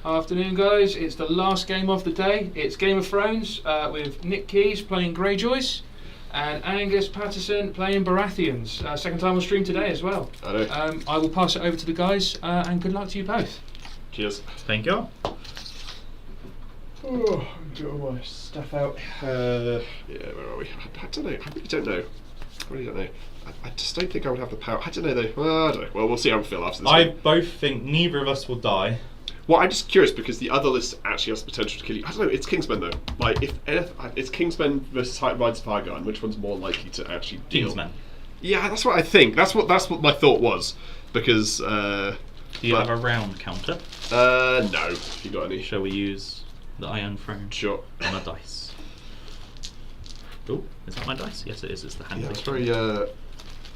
Afternoon, guys. It's the last game of the day. It's Game of Thrones with Nic Keyes playing Greyjoys and Angus Patterson playing Baratheons. Second time on stream today as well. I will pass it over to the guys and good luck to you both. Cheers. Thank you. Oh, get all my stuff out. Where are we? I don't know. I really don't know. I just don't think I would have the power. I don't know though. Well, I don't know. Well, we'll see how we feel after this. I game. both think neither of us will die. Well, I'm just curious because the other list actually has the potential to kill you. I don't know. It's Kingsmen though. Like, if it's Kingsmen versus Rides of Highgarden, which one's more likely to actually deal? Kingsmen. Yeah, that's what I think. That's what my thought was. Because do you have a round counter? No. If you got any? Shall we use the Iron Throne? Sure. On a dice. Oh, is that my dice? Yes, it is. It's the hand. Yeah, it's very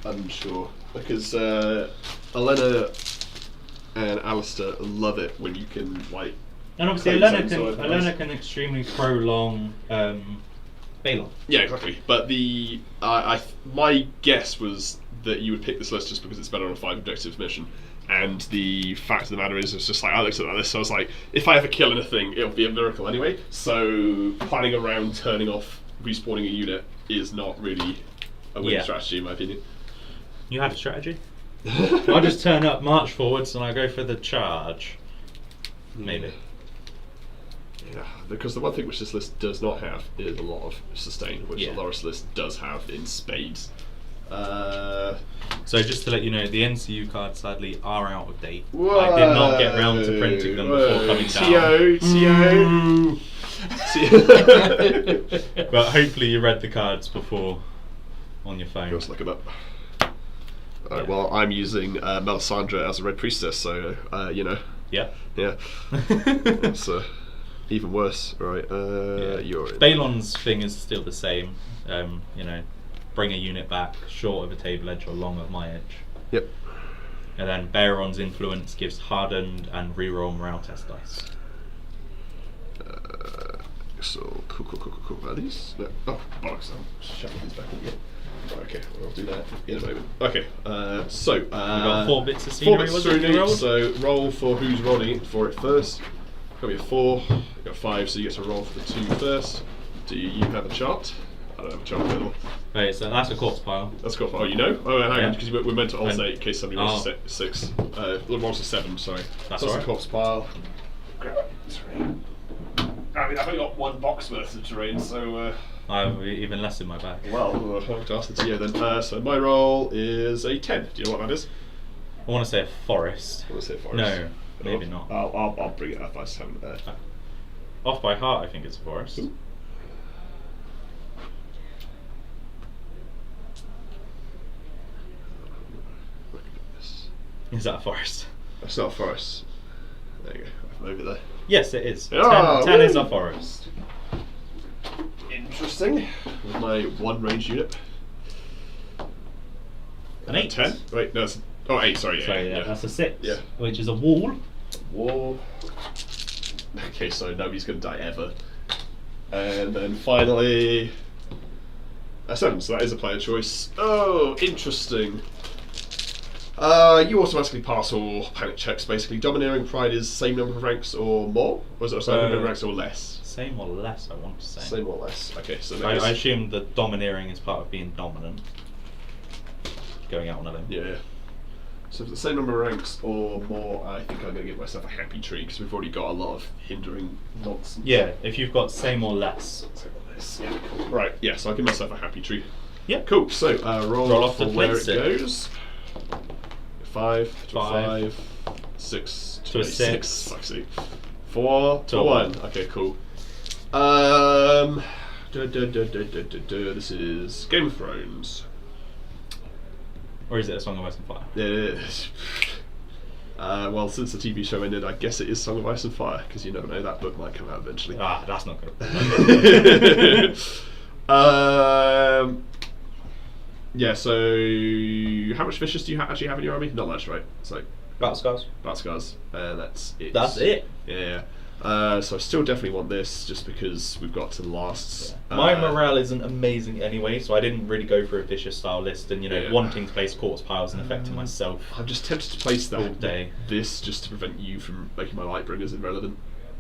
unsure because Elena and Alistair love it when you can like. And obviously, Elena can extremely prolong Balon. Yeah, exactly. But my guess was that you would pick this list just because it's better on a 5 objectives mission. And the fact of the matter is, it's just like I looked at this, so I was like, if I ever kill anything, it'll be a miracle anyway. So planning around turning off respawning a unit is not really a winning strategy, in my opinion. You have a strategy? I just turn up, march forwards, and I go for the charge. Maybe. Yeah, because the one thing which this list does not have is a lot of sustain, which the Loris list does have in spades. So just to let you know, the NCU cards sadly are out of date. Whoa, I did not get round to printing them before coming down. But hopefully you read the cards before on your phone. Just look it up. Alright, well, I'm using Melisandre as a Red Priestess, so, you know. Yeah. Yeah. That's even worse. Right, you're in. Balon's thing is still the same. You know, bring a unit back short of a table edge or long of my edge. Yep. And then Baron's influence gives hardened and reroll morale test dice. So, cool. Are these? No. Oh, bollocks, I'm shoving these back in again. Okay, well, I'll do that in a moment. Okay, so we've got 4 bits of scenery. So roll for who's rolling for it first. Got me a 4. You got 5, so you get to roll for the 2 first. Do you have a chart? I don't have a chart available. Right, so that's a corpse pile. That's cool. Oh, you know? Oh, hang on, because we're meant to alternate in case somebody rolls a 6. Rolls a 7. Sorry. That's a alright. corpse pile. Grab terrain. I mean, I've only got 1 box worth of terrain, so. I have even less in my bag. Well, I'll have to ask the TO then. So my roll is a 10. Do you know what that is? I want to say a forest. I want to say a forest. No, maybe not. I'll bring it up. I just haven't. Off by heart, I think it's a forest. Ooh. Is that a forest? That's not a forest. There you go. I'm over there. Yes, it is. Oh, 10 is a forest. Interesting. With my 1 range unit. An 8. 10? Wait, no, it's... Oh, 8, sorry. Yeah. That's a 6. Yeah. Which is a wall. Wall. Okay, so nobody's going to die ever. And then finally... a 7, so that is a player choice. Oh, interesting. You automatically pass all panic checks, basically. Domineering Pride is same number of ranks or more? Or is it same number of ranks or less? Same or less, I want to say. Same or less. Okay, so I assume that domineering is part of being dominant. Going out on a limb. Yeah. So for the same number of ranks or more, I think I'm going to give myself a happy tree because we've already got a lot of hindering nonsense. Yeah, if you've got same or less. Same or less. Yeah. Cool. Right. Yeah. So I'll give myself a happy tree. Yeah. Cool. So roll off the where it flint goes. 5 to 5, 6 to 6. Fuck's sake. 4 to 1. Okay, cool. This is Game of Thrones. Or is it a Song of Ice and Fire? It is. Well, since the TV show ended, I guess it is Song of Ice and Fire, because you never know, that book might come out eventually. Ah, that's not good. Yeah, so how much vicious do you actually have in your army? Not much, right? It's like Battle Scars. Battle Scars, and that's it. That's it? Yeah. So I still definitely want this, just because we've got to the last. My morale isn't amazing anyway, so I didn't really go for a vicious style list, and wanting to place corpse piles and affecting myself. I'm just tempted to place that all day. This just to prevent you from making my Lightbringers irrelevant.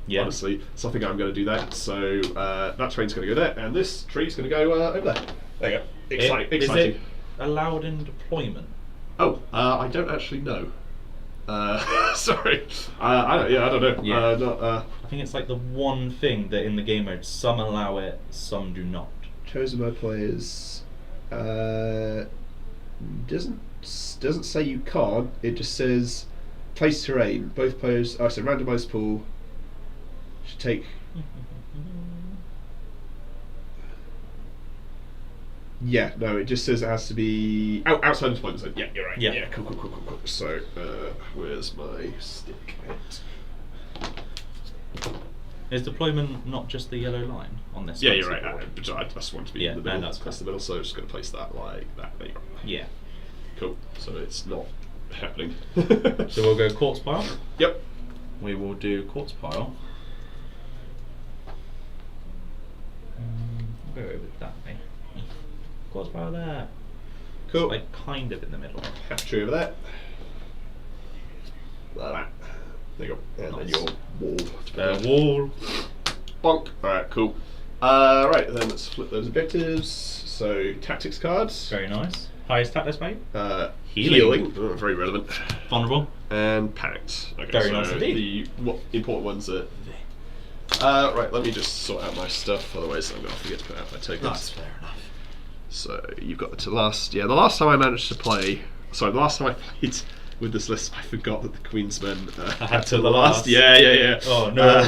Yeah. Honestly, so I think I'm going to do that. So that train's going to go there, and this tree's going to go over there. There you go. Exciting. Is it allowed in deployment? Oh, I don't actually know. Sorry. I don't know. Yeah. I think it's like the one thing that in the game mode some allow it, some do not. Chosen by players doesn't say you can't. It just says place terrain. Both players. So randomised pool should take. Yeah, no, it just says it has to be outside of deployment zone. Yeah, you're right. Yeah, cool. So, where's my stick? Is deployment not just the yellow line on this? Yeah, you're right. I just want to be in the middle. That's the middle, so I'm just going to place that like that. There you go. Yeah. Cool. So it's not happening. So we'll go quartz pile. Yep. We will do quartz pile. Go over that way. Quartz pile there. Cool. It's like kind of in the middle. Half tree over there. Like that. There you go. And nice. Then your wall. Wall. Bonk. Alright, cool. Right, then let's flip those objectives. So, tactics cards. Very nice. Highest tactics mate? Healing. Oh, very relevant. Vulnerable. And panicked. Okay, very so nice indeed. The important ones are. Right, let me just sort out my stuff, otherwise I'm going to forget to put out my tokens. That's fair enough. So you've got the last time I managed to play, the last time I played with this list, I forgot that the Queensmen had to the last. Yeah. Oh no.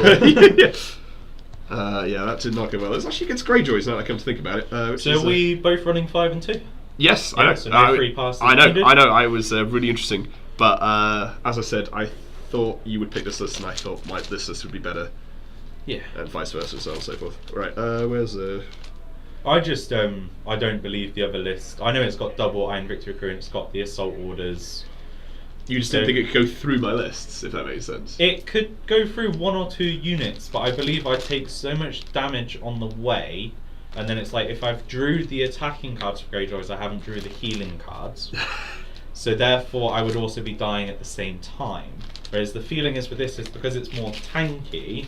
Yeah, that did not go well. It's actually against Greyjoys now that I come to think about it. So are we both running 5 and 2? Yes, yeah, I know. So no free passes I know. needed. I was really interesting, but as I said, I thought you would pick this list, and I thought this list would be better. Yeah. And vice versa, so on and so forth. Right, where's the... I just, I don't believe the other list. I know it's got double Iron Victory Crew and it's got the Assault Orders. You just didn't think it could go through my lists, if that makes sense? It could go through 1 or 2 units, but I believe I take so much damage on the way, and then it's like, if I've drew the attacking cards for Greyjoys, I haven't drew the healing cards. So therefore, I would also be dying at the same time. Whereas the feeling is with this is because it's more tanky,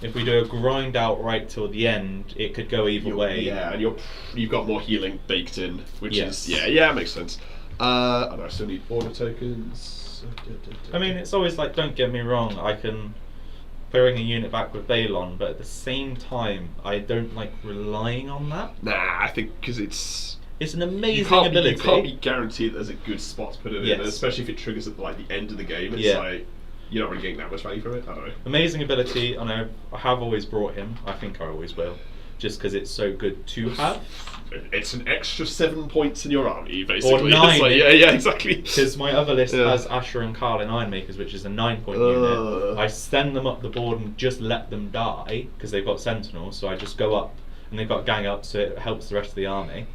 if we do a grind out right till the end, it could go either way. Yeah, and you've got more healing baked in, which yes. is it makes sense. And I still need order tokens. I mean, it's always like, don't get me wrong, I can bring a unit back with Balon, but at the same time, I don't like relying on that. Nah, I think because it's an amazing ability. You can't be guaranteed there's a good spot to put it in, especially if it triggers at like the end of the game. It's like you're not really getting that much value from it. I don't know. Amazing ability, and I have always brought him. I think I always will, just because it's so good to have. It's an extra 7 points in your army, basically. Or 9. Like, yeah, exactly. Because my other list has Asher and Carl in Ironmakers, which is a 9-point unit. I send them up the board and just let them die, because they've got Sentinels, so I just go up, and they've got gang up, so it helps the rest of the army.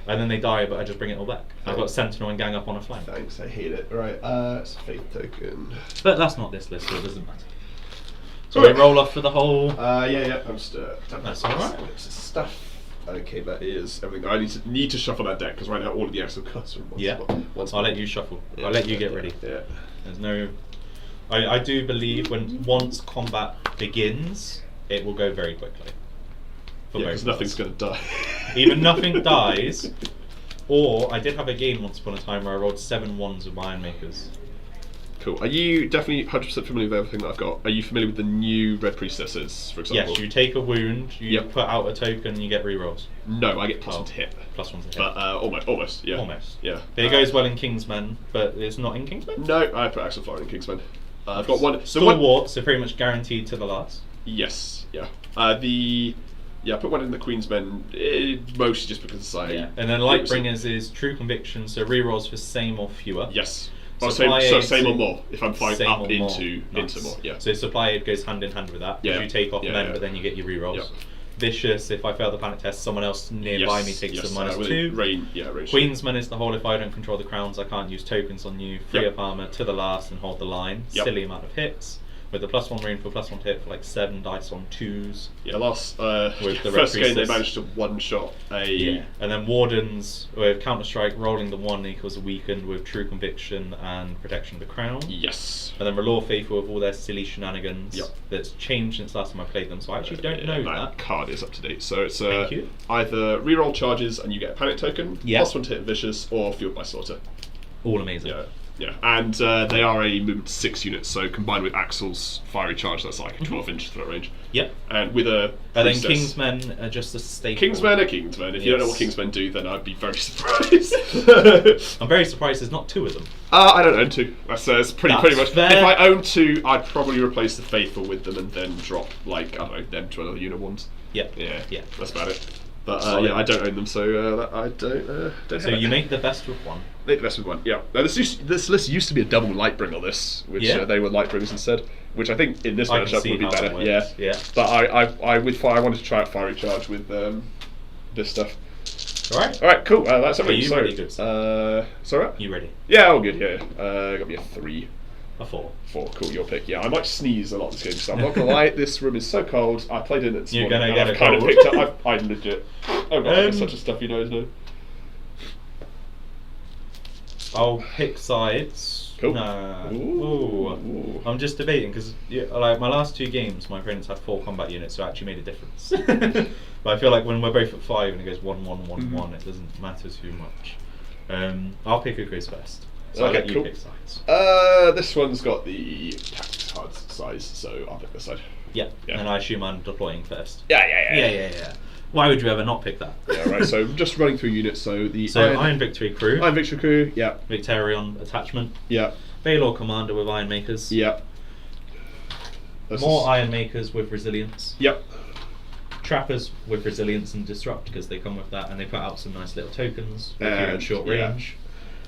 And then they die, but I just bring it all back. I've got Sentinel and gang up on a flank. Thanks, I hate it. Right, it's a faith token. But that's not this list, so it doesn't matter. So we roll off for the whole... yeah, I'm just... that's alright. Stuff. Okay, that is everything. I need to shuffle that deck, because right now all of the actual cards are in one spot. I'll let you shuffle. I'll let you get ready. Yeah. There's no... I do believe once combat begins, it will go very quickly. Because nothing's going to die. Either nothing dies, or I did have a game once upon a time where I rolled 7 ones with my Ironmakers. Cool. Are you definitely 100% familiar with everything that I've got? Are you familiar with the new Red Priestesses, for example? Yes, you take a wound, you put out a token, you get rerolls. No, I get +1 to hit. +1 to hit. But almost, yeah. Almost. Yeah. It goes well in Kingsmen, but it's not in Kingsmen? No, I put Axel Fire in Kingsmen. I've got one. Stalwart, so pretty much guaranteed to the last. Yes, yeah. I put one in the Queensmen, mostly just because it's like... Yeah, and then Lightbringers is True Conviction, so rerolls for same or fewer. Yes. Same or more, if I'm fighting up into more, yeah. So supply aid goes hand in hand with that, because you take off men, but then you get your rerolls. Yep. Vicious, if I fail the panic test, someone else nearby me takes the -2. Rain Queensman is the whole, if I don't control the crowns, I can't use tokens on you. Free up armor to the last and hold the line. Silly amount of hits. with the +1 range for +1 to hit for like 7 dice on 2s. Yeah, last With the first Red game they Priestess. managed to one-shot a... And then Wardens with Counter-Strike, rolling the 1 equals a weakened with True Conviction and Protection of the Crown. Yes. And then R'hllor Faithful with all their silly shenanigans. Yep. That's changed since last time I played them, so I actually don't know that. card is up to date. So it's Thank you. either reroll charges and you get a panic token, Yep. +1 to hit Vicious, or Fueled by Slaughter. All amazing. Yeah, and they are a movement 6 unit, so combined with Axel's fiery charge, that's like a 12-inch threat range. Yep. And with a And then Priestess- Kingsmen are just a staple. Kingsmen are Kingsmen. If you don't know what Yes. Kingsmen do, then I'd be very surprised. I'm very surprised there's not 2 of them. I don't own 2. That's pretty That's much. fair. If I own 2, I'd probably replace the Faithful with them and then drop, like, I don't know, them to another unit ones. Yep. Yeah, that's about it. But Solid. yeah, I don't own them, so I don't So have you it. make the best with 1. Make the best with 1, yeah. Now, this list used to be a double Lightbringer list, which Yeah. they were Lightbringers instead, which I think in this I can matchup see would be how that better. works, Yeah. yeah. But I with fire, I wanted to try out Fiery Charge with this stuff. Alright? Alright, cool. That's everything. you So, ready, good sorry? You ready? Yeah, all good, yeah. Got me a 3. A 4. 4, cool, your pick. Yeah, I might sneeze a lot this game, so I'm not gonna lie, this room is so cold. I played in it this You're morning, gonna and get I've a kind of cold. picked up. I legit. Oh god, I'm such a stuffy nose now. I'll pick sides. Cool. Nah. Ooh. Ooh. I'm just debating because like my last 2 games, my opponents had 4 combat units, so it actually made a difference. But I feel like when we're both at 5 and it goes 1-1-1-1, it doesn't matter too much. I'll pick who goes first. So I'll Okay, let you cool. pick sides. This one's got the tactics cards size, so I'll pick this side. Yeah. Yeah. And I assume I'm deploying first. Yeah. Why would you ever not pick that? Yeah, right. So just running through units. So the Iron Victory Crew, Iron Victory Crew. Yeah, Victarion Attachment, yeah, Baylor Commander with Iron Makers, yeah. This more is- Iron Makers with Resilience, Yep. Trappers with Resilience and Disrupt because they come with that, and they put out some nice little tokens with And, your short yeah. range,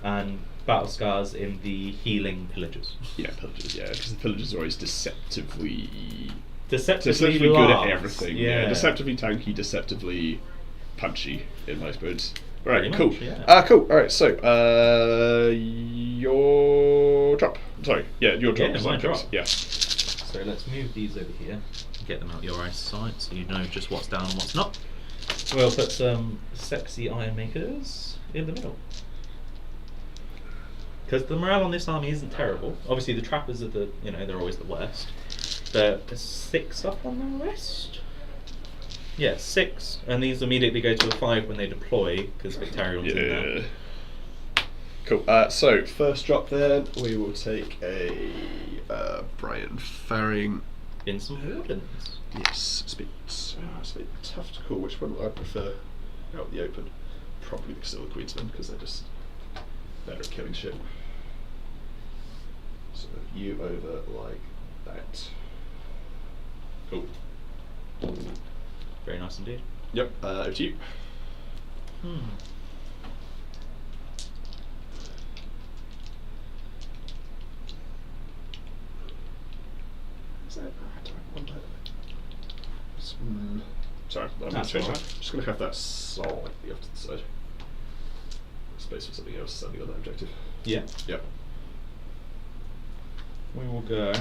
and Battle Scars in the healing pillagers. Yeah, pillagers. Yeah, because the pillagers are always deceptively Deceptively good large. at everything. Yeah. Deceptively tanky, deceptively punchy in most modes. Right, Pretty cool. much, yeah. Cool. All right, so your drop. Sorry, yeah, your drop. Yeah, is my like this. drop. Yeah. So let's move these over here, get them out your eyesight so you know just what's down and what's not. We'll put some sexy Iron Makers in the middle. Because the morale on this army isn't terrible. Obviously the trappers are they're always the worst. There's 6 up on the rest. Yeah, 6, and these immediately go to a 5 when they deploy because Victarion's in there. Cool. So first drop then we will take a Brian Faring. In some Wardens. Yes, it's a bit tough to call which one I prefer out in the open. Probably the Silver Queensmen because they're just better at killing shit. So you over like that. Cool. Very nice indeed. Yep. Over to you. Is that? I don't want that. Sorry, I'm going That's to change alright. that. I'm just going to have that slightly off to the side. Space for something else standing on that objective. Yeah. Yep. We will go.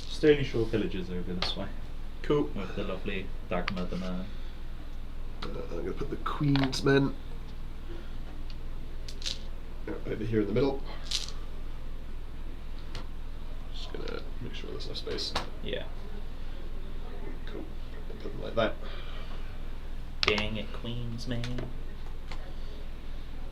Stony Shore Pillagers over this way. Cool. With the lovely Dagmar the Man. I'm going to put the Queensmen over here in the middle. Just going to make sure there's enough space. Yeah. Cool. Put them like that. Dang it, Queensman.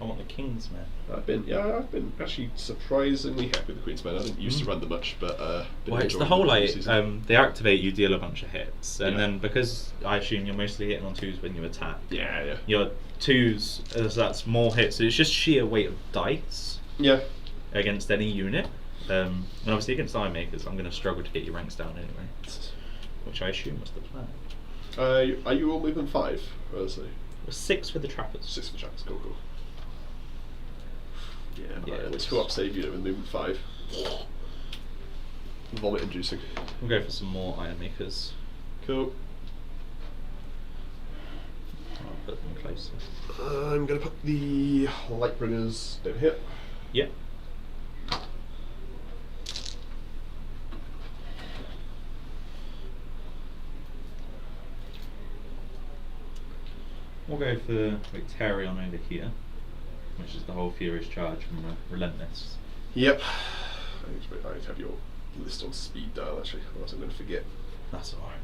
I want the Kingsman. I've been actually surprisingly happy with the Queensmen. I didn't used to run them much, but been Well, it's the enjoying whole them this like season. they activate, you deal a bunch of hits, and Yeah. then because I assume you're mostly hitting on 2s when you attack. Yeah. Your 2s, that's more hits, so it's just sheer weight of dice Yeah. against any unit. And obviously against Iron Makers, I'm going to struggle to get your ranks down anyway, which I assume was the plan. Are you all moving 5? Or is it? 6 for the trappers. 6 for the traps. Cool. Yeah, Yeah, the it's- 2 up save unit with movement 5. Vomit inducing. We'll go for some more Iron Makers. Cool. I'll put them closer. I'm going to put the Lightbringers over here. Yep. We'll go for Victarion over here, which is the whole Furious Charge from Relentless. Yep. I need to have your list on speed dial actually, otherwise I'm going to forget. That's alright.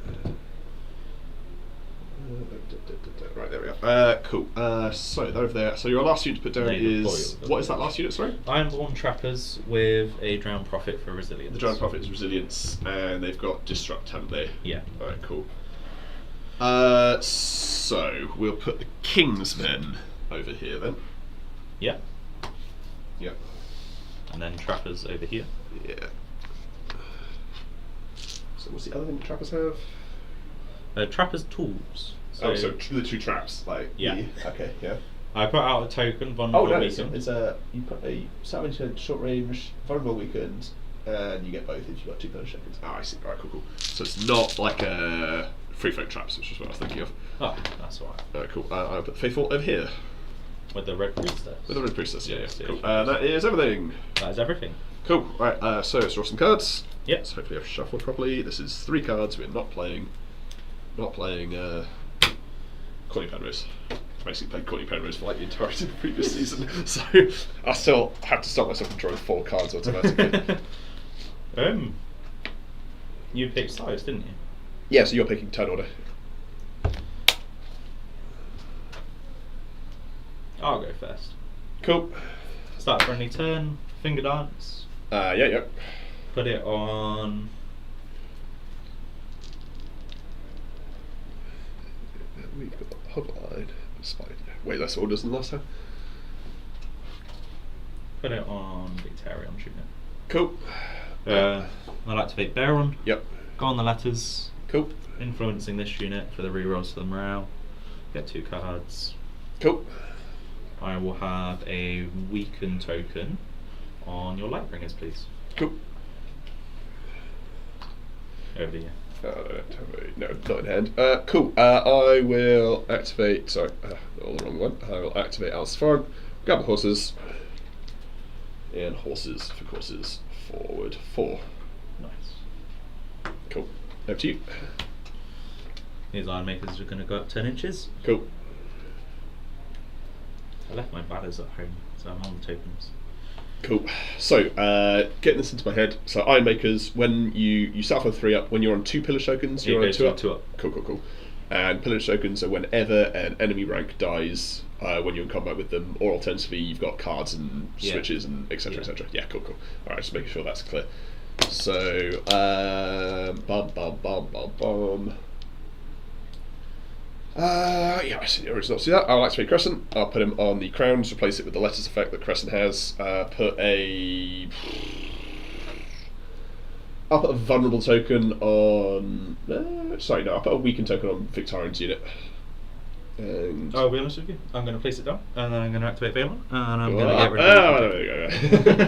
Right, there we are. Cool. So they're over there. So your last unit to put down is... What is that last unit, sorry? Ironborn Trappers with a Drowned Prophet for Resilience. The Drowned Prophet is Resilience, and they've got Disrupt, haven't they? Yeah. Alright, cool. So we'll put the Kingsmen over here then. Yeah. Yep. And then Trappers over here. Yeah. So what's the other thing the Trappers have? Trappers Tools. So the two traps, like... Yeah. Okay, yeah. I put out a token, vulnerable weakened. It's you put a salvage to short range, vulnerable weakened, and you get both if you've got 2 bonus seconds. Oh, I see. Alright, cool. So it's not like a free float traps, which is what I was thinking of. Oh, that's alright. Alright, cool. I'll put the Faithful over here. With the Red Priestess. With the Red Priestess, yeah. Yeah, Cool. That is everything. That is everything. Cool. Right, so let's draw some cards. Yep. So hopefully I've shuffled properly. This is 3 cards. We're not playing Courtney Penrose. Basically played Courtney Penrose for like the entirety of the previous season, so I still have to stop myself from drawing 4 cards automatically. You picked size, didn't you? Yeah, so you're picking turn order. I'll go first. Cool. Start friendly turn, finger dance. Yeah. Put it on. We've got Hogline, Spider. Way less orders than last time. Put it on Victarion, shouldn't it? Cool. I'll activate Baron. Yep. Go on the letters. Cool. Influencing this unit for the rerolls to the morale. Get 2 cards. Cool. I will have a weaken token on your Lightbringers, please. Cool. Over here. No, not in hand. Cool. I will activate. Sorry, all the wrong one. I will activate Alice Farm. Grab the horses. And horses for courses. Forward 4. Nice. Cool. Over to you. These Iron Makers are going to go up 10 inches. Cool. I left my batters at home, so I'm on the tokens. Cool. So, getting this into my head. So, Iron Makers, when you start on 3 up, when you're on 2 Pillage tokens, you're on 2 up. 2 up. Cool. And Pillage tokens are whenever an enemy rank dies when you're in combat with them, or alternatively, you've got cards and switches and etc. etc. Yeah, cool. Alright, just making sure that's clear. So, yeah, I see the original. See that? I'll activate Crescent. I'll put him on the crowns, replace it with the letters effect that Crescent has. I'll put a vulnerable token on. I'll put a weakened token on Victarion's unit. And I'll be honest with you, I'm going to place it down, and then I'm going to activate Valon, and I'm going to get rid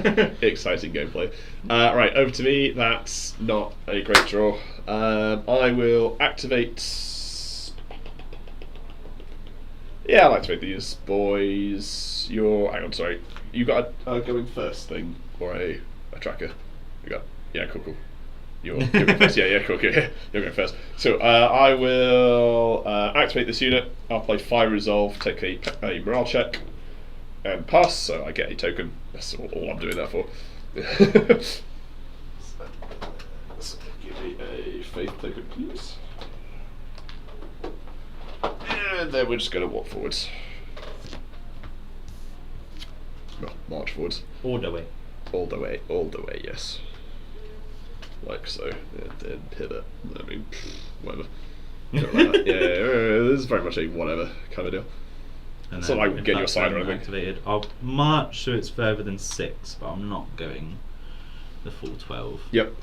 of it. Exciting gameplay. Right, over to me. That's not a great draw. I will activate. Yeah, I'll activate these boys. Hang on, sorry. You got a going first thing or a tracker? You got. Yeah, cool. You're going first. Yeah, cool. You're going first. So I will activate this unit. I'll play Fire Resolve, take a morale check, and pass. So I get a token. That's all I'm doing that for. So give me a faith token, please. And then we're just going to walk forwards. Well, march forwards. All the way. All the way, yes. Like so. And then pivot. I mean, whatever. Like that. Yeah, this is very much a whatever kind of deal. And it's not like get your side or anything. Activated. I'll march so it's further than 6, but I'm not going the full 12. Yep.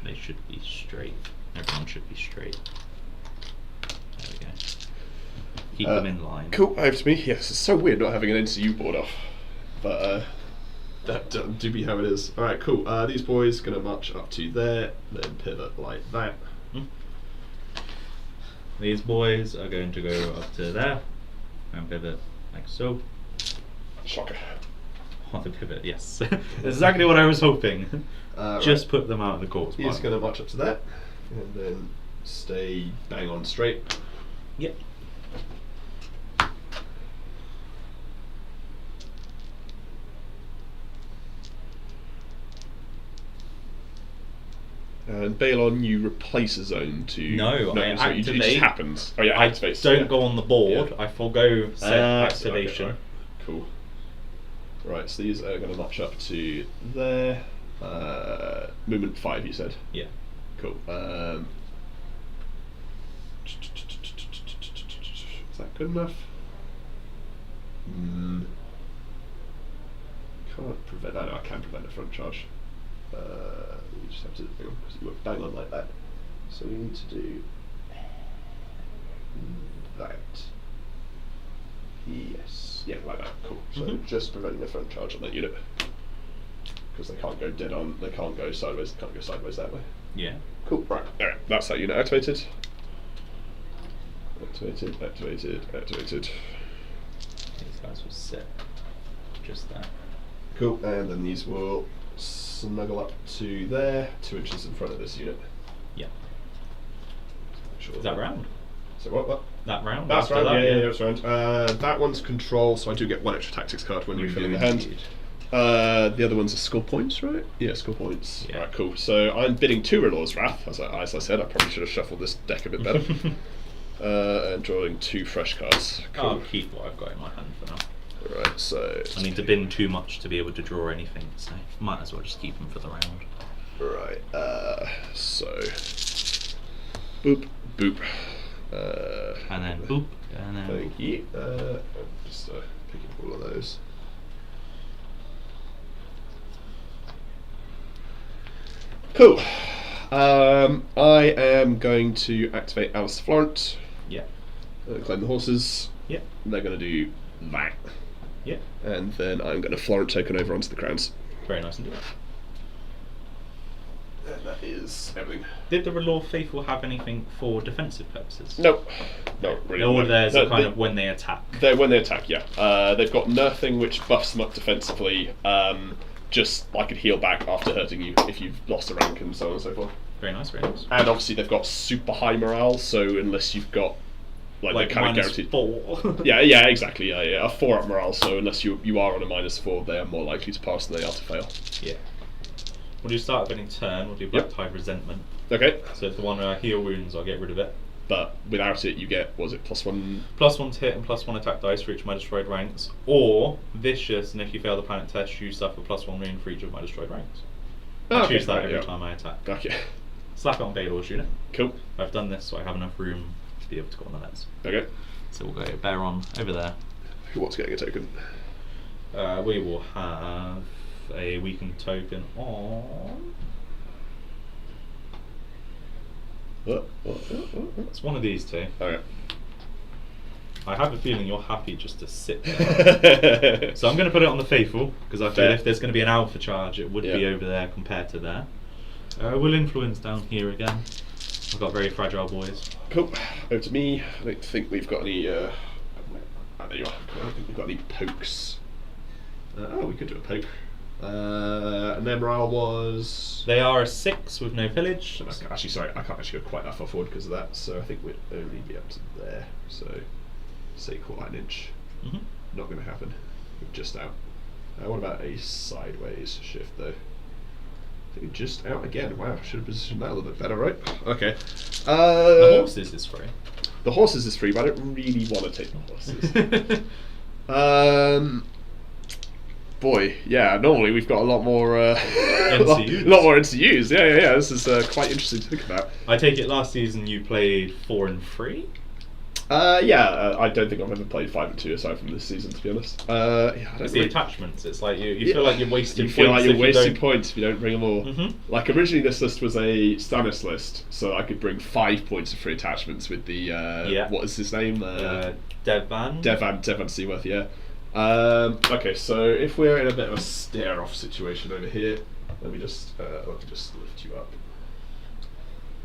They should be straight. Everyone should be straight. There we go. Keep them in line. Cool, over to me. Yes, it's so weird not having an NCU board off. But that do be how it is. Alright, cool. These boys are going to march up to there, then pivot like that. These boys are going to go up to there. And pivot like so. Shocker. On the pivot, yes. Exactly what I was hoping. Just right. put them out of the course. He's going to march up to that, and then stay bang on straight. Yep. And Balon, you replace a zone to... No, I so it activate. just happens. Oh yeah, I activates. don't go on the board. I forego said activation. Okay, right. Cool. Right, so these are going to notch up to there. Movement 5, you said? Yeah. Cool. Is that good enough? Can't prevent that. No, I can prevent a front charge. We just have to, because you were bang on like that. So we need to do that. Yes. Yeah, like that. Cool. So just preventing a front charge on that unit. Because they can't go dead on, they can't go sideways, they can't go sideways that way. Yeah. Cool, right. Alright, that's that unit activated. Activated, activated, activated. These guys will sit just there. Cool, and then these will snuggle up to there, 2 inches in front of this unit. Yeah. Sure. Is that round? So what? That round? That's round, that, yeah, that's round. That one's control, so I do get 1 extra tactics card when you fill in the hand. The other one's a skill points, right? Yeah, skill points. Yeah. Right, cool. So I'm bidding 2 Relaw's Wrath, as I said. I probably should have shuffled this deck a bit better. And drawing 2 fresh cards. Cool. I'll keep what I've got in my hand for now. Right, so... I need to bin too much to be able to draw anything, so might as well just keep them for the round. Right, so... Boop, boop. And then boop, and then Thank you. I'm just picking all of those. Cool. I am going to activate Alice Florent. yeah, Claim the horses. yeah, They're going to do that. yeah. And then I'm going to Florent token over onto the crowns. Very nice indeed. And that is everything. Did the Law Faithful have anything for defensive purposes? No. No, really. Or no. there's a kind of when they attack. When they attack, yeah. They've got nerfing which buffs them up defensively. Just I could heal back after hurting you if you've lost a rank and so on and so forth. Very nice, very nice. And obviously they've got super high morale, so unless you've got like they're kind of guaranteed. -4. yeah, exactly. Yeah, a 4 up morale. So unless you are on a -4, they are more likely to pass than they are to fail. Yeah. We'll do start of any turn. We'll do Black Tide Resentment. Okay. So if the one heal wounds, I'll get rid of it. But without it, you get +1. +1 to hit and +1 attack dice for each of my destroyed ranks. Or Vicious, and if you fail the planet test, you suffer +1 wound for each of my destroyed ranks. I choose that every time I attack. Okay. Slap it on Baylor's unit. Cool. I've done this, so I have enough room to be able to go on the nets. Okay. So we'll go Baron over there. What's getting a token? We will have a weakened token on. It's one of these two. Okay. I have a feeling you're happy just to sit there. So I'm going to put it on the Faithful, because I feel if there's going to be an alpha charge, it would be over there compared to there. Will influence down here again. I've got very fragile boys. Cool. Over to me. I don't think we've got any. There you are. I don't think we've got any pokes. We could do a poke. And their morale was. They are a 6 with no pillage. Actually, sorry, I can't actually go quite that far forward because of that. So I think we'd only be up to there. So, say 1/4 inch. Not going to happen. We're just out. What about a sideways shift though? I think just out again. Wow, should have positioned that a little bit better, right? Okay. The horses is free. The horses is free, but I don't really want to take the horses. Boy, yeah. Normally we've got a lot more NCUs. a lot more NCUs. Yeah. This is quite interesting to think about. I take it last season you played 4 and 3. I don't think I've ever played 5 and 2 aside from this season, to be honest. I don't It's the attachments. It's like you feel like you're wasting You points. feel like you're if wasting you points if you don't bring them all. Like originally this list was a Stannis list, so I could bring 5 points of free attachments with the what is his name? Devan Seaworth, yeah. Okay, so if we're in a bit of a stare off situation over here, let me just lift you up.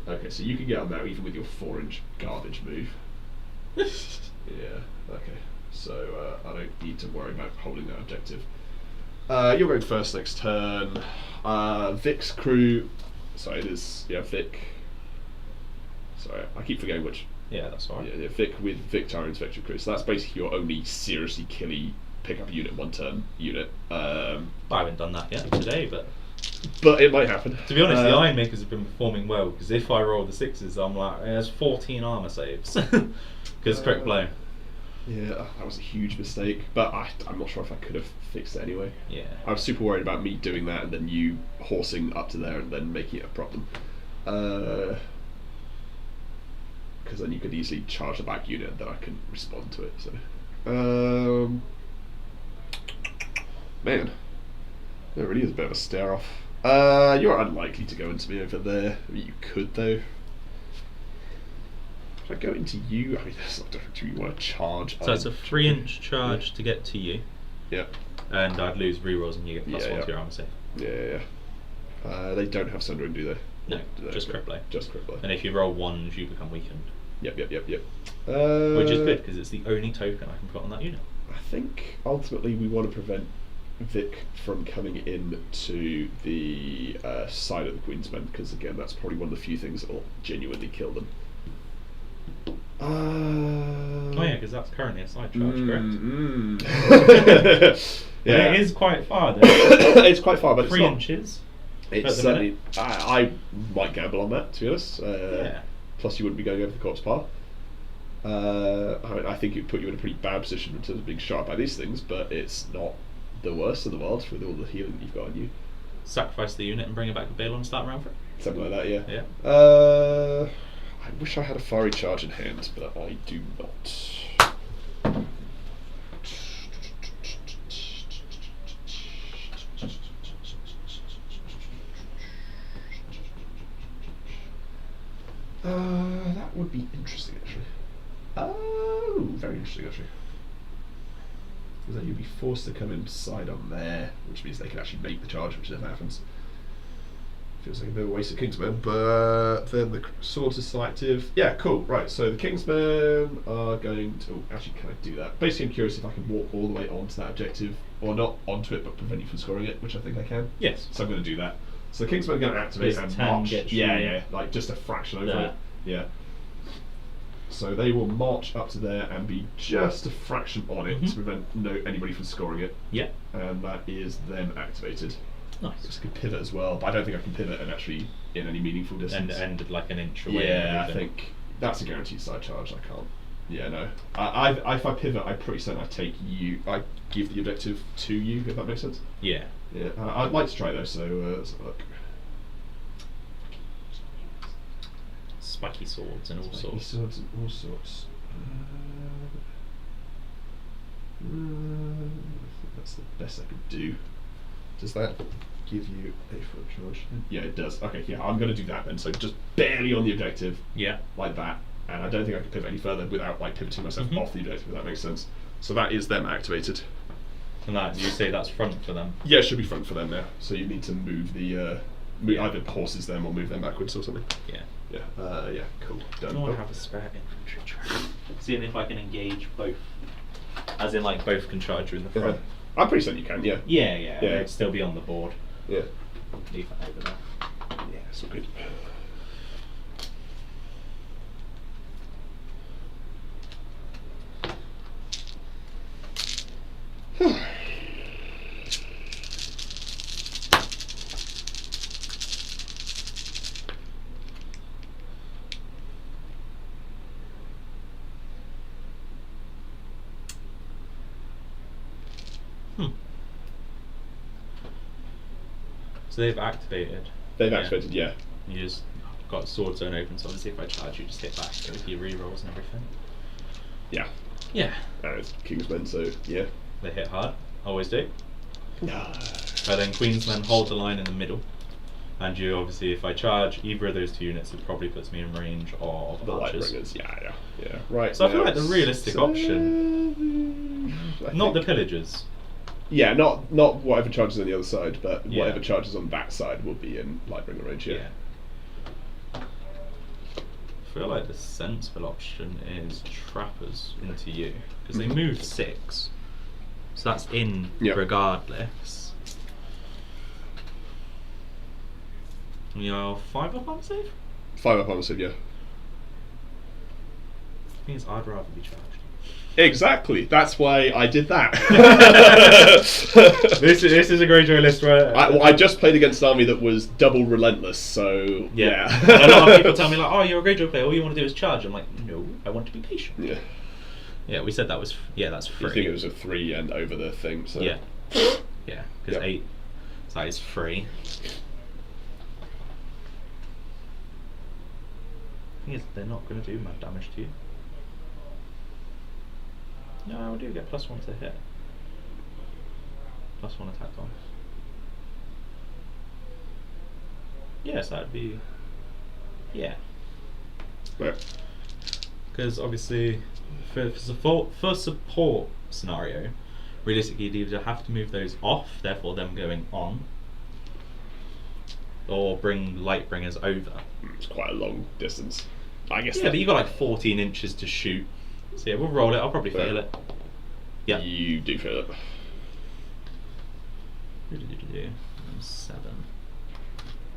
Okay, so you can get on there even with your 4-inch garbage move. Yeah, okay. so I don't need to worry about holding that objective. You're going first next turn. Vic's crew. Sorry, it is Vic. Sorry, I keep forgetting which. Yeah, that's alright. Yeah, Vic with Victorian's Vector crew. So that's basically your only seriously killy pick up a unit, 1 turn unit. I haven't done that yet today, but it might happen. To be honest, the Iron Makers have been performing well, because if I roll the 6s, I'm like, there's 14 armour saves. Because crit blow. Yeah, that was a huge mistake, but I'm not sure if I could have fixed it anyway. Yeah. I was super worried about me doing that and then you horsing up to there and then making it a problem. Because then you could easily charge the back unit and then I couldn't respond to it. So, man, it really is a bit of a stare off. You're unlikely to go into me over there. I mean, you could though. If I go into you, I mean, that's not different. Do you want to charge? So it's a 3-inch charge to get to you. Yeah. And I'd lose rerolls and you get +1 to your armor save. Yeah. They don't have Sundering, do they? No, just crit blow. Just crit blow. And if you roll 1s, you become weakened. Yep. Which is good, because it's the only token I can put on that unit. I think ultimately we want to prevent Vic from coming in to the side of the Queensmen, because again, that's probably one of the few things that will genuinely kill them. Oh yeah, because that's currently a side charge, correct? Yeah, it is quite far though. It's quite far, but 3 inches. It's certainly. I might gamble on that, to be honest. Yeah. Plus, you wouldn't be going over the corpse path. I think it would put you in a pretty bad position in terms of being shot by these things, but it's not the worst in the world with all the healing you've got on you. Sacrifice the unit and bring it back to Bale and start round for it. Something like that, yeah. Yeah. I wish I had a fiery charge in hand, but I do not. That would be interesting, actually. Oh, very interesting, actually. Because then you'd be forced to come inside on there, which means they can actually make the charge, which never happens. Feels like a bit of a waste of Kingsmen, but then the swords are selective. Yeah, cool. Right, so the Kingsmen are going to. Oh, actually, can I do that? Basically, I'm curious if I can walk all the way onto that objective, or not onto it, but prevent you from scoring it, which I think I can. Yes. So I'm going to do that. So the Kingsmen are going to activate and march. Yeah, like just a fraction over it. Yeah. So they will march up to there and be just a fraction on it to prevent anybody from scoring it. Yeah. And that is then activated. Nice. I can pivot as well, but I don't think I can pivot and actually in any meaningful distance. And like an inch away. Yeah, I think that's a guaranteed side charge. I can't. Yeah, no. If I pivot, I'm pretty certain I give the objective to you, if that makes sense. Yeah. Yeah. I'd like to try though, so let's have a look. Spiky swords and all sorts. Swords and all sorts. I think that's the best I could do. Does that give you a full charge? Yeah, it does. Okay, yeah, I'm going to do that then. So just barely on the objective. Yeah. Like that. And I don't think I can pivot any further without like pivoting myself off the objective, if that makes sense. So that is them activated. And that, you say that's front for them? Yeah, it should be front for them now. So you need to move the either horses them or move them backwards or something. Yeah. Yeah, cool. Done. I want to have a spare infantry track. Seeing if I can engage both. As in, like, both can charge you in the front. I'm pretty certain you can, yeah. Yeah. It'd still be on the board. Yeah. Leave that over there. Yeah, it's all good. So they've activated. They've activated, yeah. You just got sword zone open, so obviously if I charge you just hit back with your rerolls and everything. Yeah. Yeah. And it's Kingsmen, so yeah. They hit hard. Always do. No. But then Queensmen hold the line in the middle. And you obviously, if I charge either of those two units, it probably puts me in range of The archers. Lightbringers, yeah. Right. So I feel like the realistic option, not the pillagers. Yeah, not whatever charges on the other side, but whatever charges on that side will be in Lightbringer range. Yeah. feel like the sensible option is trappers into you because they move 6, so that's in regardless. You're 5 up armor save? 5 up armor save, yeah. Means I'd rather be charged. Exactly. That's why I did that. This is a Greyjoy list where I just played against an army that was double relentless, so yeah. A lot of people tell me like, "Oh, you're a Greyjoy player. All you want to do is charge." I'm like, "No, I want to be patient." Yeah. Yeah, we said that was that's free. I think it was a 3 and over the thing. So yeah, because 8, so that is free. Thing is, they're not going to do mad damage to you. No, I do get +1 to hit. +1 attack on. Yes, that'd be. Yeah. Right. Because obviously, for support scenario, realistically, you'd either have to move those off, therefore them going on, or bring Lightbringers over. It's quite a long distance. I guess. Yeah, but you got like 14 inches to shoot. So yeah, we'll roll it. I'll probably fail it. Yeah. You do fail it. 7.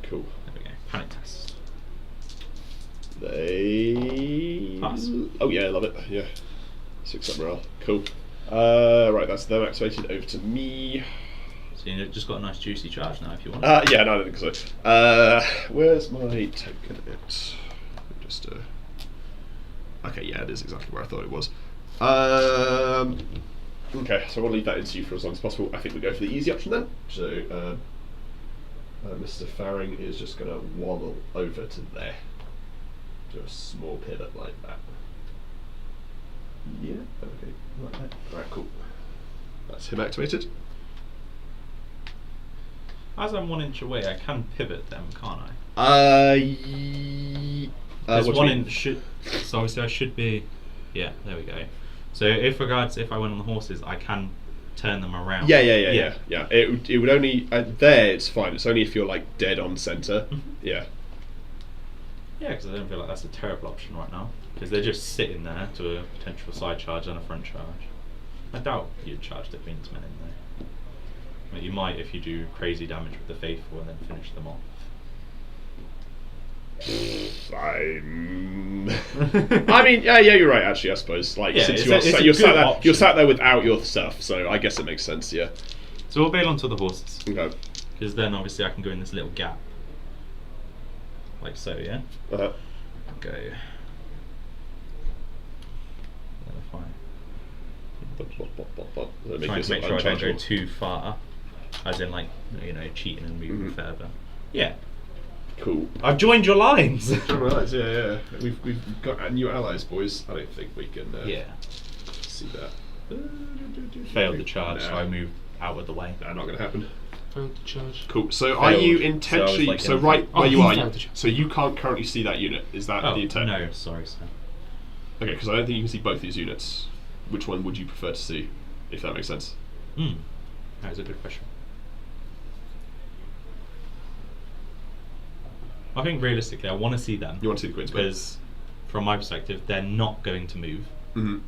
Cool. There we go. Panic test. They Pass. Oh yeah, I love it. Yeah. 6 up morale. Cool. Right, that's them activated. Over to me. So you've just got a nice juicy charge now if you want. Yeah, no, I don't think so. Where's my token? Just okay, yeah, it is exactly where I thought it was. Okay, so I want to leave that into you for as long as possible. I think we go for the easy option then. So Mr. Farring is just going to waddle over to there. Do a small pivot like that. Yeah, okay, like that. Alright, cool. That's him activated. As I'm 1 inch away, I can pivot them, can't I? There's 1 inch. So obviously I should be. Yeah, there we go. So if I went on the horses, I can turn them around. Yeah. It would only there. It's fine. It's only if you're like dead on center. Yeah. Yeah, because I don't feel like that's a terrible option right now. Because they're just sitting there to a potential side charge and a front charge. I doubt you'd charge the Queen's Men in there. But you might if you do crazy damage with the Faithful and then finish them off. I mean, yeah, you're right. Actually, I suppose. Like, since you're sat there without your stuff, so I guess it makes sense. Yeah. So we'll bail onto the horses. Okay. Because then obviously I can go in this little gap, like so. Yeah. Uh-huh. Go. Fine. Trying to make sure I don't go too far, as in like cheating and moving further. Yeah. Cool. I've joined your lines. Yeah. We've got new allies, boys. I don't think we can. See that. Failed the charge, so I moved out of the way. Not going to happen. Failed the charge. Cool. So Failed. are you intentionally? So right where you are, failed the charge. so you can't currently see that unit. Is that the intent? No, sorry, sir. Okay, because I don't think you can see both these units. Which one would you prefer to see? If that makes sense. That is a good question. I think realistically, I want to see them. You want to see the Queen's Men? Because, from my perspective, they're not going to move. Mm-hmm.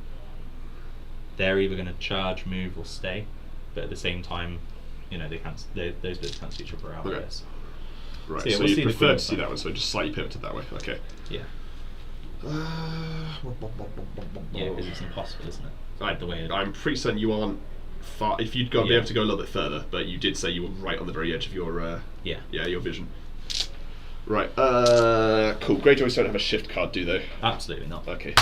They're either going to charge, move, or stay. But at the same time, they can't. Those bits cancel each other out. Okay. I guess. Right. So, yeah, So we'll you see the prefer to Queen's see Men. that one, so just slightly pivoted that way. Okay. Yeah. Yeah, because it's impossible, isn't it? Like the way. I'm pretty certain you aren't far. If you'd be Yeah. able to go a little bit further, but you did say you were right on the very edge of your your vision. Right. Cool. Greyjoys don't have a shift card, do they? Absolutely not. Okay.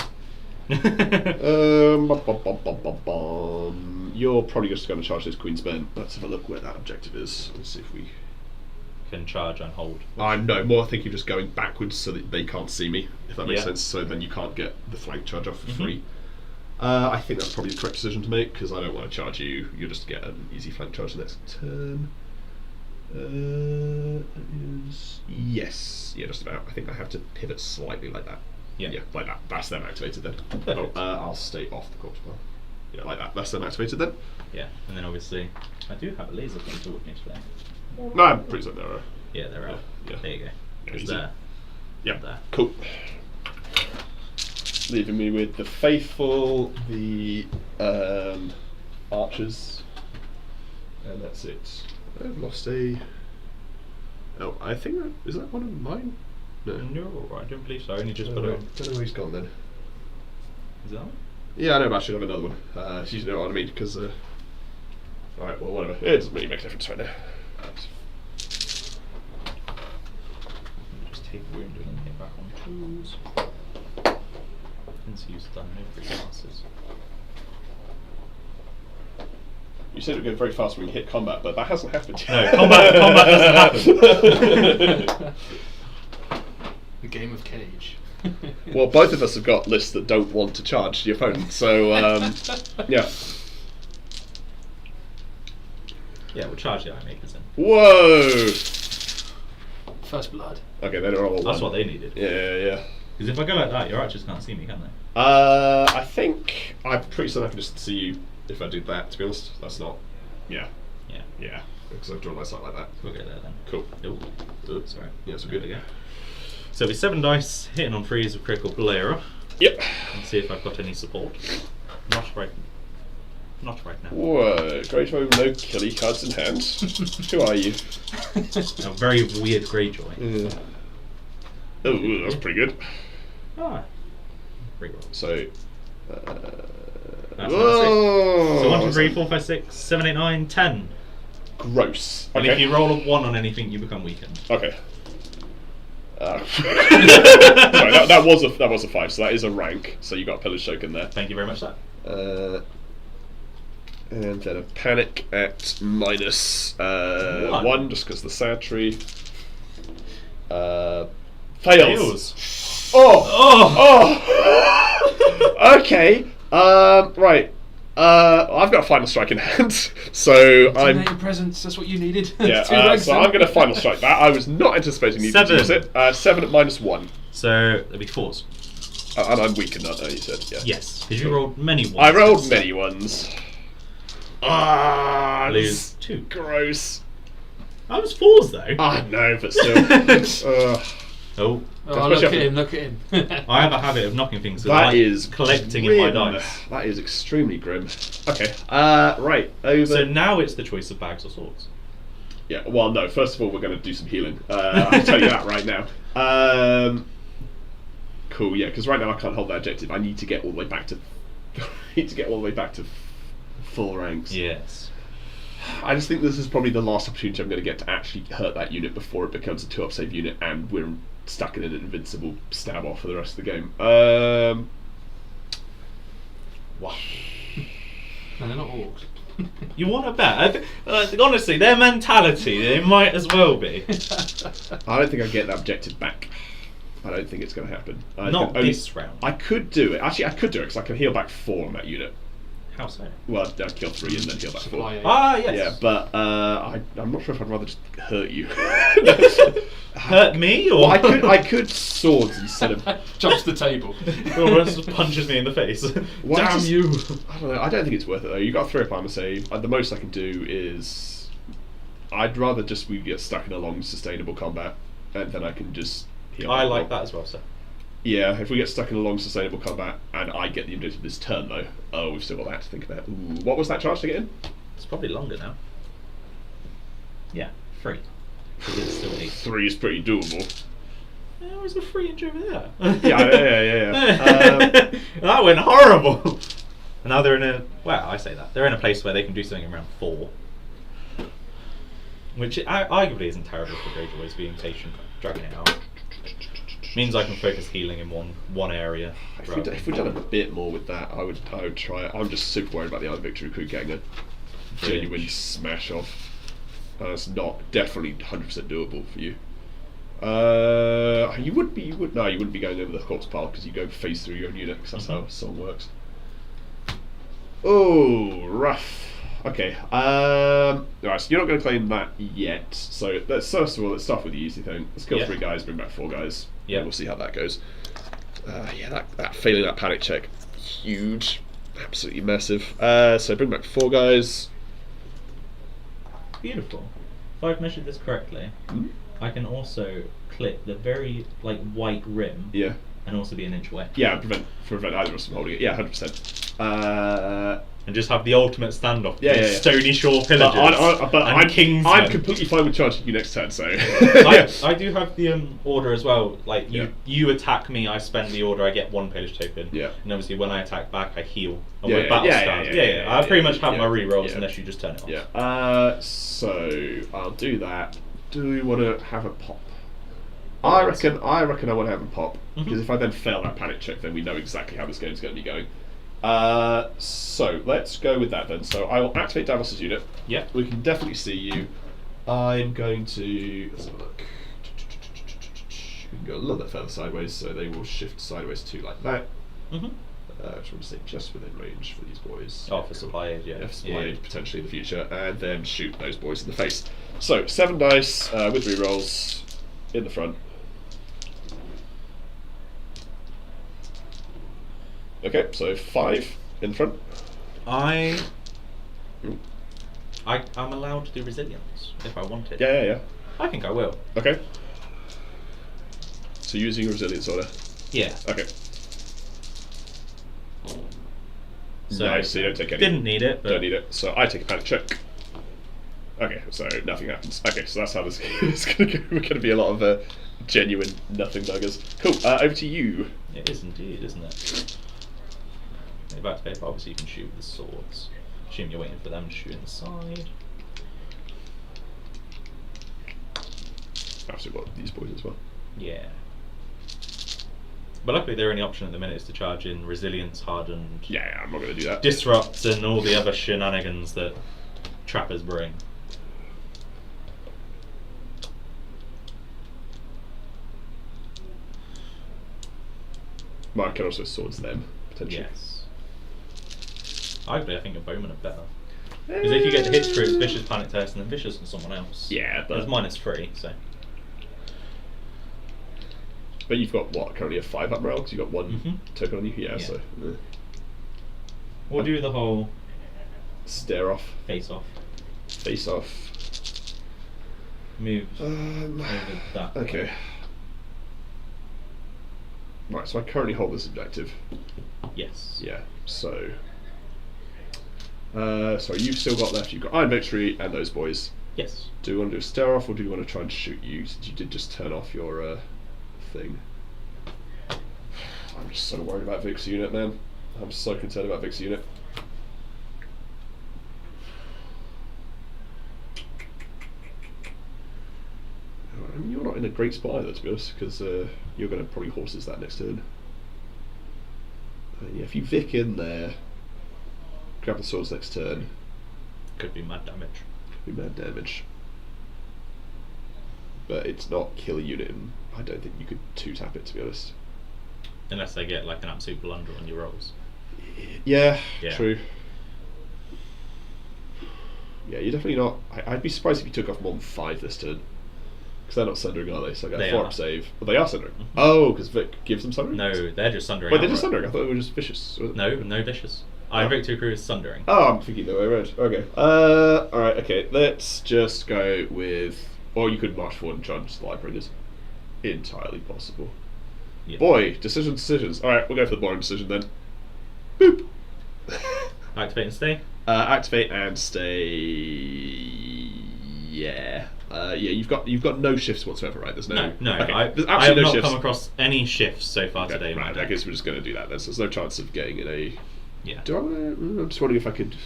You're probably just going to charge those Queen's Men. Let's have a look where that objective is. Let's see if we Can charge and hold. I'm no more thinking of just going backwards so that they can't see me, if that makes Yeah. sense. So then you can't get the flank charge off for free. I think that's probably the correct decision to make because I don't want to charge you. You'll just get an easy flank charge the next turn. Yes, yeah, just about. I think I have to pivot slightly like that. Yeah, like that. That's them activated then. Perfect. I'll stay off the corpse bar. Yeah, like that. That's them activated then. Yeah, and then obviously I do have a laser gun toward me today. No, I'm pretty certain they're Yeah, they're out. Yeah. There you go. Yeah, It's easy. there. Yeah. There. Cool. leaving me with the faithful, the archers, and that's it. I've lost a. Oh, I think is that one of mine? No, I don't believe so. I only just I put it on. don't know where he's gone then. Is that one? Yeah, I know, but I should have another one. You know what I mean, because. Alright, well, whatever. It doesn't really make a difference right now. Just take wounded and hit back on tools. Since you've done no free classes. You said it would go very fast when we hit combat, but that hasn't happened yet. No, combat doesn't happen. The game of cage. Well, both of us have got lists that don't want to charge the opponent, so yeah. Yeah, we'll charge the eye makers in. Whoa! First blood. Okay, they're all That's one. what they needed. Yeah. Because if I go like that, your archers can't see me, can they? I think I'm pretty certain I can just see you if I do that. To be honest, that's not. Yeah. Because I've drawn my sight like that. We'll go there then. Cool. Oh, sorry. Yeah, so There good. we go. So with 7 dice, hitting on 3 is a critical player. Yep. Let's see if I've got any support. Not right now. Whoa! Great no killy cards in hand. Who are you? A very weird Greyjoy. Yeah. Oh, that's pretty good. Ah. Reroll. So. That's Whoa! So 1, 2, 3, 4, 5, 6, 7, 8, 9, 10. Gross. And Okay. if you roll a 1 on anything, you become weakened. Okay. Sorry, that was a 5, so that is a rank. So you got a Pillage Token there. Thank you very much, sir. And then a panic at minus 1. 1, just because the sad tree. Fails. Oh! Okay. Right. I've got a final strike in hand, so I'm. Your presence. That's what you needed. Yeah. So I'm going to final strike that. I was not anticipating needing to use it. 7 at minus 1. So there'll be 4s. And I'm weakened, aren't I? You said. Yeah. Yes, because you rolled many 1s. I rolled many ones. Lose 2. Gross. I was 4s though. I know, but still. Oh. Oh, look at him! Look at him. I have a habit of knocking things. So That I is collecting grim. in my dice. That is extremely grim. Okay. Right. Over. So now it's the choice of bags or swords. Yeah. Well, no. First of all, we're going to do some healing. I'll tell you that right now. Cool. Yeah. Because right now I can't hold that objective. I need to get all the way back to. Full ranks. Yes. I just think this is probably the last opportunity I'm going to get to actually hurt that unit before it becomes a 2-up save unit, and we're stuck in an invincible stab off for the rest of the game. Wow. No, they're not orcs. You want to bet? Honestly, their mentality, they might as well be. I don't think I get that objective back. I don't think it's going to happen. Not this round. I could do it. Actually, I could do it because I can heal back 4 on that unit. How so? Well, I'd kill 3 and then heal back 4. Ah, yes. Yeah, but I'm not sure if I'd rather just hurt you. Hurt me, or Well, I could swords instead of. Jumps the table. or just punches me in the face. Well, Damn just- you! I don't know. I don't think it's worth it though. You got 3 up armor save. The most I can do is. I'd rather just we get stuck in a long sustainable combat, and then I can just. Heal I back like 4. that as well, sir. Yeah, if we get stuck in a long sustainable combat, and I get the objective this turn though. Oh, we've still got that to think about. Ooh, what was that charge to get in? It's probably longer now. Yeah, 3. It's still 8. 3 is pretty doable. There was a 3 inch over there. Yeah. That went horrible. And now they're in a. Well, I say that they're in a place where they can do something around 4, which arguably isn't terrible for Greyjoys being patient, dragging it out. Means I can focus healing in one area. If we'd done a bit more with that, I would try it. I'm just super worried about the other victory crew getting a genuine smash off. It's not definitely 100% doable for you. You wouldn't be going over the corpse pile because you go phase through your own unit because that's how a song works. Oh, rough. Okay. Alright, so you're not going to claim that yet. So let's first of all start with the easy thing. Let's kill 3 guys, bring back 4 guys. Yeah, we'll see how that goes. Yeah, that failing that panic check, huge, absolutely massive. So bring back 4 guys. Beautiful. If I've measured this correctly, I can also clip the very white rim. Yeah. and also be an inch away. Yeah, prevent either of us from holding it. Yeah, 100%. And just have the ultimate standoff. Yeah. Stony Shore pillagers. I'm Kingsmen. I'm completely fine with charging you next turn. So I do have the order as well. Like you attack me, I spend the order, I get 1 pillage token. Yeah. And obviously when I attack back, I heal. Yeah. I pretty much have my rerolls unless you just turn it off. Yeah. So I'll do that. Do we want to have a pop? I reckon I want to have a pop because if I then fail that panic check, then we know exactly how this game's going to be going. So let's go with that then. So I will activate Davos's unit. Yeah. We can definitely see you. I'm going to let's have a look. We can go a little bit further sideways, so they will shift sideways too, like that. I just want to say just within range for these boys. Oh, for supply aid, yeah. For supply aid potentially in the future, and then shoot those boys in the face. So 7 dice with rerolls in the front. Okay, so 5 in the front. I'm allowed to do resilience if I want it. Yeah. I think I will. Okay. So using your resilience order. Yeah. Okay. So nice, so you don't take any. Didn't need it, but Don't need it. So I take a panic check. Okay, so nothing happens. Okay, so that's how this game is going to go. We're going to be a lot of genuine nothing buggers. Cool, over to you. It is indeed, isn't it? Back to paper, obviously you can shoot with the swords. Assume you're waiting for them to shoot inside. I've also got these boys as well. Yeah. But luckily their only option at the minute is to charge in resilience, hardened, Yeah, I'm not going to do that. disrupt, and all the other shenanigans that trappers bring. Mark can also swords them, potentially. Yes. Arguably, I think a bowman are better. Because if you get the hits through, it's vicious panic test and then vicious on someone else. Yeah, but It's -3, so. But you've got what? Currently a 5 up morale because you've got 1 token on you. Yeah. So. We'll do the whole Stare off. face off. Face off. Move over that. Okay. way. Right, so I currently hold this objective. Yes. Yeah, so. So you've still got left, you've got Iron Victory and those boys. Yes. Do you want to do a stare off or do you want to try and shoot you since you did just turn off your thing? I'm just so worried about Vic's unit, man. I'm so concerned about Vic's unit. I mean, you're not in a great spot either, to be honest, because you're going to probably horses that next turn. Yeah, if you Vic in there, grab the swords next turn. Could be mad damage. Could be mad damage. But it's not kill a unit, and I don't think you could 2-tap it, to be honest. Unless they get like an absolute blunder on your rolls. Yeah, Yeah. true. Yeah, you're definitely not. I'd be surprised if you took off more than 5 this turn. Because they're not sundering, are they? So I got a 4-up save. Well, they are sundering. Oh, because Vic gives them sundering? No, they're just sundering. Wait, they're just sundering? I thought they were just vicious. No vicious. Iron Victory Crew is sundering. Oh, I'm thinking the way around. Okay. Alright, okay. Let's just go with. Or you could march forward and try and just lie bringers. Entirely possible. Yeah. Boy, decisions. Alright, we'll go for the boring decision then. Boop! Activate and stay? Activate and stay. Yeah. Yeah, you've got no shifts whatsoever, right? There's no. No. Okay. There's I have absolutely no not shifts. come across any shifts so far today. Right, I guess we're just going to do that then. So there's no chance of getting in a. Yeah. Do I want to? I'm just wondering if I could.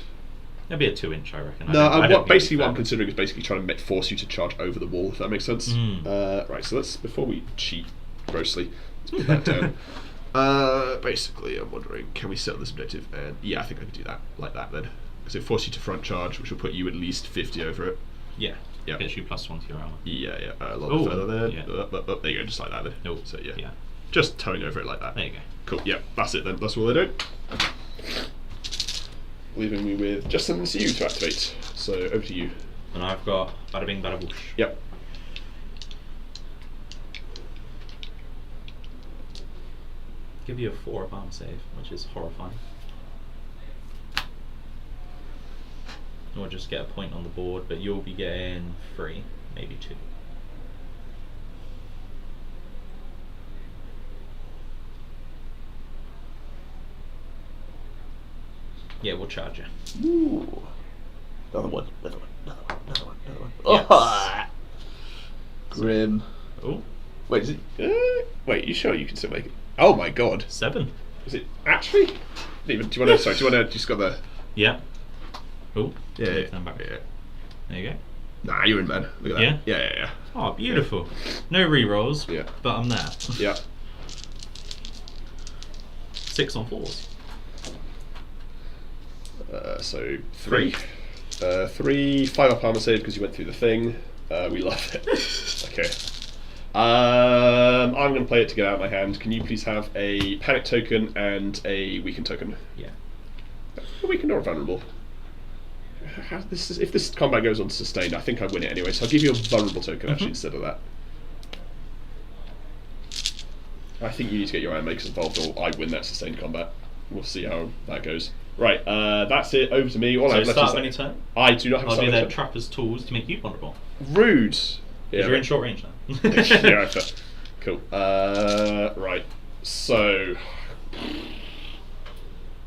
It'll be a 2-inch, I reckon. No, I don't basically what I'm considering is basically trying to force you to charge over the wall, if that makes sense. Right, so let's, before we cheat grossly, let's put that down. Basically, I'm wondering, can we set this objective? And yeah, I think I could do that, like that then. Because it forces you to front charge, which will put you at least 50 over it. Yeah. Yeah. Gets you +1 to your armor. Yeah, a lot further there. Yeah. There you go, just like that then. No. So yeah. Yeah. Just towing over it like that. There you go. Cool, yeah, that's it then. That's all they do. Leaving me with just something to you to activate. So over to you. And I've got bada bing, bada boosh. Yep. Give you a 4-up armor save, which is horrifying. Or just get a point on the board, but you'll be getting 3, maybe 2. Yeah, we'll charge you. Ooh. Another one. Another one. Another one. Another one. Another one. Yes. Oh, grim. Oh, Wait, is it? Wait, you sure you can still make it? Oh my god. 7. Is it actually? Do you want to? Sorry, do you want to just got the? Yeah. Oh. Yeah. Stand back. Yeah. There you go. Nah, you're in, man. Look at that. Yeah? Yeah. Oh, beautiful. No re-rolls. Yeah. But I'm there. Yeah. 6 on 4s. So 3. 3, 5 up armor save because you went through the thing. We love it. Okay. I'm going to play it to get out of my hand. Can you please have a panic token and a weaken token? Yeah. A weakened or vulnerable? If this combat goes on to sustained, I think I win it anyway. So I'll give you a vulnerable token actually instead of that. I think you need to get your iron makers involved, or I win that sustained combat. We'll see how that goes. Right, that's it. Over to me. All I've So left start is of any turn? I do not have a I'll start do of their any turn. trapper's tools to make you vulnerable. Rude. Because you're in short range now. Yeah, fair. Cool. Right. So,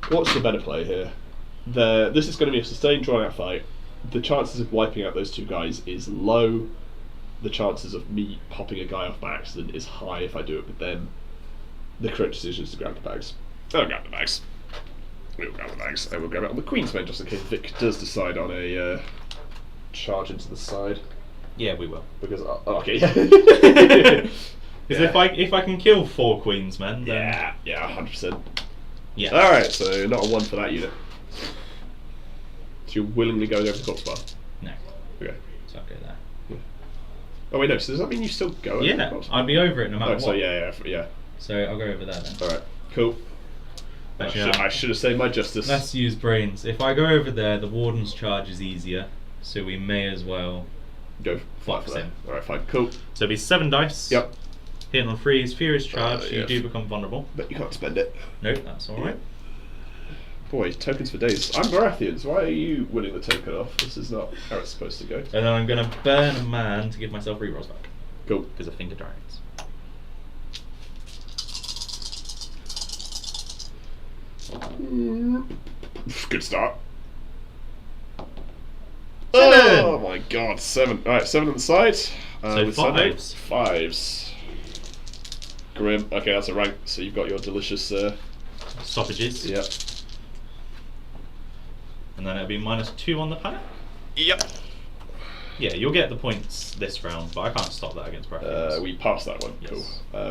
what's the better play here? This is going to be a sustained, drawn-out fight. The chances of wiping out those two guys is low. The chances of me popping a guy off by accident is high if I do it with them. The correct decision is to grab the bags. I'll grab the bags. We'll grab the bags, and we'll grab it on the Queen's men just in case Vic does decide on a charge into the side. Yeah, we will. Because okay, yeah. Because if I can kill 4 Queen's men, then... Yeah, 100%. Yeah. Alright, so not a 1 for that unit. So you're willingly going over the corpse bar? No. Okay. So I'll go there. Oh wait, no, so does that mean you still go over the Yeah, corpse bar? I'd be over it no matter what. So yeah. So I'll go over there then. Alright, cool. Actually, I should have saved my justice. Let's use brains. If I go over there, the warden's charge is easier, so we may as well go flux for that. him. Alright, fine, cool. So it'll be 7 dice. Yep. Hitting on 3s, Furious Charge, yeah. you do become vulnerable. But you can't spend it. Nope, that's alright. Boy, tokens for days. I'm Baratheons, why are you winning the token off? This is not how it's supposed to go. And then I'm going to burn a man to give myself rerolls back. Cool. Because of Finger Dragons. Good start. 7! Oh my god, 7. Alright, 7 on the side. So with 5s. 5s. Grim. Okay, that's a rank. So you've got your delicious. Stoppages. Yep. And then it'll be -2 on the panic. Yep. Yeah, you'll get the points this round, but I can't stop that against Baratheons. We passed that one. Yes. Cool.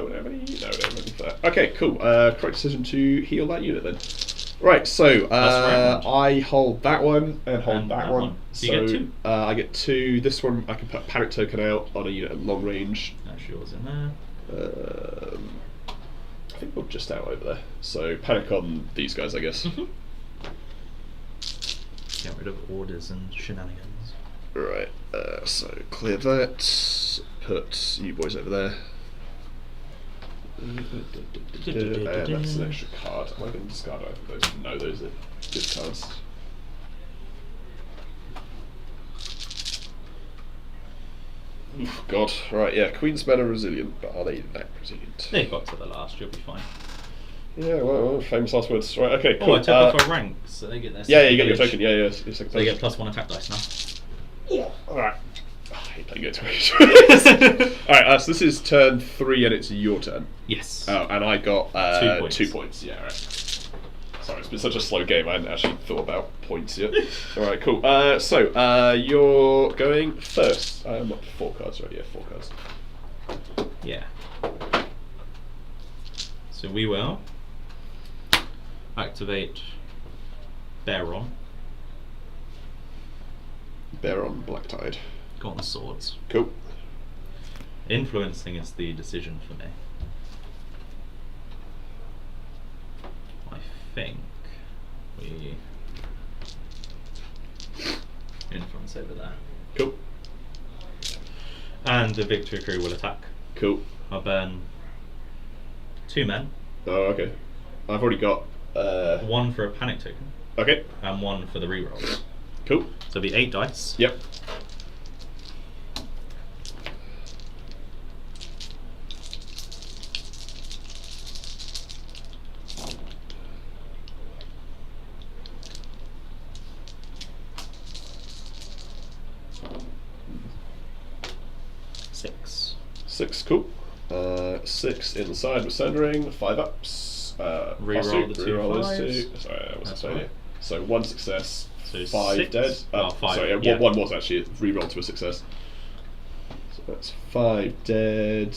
We don't have any. No, we don't have any for that. Okay, cool. Correct decision to heal that unit then. Right, so I hold that one and hold that one. So you get 2. I get 2. This one I can put a panic token out on a unit at long range. That's yours in there. I think we're just out over there. So panic on these guys, I guess. Get rid of orders and shenanigans. Right, so clear that. Put you boys over there. And that's an extra card. Am I going to discard either of those? No, those are good cards. Oof, God. Right, yeah, Queen's men are resilient, but are they that resilient? They got to the last, you'll be fine. Yeah, well, famous last words. Right, okay, cool. Oh, I took off a rank, so they get their Yeah, you get your page. token. Yeah, your second So they get token. +1 attack dice now. Yeah. Alright. I hate playing good to Alright, so this is turn 3 and it's your turn. Yes. Oh, and I got 2 points. 2 points. Yeah, right. Sorry, it's been such a slow game. I hadn't actually thought about points yet. All right, cool. So you're going first. I'm up to 4 cards, right? Yeah, 4 cards. Yeah. So we will activate Baron. Baron Black Tide. Go on the swords. Cool. Influencing is the decision for me. I think we influence over there. Cool. And the victory crew will attack. Cool. I'll burn 2 men. Oh, okay. I've already got. 1 for a panic token. Okay. And 1 for the rerolls. Cool. So it'll be 8 dice. Yep. 6, cool. 6 in the side with Sundering, 5 ups. Reroll the 2 reroll fives. those 2. Sorry, I wasn't saying right. it. So 1 success, So 5 6? dead. Oh, 5. Sorry, Yeah. one was actually reroll to a success. So that's 5 dead.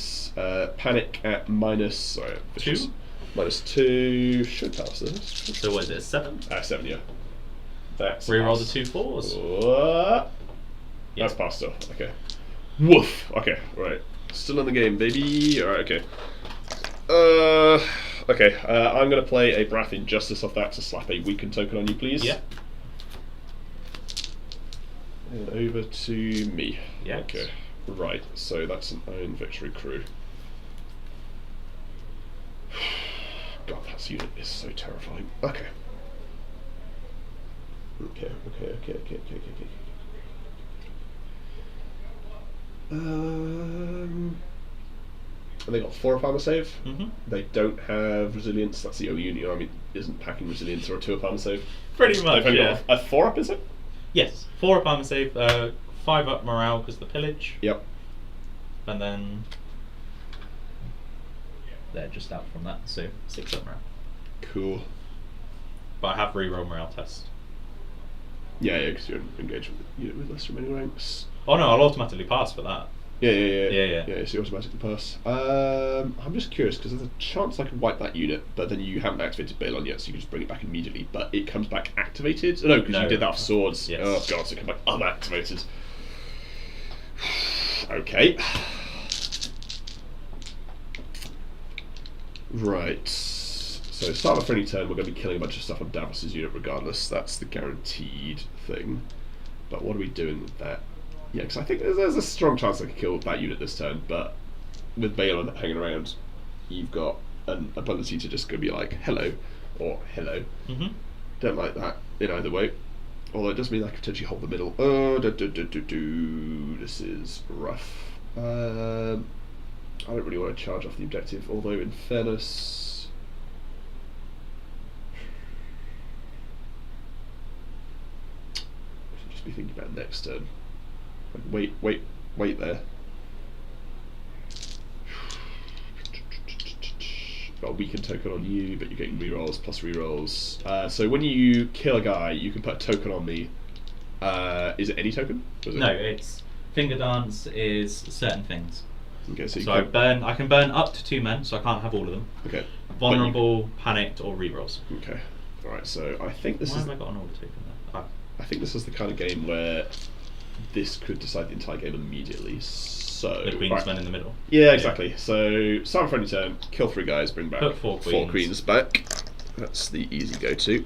Panic at minus. Sorry, vicious. 2? -2 should pass this. So what is it, 7? 7, yeah. That's Reroll pass. the 2 4s. That's passed off. Okay. Woof. Okay. Right. Still in the game, baby. All right. Okay. Okay. I'm gonna play a Baratheon Justice off that to slap a weakened token on you, please. Yeah. And over to me. Yeah. Okay. Right. So that's an own victory crew. God, that unit is so terrifying. Okay. Okay. And they got 4 up armor save. Mm-hmm. They don't have resilience. That's the only unit army isn't packing resilience or a 2 up armor save. Pretty much. They've only Yeah. got a 4 up, is it? Yes. 4 up armor save, 5 up morale because the pillage, Yep. and then they're just out from that, so 6 up morale. Cool. But I have reroll morale test. Yeah, because you're engaged with the unit with less remaining ranks. Oh no, I'll automatically pass for that. Yeah. Yeah. So you automatically pass. I'm just curious because there's a chance I can wipe that unit, but then you haven't activated Balon yet, so you can just bring it back immediately. But it comes back activated. Oh, no, because you did that for swords. Yes. Oh god, so it comes back unactivated. Okay. Right. So start of any turn, we're going to be killing a bunch of stuff on Davos's unit regardless. That's the guaranteed thing. But what are we doing with that? Yeah, because I think there's a strong chance I could kill that unit this turn, but with Balon hanging around, you've got an ability to just go be like, hello, or hello. Mm-hmm. Don't like that in either way. Although it does mean I could potentially hold the middle. This is rough. I don't really want to charge off the objective, although in fairness... I should just be thinking about next turn. Like, wait there. Got a weakened token on you, but you're getting rerolls plus rerolls. So when you kill a guy, you can put a token on me. Is it any token? No, it's Finger Dance is certain things. Okay, so I can burn up to 2 men, so I can't have all of them. Okay. Vulnerable, panicked, or rerolls. Okay. Alright, so I think this Why is... have I got an order token there? I think this is the kind of game where this could decide the entire game immediately. So The Queen's Men in the middle. Yeah, exactly. So start a friendly turn, kill 3 guys, bring back Put 4 queens. 4 queens back. That's the easy go-to.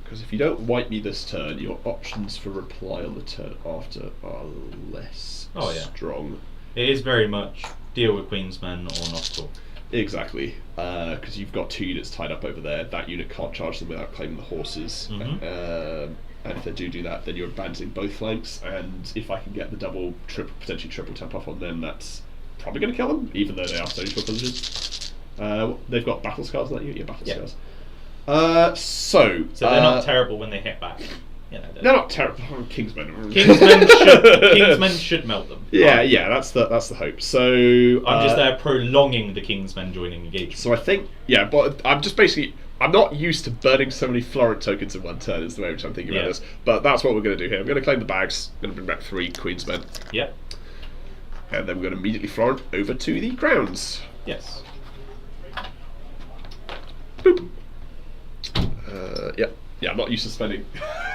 Because if you don't wipe me this turn, your options for reply on the turn after are less strong. It is very much deal with Queen's Men or not at all. Exactly, because you've got 2 units tied up over there. That unit can't charge them without claiming the horses. Mm-hmm. And if they do that, then you're abandoning both flanks. And if I can get the potentially triple tap off on them, that's probably going to kill them, even though they are stony short villages. They've got battle scars on that unit. Yeah, battle scars. So they're not terrible when they hit back. You know, they're not terrible. Kingsmen should melt them. Yeah, that's the hope. So I'm just there prolonging the Kingsmen joining engagement. So I think but I'm not used to burning so many Florent tokens in one turn. Is the way which I'm thinking about this. But that's what we're going to do here. I'm going to claim the bags. I'm going to bring back 3 Queensmen. Yep. And then we're going to immediately Florent over to the crowns. Yes. Boop. Yeah, I'm not used to spending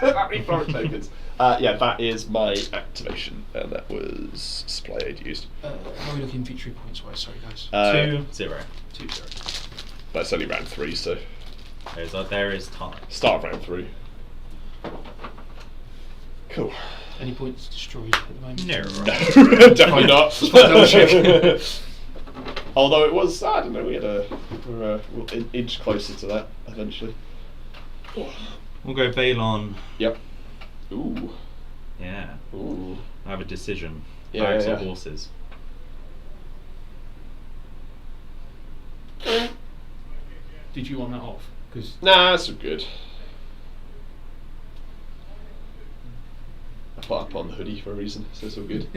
that many Florent tokens. That is my activation, and that was supply aid used. How are we looking victory points wise? Sorry, guys. 2-0. 2-0. But it's only round 3, so There is time. start of round 3. Cool. Any points destroyed at the moment? No, definitely not. Although it was, I don't know, we're an inch closer to that eventually. We'll go Balon. Yep. Ooh. Yeah. Ooh. I have a decision. Yeah, Bags yeah. or horses? Did you want that off? Because Nah, that's all good. I put up on the hoodie for a reason, so it's all good.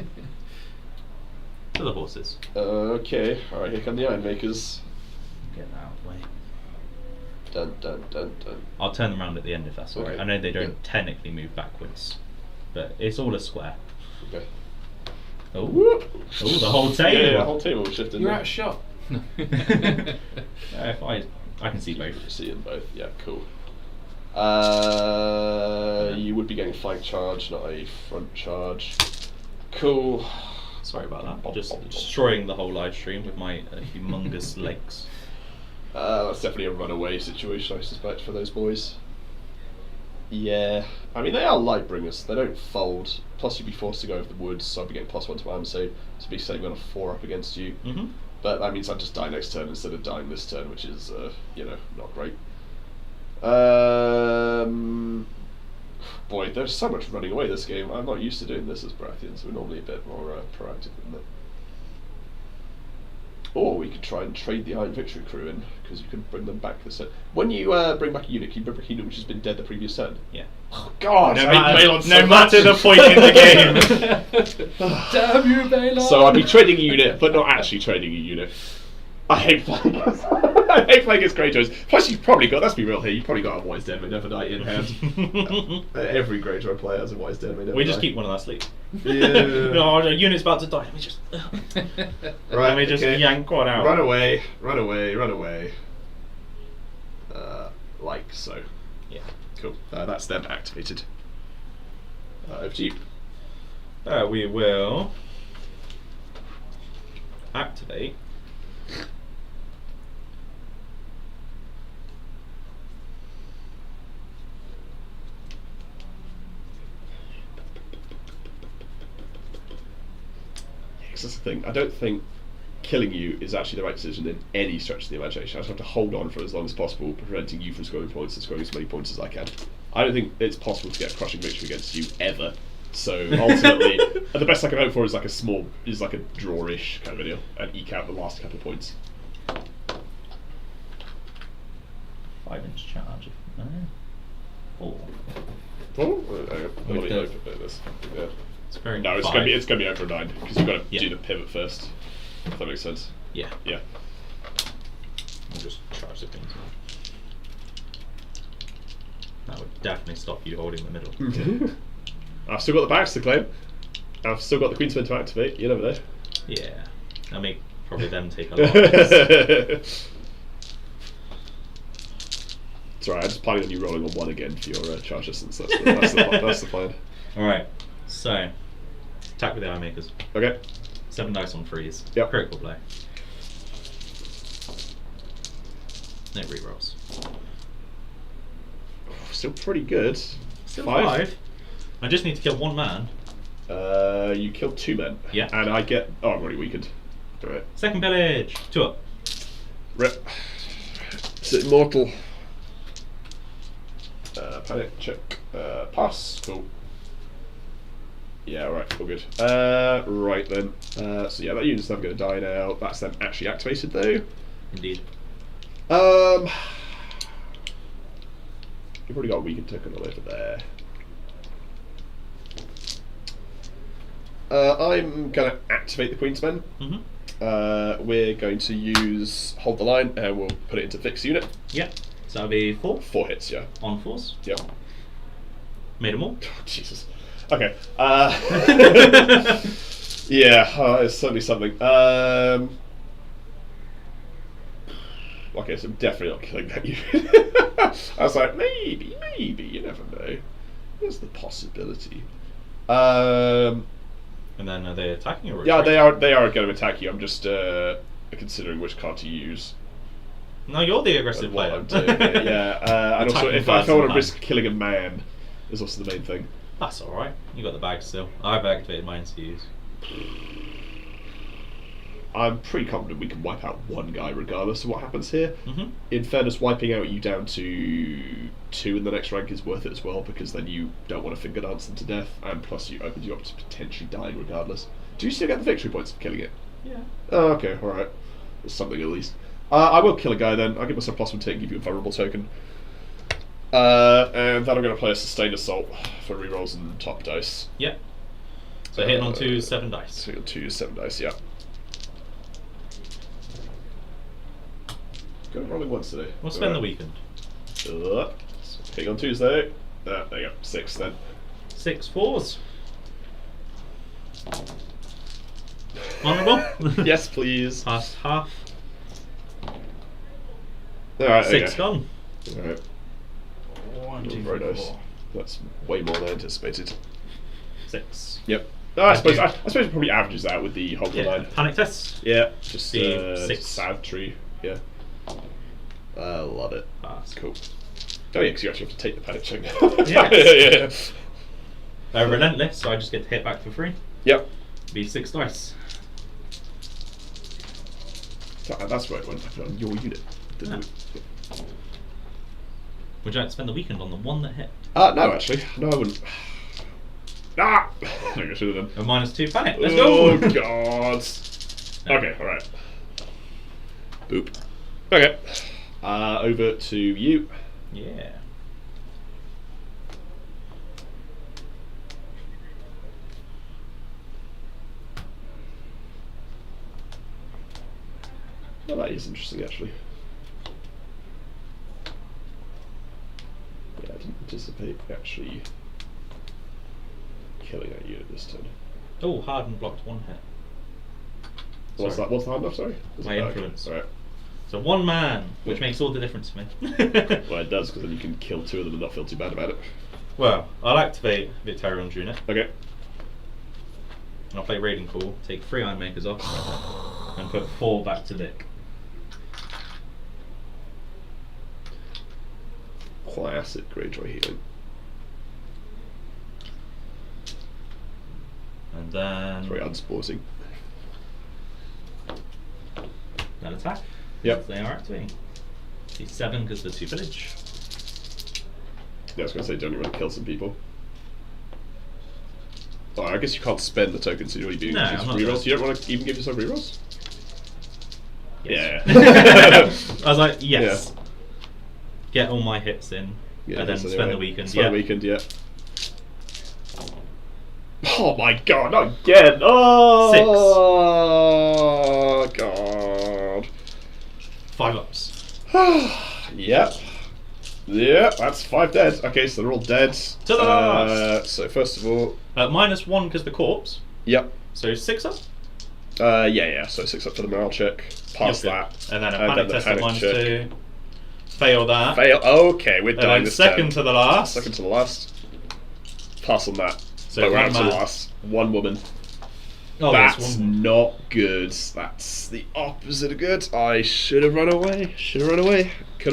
To the horses. Okay, alright, here come the Iron Makers. Get that out of the way. Dun dun dun dun. I'll turn them around at the end if that's alright. Okay. I know they don't Yeah. technically move backwards, but it's all a square. Okay. Oh, the whole table. Yeah, the whole table was shifting. You're there. out of shot. If I can see both. See them both. Yeah, cool. You would be getting flank charge, not a front charge. Cool. Sorry about that. Just destroying the whole live stream with my humongous legs. That's definitely a runaway situation, I suspect, for those boys. Yeah, I mean they are Lightbringers. They don't fold. Plus, you'd be forced to go over the woods, so I'd be getting +1 to arm save. So be saving on a 4 up against you. Mm-hmm. But that means I'd just die next turn instead of dying this turn, which is, you know, not great. Boy, there's so much running away this game. I'm not used to doing this as Baratheons. We're normally a bit more proactive than that. Or we could try and trade the Iron Victory crew in, because you can bring them back this turn. When you bring back a unit, can you bring back a unit which has been dead the previous turn? Yeah. Oh, God! No I hate Balon so matter much. the point in the game. Damn you, Balon! So I'd be trading a unit, but not actually trading a unit. I hate playing as I hate playing as Greyjoys. Plus, you've probably got, let's be real here, you've probably got a Wise Dead May Never Die in hand. Every Greyjoy player has a Wise Dead May Never Die. We just keep one of that sleep. Yeah. No, our unit's about to die. Let me just. Right, Let me just okay. yank one out. Run away, run away, run away. Like so. Yeah. Cool. That's them activated. Over to you. We will activate. That's the thing. I don't think killing you is actually the right decision in any stretch of the imagination. I just have to hold on for as long as possible, preventing you from scoring points and scoring as many points as I can. I don't think it's possible to get a crushing victory against you ever. So ultimately, the best I can hope for is like a draw-ish kind of deal, and eke out the last couple of points. 5-inch charge. No. 4. Oh, let me the- open this. Yeah. It's very. No, it's 5. gonna be over 9 because you've got to Yeah. do the pivot first. If that makes sense. Yeah. Yeah. I'll just charge the things. That would definitely stop you holding the middle. I've still got the bags to claim. I've still got the Queensman to activate. You never know. Yeah. That'll make probably them take a lot less. It's alright, I'm just planning on you rolling on 1 again for your charge distance. That's the plan. Alright, so attack with the Eye Makers. Okay. 7 dice on freeze. Yep. Critical blow. No rerolls. Still pretty good. Still 5. I just need to kill 1 man. You killed 2 men. Yeah. And I get. Oh, I'm already weakened. Alright. Second pillage. 2 up. Rip. Is it immortal? Panic check. Pass. Cool. Yeah, alright, all good. Right then. So yeah, that unit's never going to die now. That's them actually activated though. Indeed. You've already got a weakened token all over there. I'm going to activate the Queensmen. Mm-hmm. We're going to use Hold the Line and we'll put it into Fix Unit. Yeah. So that'll be 4 4 hits, yeah. on force. Yep. Made them all. Oh, Jesus. Okay. Yeah, it's certainly something. Okay, so I'm definitely not killing that unit. I was like, maybe, you never know. There's the possibility. And then are they attacking or Yeah, retreating? they are going to attack you. I'm just considering which card to use. No, you're the aggressive And what player. I'm doing here, yeah. And also, Attacking if I first want and to hand. risk killing a man, is also the main thing. That's alright. You got the bag still. I've activated mine to use. I'm pretty confident we can wipe out 1 guy regardless of what happens here. Mm-hmm. In fairness, wiping out you down to 2 in the next rank is worth it as well, because then you don't want to finger dance them to death, and plus you opens you up to potentially dying regardless. Do you still get the victory points for killing it? Yeah. Oh, okay, alright. There's something at least. I will kill a guy then. I'll give myself +1 to give you a vulnerable token. And then I'm going to play a Sustained Assault for rerolls and top dice. Yeah. So hitting on 2 is 7 dice. So 2 is 7 dice, yeah. Go rolling once today. We'll spend the weekend. Hitting on Tuesday. There you go. 6 then. 6 4s. Honourable? Yes, please. Past half. Alright, 6 gone. Alright. 1, 2, Very 3, nice. 4. That's way more than I anticipated. 6. Yep. I suppose it probably averages out with the hold Yeah. line. Panic test. Yeah, just The 6. sad tree. Yeah. I love it. Pass. Cool. Oh yeah, because you actually have to take the panic check. Yeah. Yeah. They're relentless, so I just get to hit back for free. Yep. Be 6 dice. That's where it went. I put it on your unit. Didn't Yeah. Would you like to spend the weekend on the one that hit? No, actually. No, I wouldn't. Ah! I think I should have done. A -2 panic. Let's Oh, go! God. No. Okay, alright. Boop. Okay. Over to you. Yeah. Well, that is interesting, actually. Yeah, I didn't anticipate actually killing that unit this turn. Oh, hardened blocked 1 hit. What's Sorry. that? What's the hard enough? Sorry. My influence. Alright. So 1 man, which Yeah. makes all the difference to me. Well, it does, because then you can kill 2 of them and not feel too bad about it. Well, I'll activate Victarion's unit. Okay. And I'll play Raiding Call, take 3 Iron Makers off, and put 4 back to Vic. Classic Greyjoy healing. And then Very unsporting. an attack. Yep. They are activating. See 7 because they're 2 village. Yeah, I was going to say, don't you want to kill some people? Oh, I guess you can't spend the tokens, so you already do No, I'm not rerolls. gonna. You don't want to even give yourself rerolls? Yes. Yeah. I was like, yes. Get all my hits in, Yeah, and then so spend anyway, the weekend. Spend Yeah. the weekend, yeah. Oh my god, not again! Oh, god. 5 ups. Yep. Yeah, that's 5 dead. Okay, so they're all dead. To the last. So first of all, -1 because the corpse. yep. So 6 up. Yeah. So 6 up for the morale check. Pass Yep, that. and then a panic the test at panic check. -2. Fail that. Fail. Okay, we're And done then this second turn. to the last. Second to the last. Pass on that. So But we're 1 out to the man. last. 1 woman. Oh, That's there's 1 more. not good. That's the opposite of good. I should have run away. Could have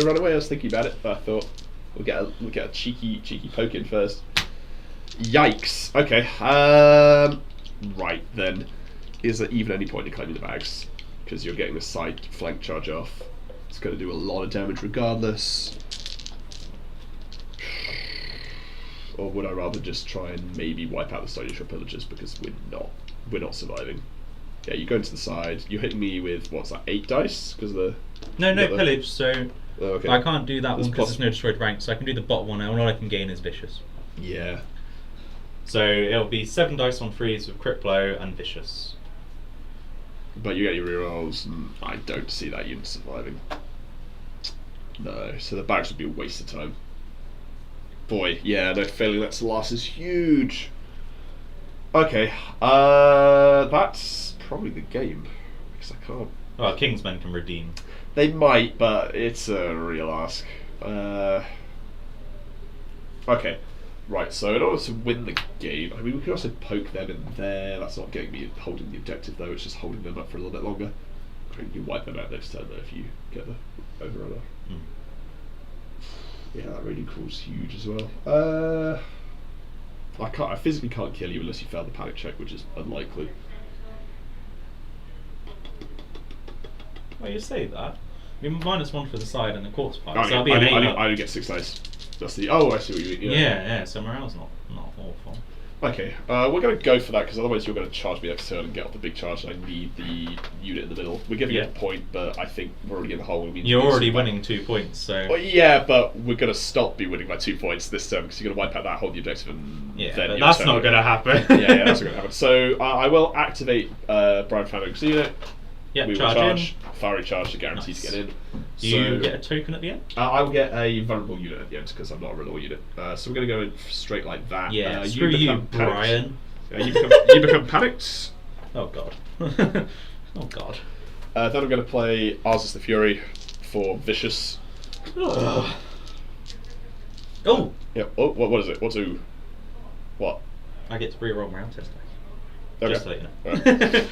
run away. I was thinking about it, but I thought we'll get a cheeky poke in first. Yikes. Okay. Right then. Is there even any point in claiming the bags? Because you're getting the side flank charge off. It's going to do a lot of damage regardless. Or would I rather just try and maybe wipe out the Stony Shore pillagers, because we're not surviving. Yeah, you go into the side. You're hitting me with what's that? 8 dice because of the No, the- pillage. So Oh, okay. I can't do that There's one because plus- there's no destroyed rank. So I can do the bot one, and all I can gain is vicious. Yeah. So it'll be 7 dice on freeze with crit blow and vicious. But you get your rerolls, and I don't see that unit surviving. No, so the barracks would be a waste of time. Boy, yeah, no, failing that to last is huge. Okay, that's probably the game, because I can't. Well, Kingsmen can redeem. They might, but it's a real ask. Okay, right, so in order to win the game, I mean, we could also poke them in there. That's not getting me holding the objective, though, it's just holding them up for a little bit longer. I think you wipe them out next turn, though, if you get the overrun off. Mm. Yeah, that really crawls huge as well. I physically can't kill you unless you fail the panic check, which is unlikely. Well, you say that. I mean, -1 for the side and the corpse part. I So that'll be an 8 up. do get 6 dice. That's the. Oh, I see what you mean. Yeah, so morale's not awful. Okay, we're going to go for that because otherwise you're going to charge me next turn and get off the big charge. And I need the unit in the middle. We're giving it a point, but I think we're already in the hole. You're already winning 2 points, so. Well, yeah, but we're going to stop be winning by 2 points this turn because you're going to wipe out that, hold the objective, and Yeah, then but your that's turn not will- going to happen. yeah, that's not going to happen. So I will activate Brian Fanning's unit. Yeah, we will charge. Fiery charge to guarantee to get in. Do you get a token at the end? I will get a vulnerable unit at the end because I'm not a renewal unit. So we're going to go in straight like that. Yeah, screw you, Brian. You become panicked. Oh god. Oh god. Then I'm going to play Arzus the Fury for Vicious. Oh. Yeah. Oh, what is it? What? I get to reroll my round test dice. Okay. Just to let you know.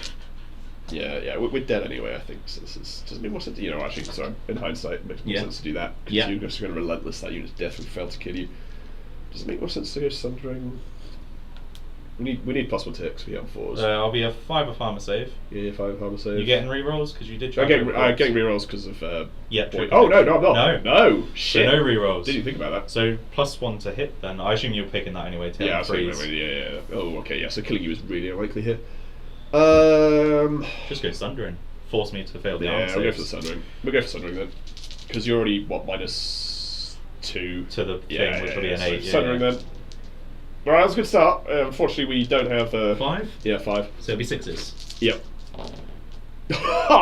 Yeah, we're dead anyway, I think. So this doesn't make more sense. You know, actually, sorry, in hindsight, it makes more sense to do that. Because you're just going to relentless that unit's death and fail to kill you. Does it make more sense to go Sundering? We need +1 to hit because we have 4s. I'll be a 5 of armor save. Yeah, 5 of armor save. You getting rerolls because you did try. I'm getting rerolls because of. Yeah. Oh no, I'm not. No, shit. So no rerolls. Didn't think about that. So +1 to hit. Then I assume you're picking that anyway. To Yeah, freeze. Yeah. Oh, okay. Yeah. So killing you is really unlikely here. Just go Sundering. Force me to fail the armor Yeah, we'll go for saves. the Sundering. We'll go for Sundering then, because you're already -2 to the thing, which will be an 8. Sundering then. Right, that's a good start. Unfortunately, we don't have 5. Yeah, 5. So it'll be 6s. Yep.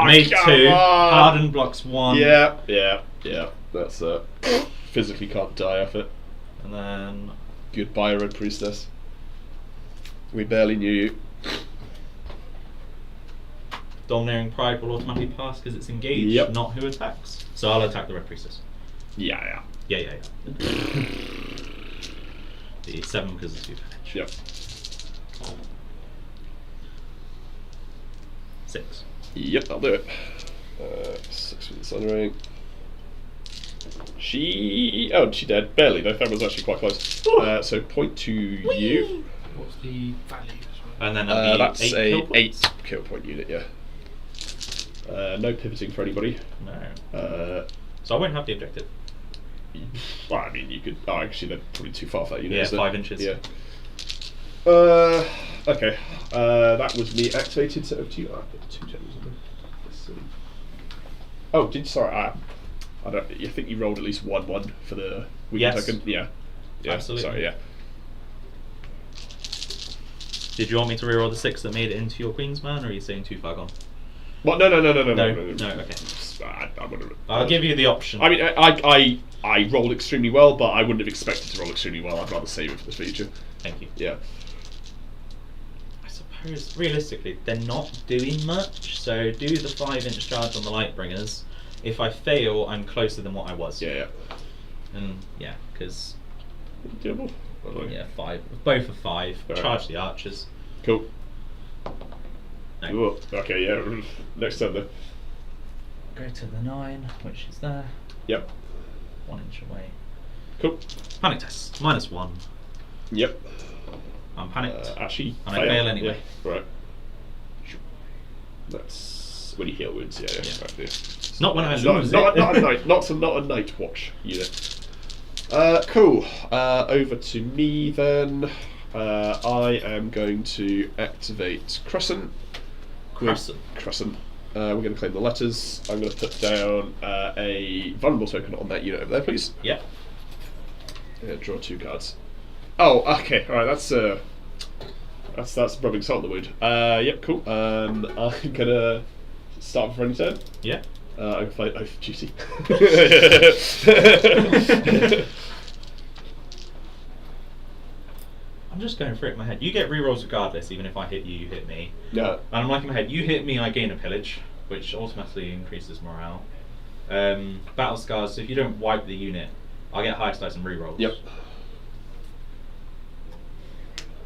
Made 2. Harden blocks 1. Yeah. That's physically can't die off it. And then Goodbye, Red Priestess. We barely knew you. Domineering Pride will automatically pass because it's engaged, Yep. not who attacks. So I'll attack the Red Priestess. Yeah. Yeah. The 7 because it's 2 damage. Yep. 6. Yep, I'll do it. 6 with the Sundering. She dead. Barely though, that was actually quite close. So point to you. What's the value as well? And then that'll be That's 8 a kill points. 8 kill point unit, yeah. No pivoting for anybody. No. So I won't have the objective. Well, I mean, you could. Oh, actually, they're probably too far for that unit. Yeah, isn't 5 it? inches. Yeah. Okay. That was me activated. So to you, I put 2 gems on there. Let's see. Oh, sorry. I don't. I think you rolled at least 1/1 for the weekend token. Yeah. Absolutely. Sorry. Yeah. Did you want me to reroll the 6 that made it into your Queen's Man, or are you saying too far gone? Well, no. No, okay. I wouldn't. I'll give you the option. I mean, I rolled extremely well, but I wouldn't have expected to roll extremely well. I'd rather save it for the future. Thank you. Yeah. I suppose, realistically, they're not doing much, so do the 5-inch charge on the Lightbringers. If I fail, I'm closer than what I was. Yeah. And, yeah, because... Doable? Yeah, 5. Both are 5. Right. Charge the archers. Cool. No. Ooh, okay, yeah. Next turn then. Go to the 9, which is there. Yep. 1 inch away. Cool. Panic test. -1. Yep. I'm panicked. Actually, and I fail anyway. Yeah. Right. That's when you heal wounds. Yeah. Right, yeah. Not when I Not lose a it. night. Not a night watch unit. Cool. Over to me then. I am going to activate Crescent. Crescent. We're going to claim the letters. I'm going to put down a vulnerable token on that unit over there, please. Yep. Draw 2 cards. Oh, okay. All right. That's rubbing salt in the wound. Yep. Cool. I'm gonna start for any turn. Yeah. I'm gonna play Oath of Duty. I'm just going through it in my head. You get rerolls regardless, even if I hit you, you hit me. Yeah. And I'm like in my head, you hit me, I gain a pillage, which automatically increases morale. Battle scars, so if you don't wipe the unit, I get highest dice and rerolls. Yep.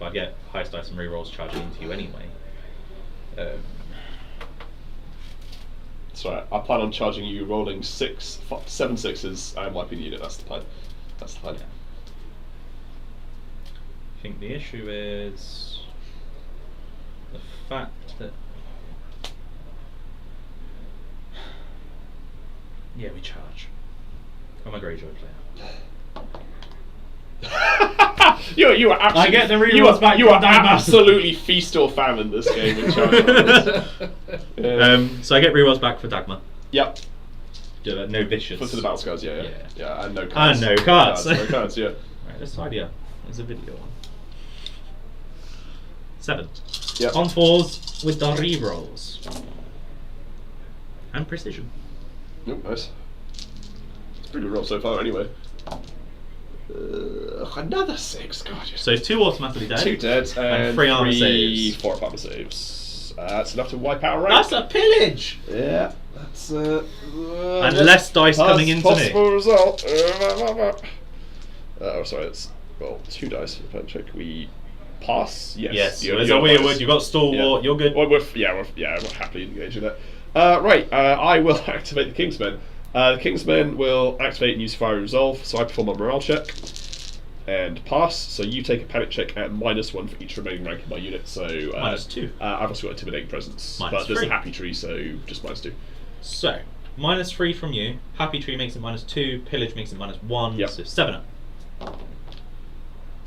But I get highest dice and rerolls charging into you anyway. So I plan on charging you, rolling 7 6s, and wiping the unit. That's the plan. Yeah. I think the issue is the fact that we charge. I'm a Greyjoy player. You are absolutely. I get the rerolls back. You are absolutely feast or famine this game in charge. So I get rerolls back for Dagmar. Yep. Yeah, no vicious. For the battle scars, yeah, and no And cards. no cards. No cards, yeah. Right, let's tidy up. There's a video one. 7. Yep. On 4s with the rerolls. And precision. Oh, nice. It's a pretty good roll so far, anyway. Another 6. God, so 2 automatically dead. 2 dead and 3 armor saves. 4 armor saves. That's enough to wipe out a rank. That's a pillage. Yeah, that's and less dice coming into possible me. Result. Oh, sorry. That's 2 dice for the pen check. We pass. Yes. There's a weird word. You got stalwart. Yeah. You're good. Well, we're happily engaging that. Right. I will activate the Kingsmen. The Kingsmen will activate and use Fiery Resolve. So I perform a morale check and pass. So you take a panic check at -1 for each remaining rank in my unit. So -2. I've also got Intimidating Presence, -3. but there's a Happy Tree, so just -2. So -3 from you. Happy Tree makes it -2. Pillage makes it -1. Yep. So 7 up.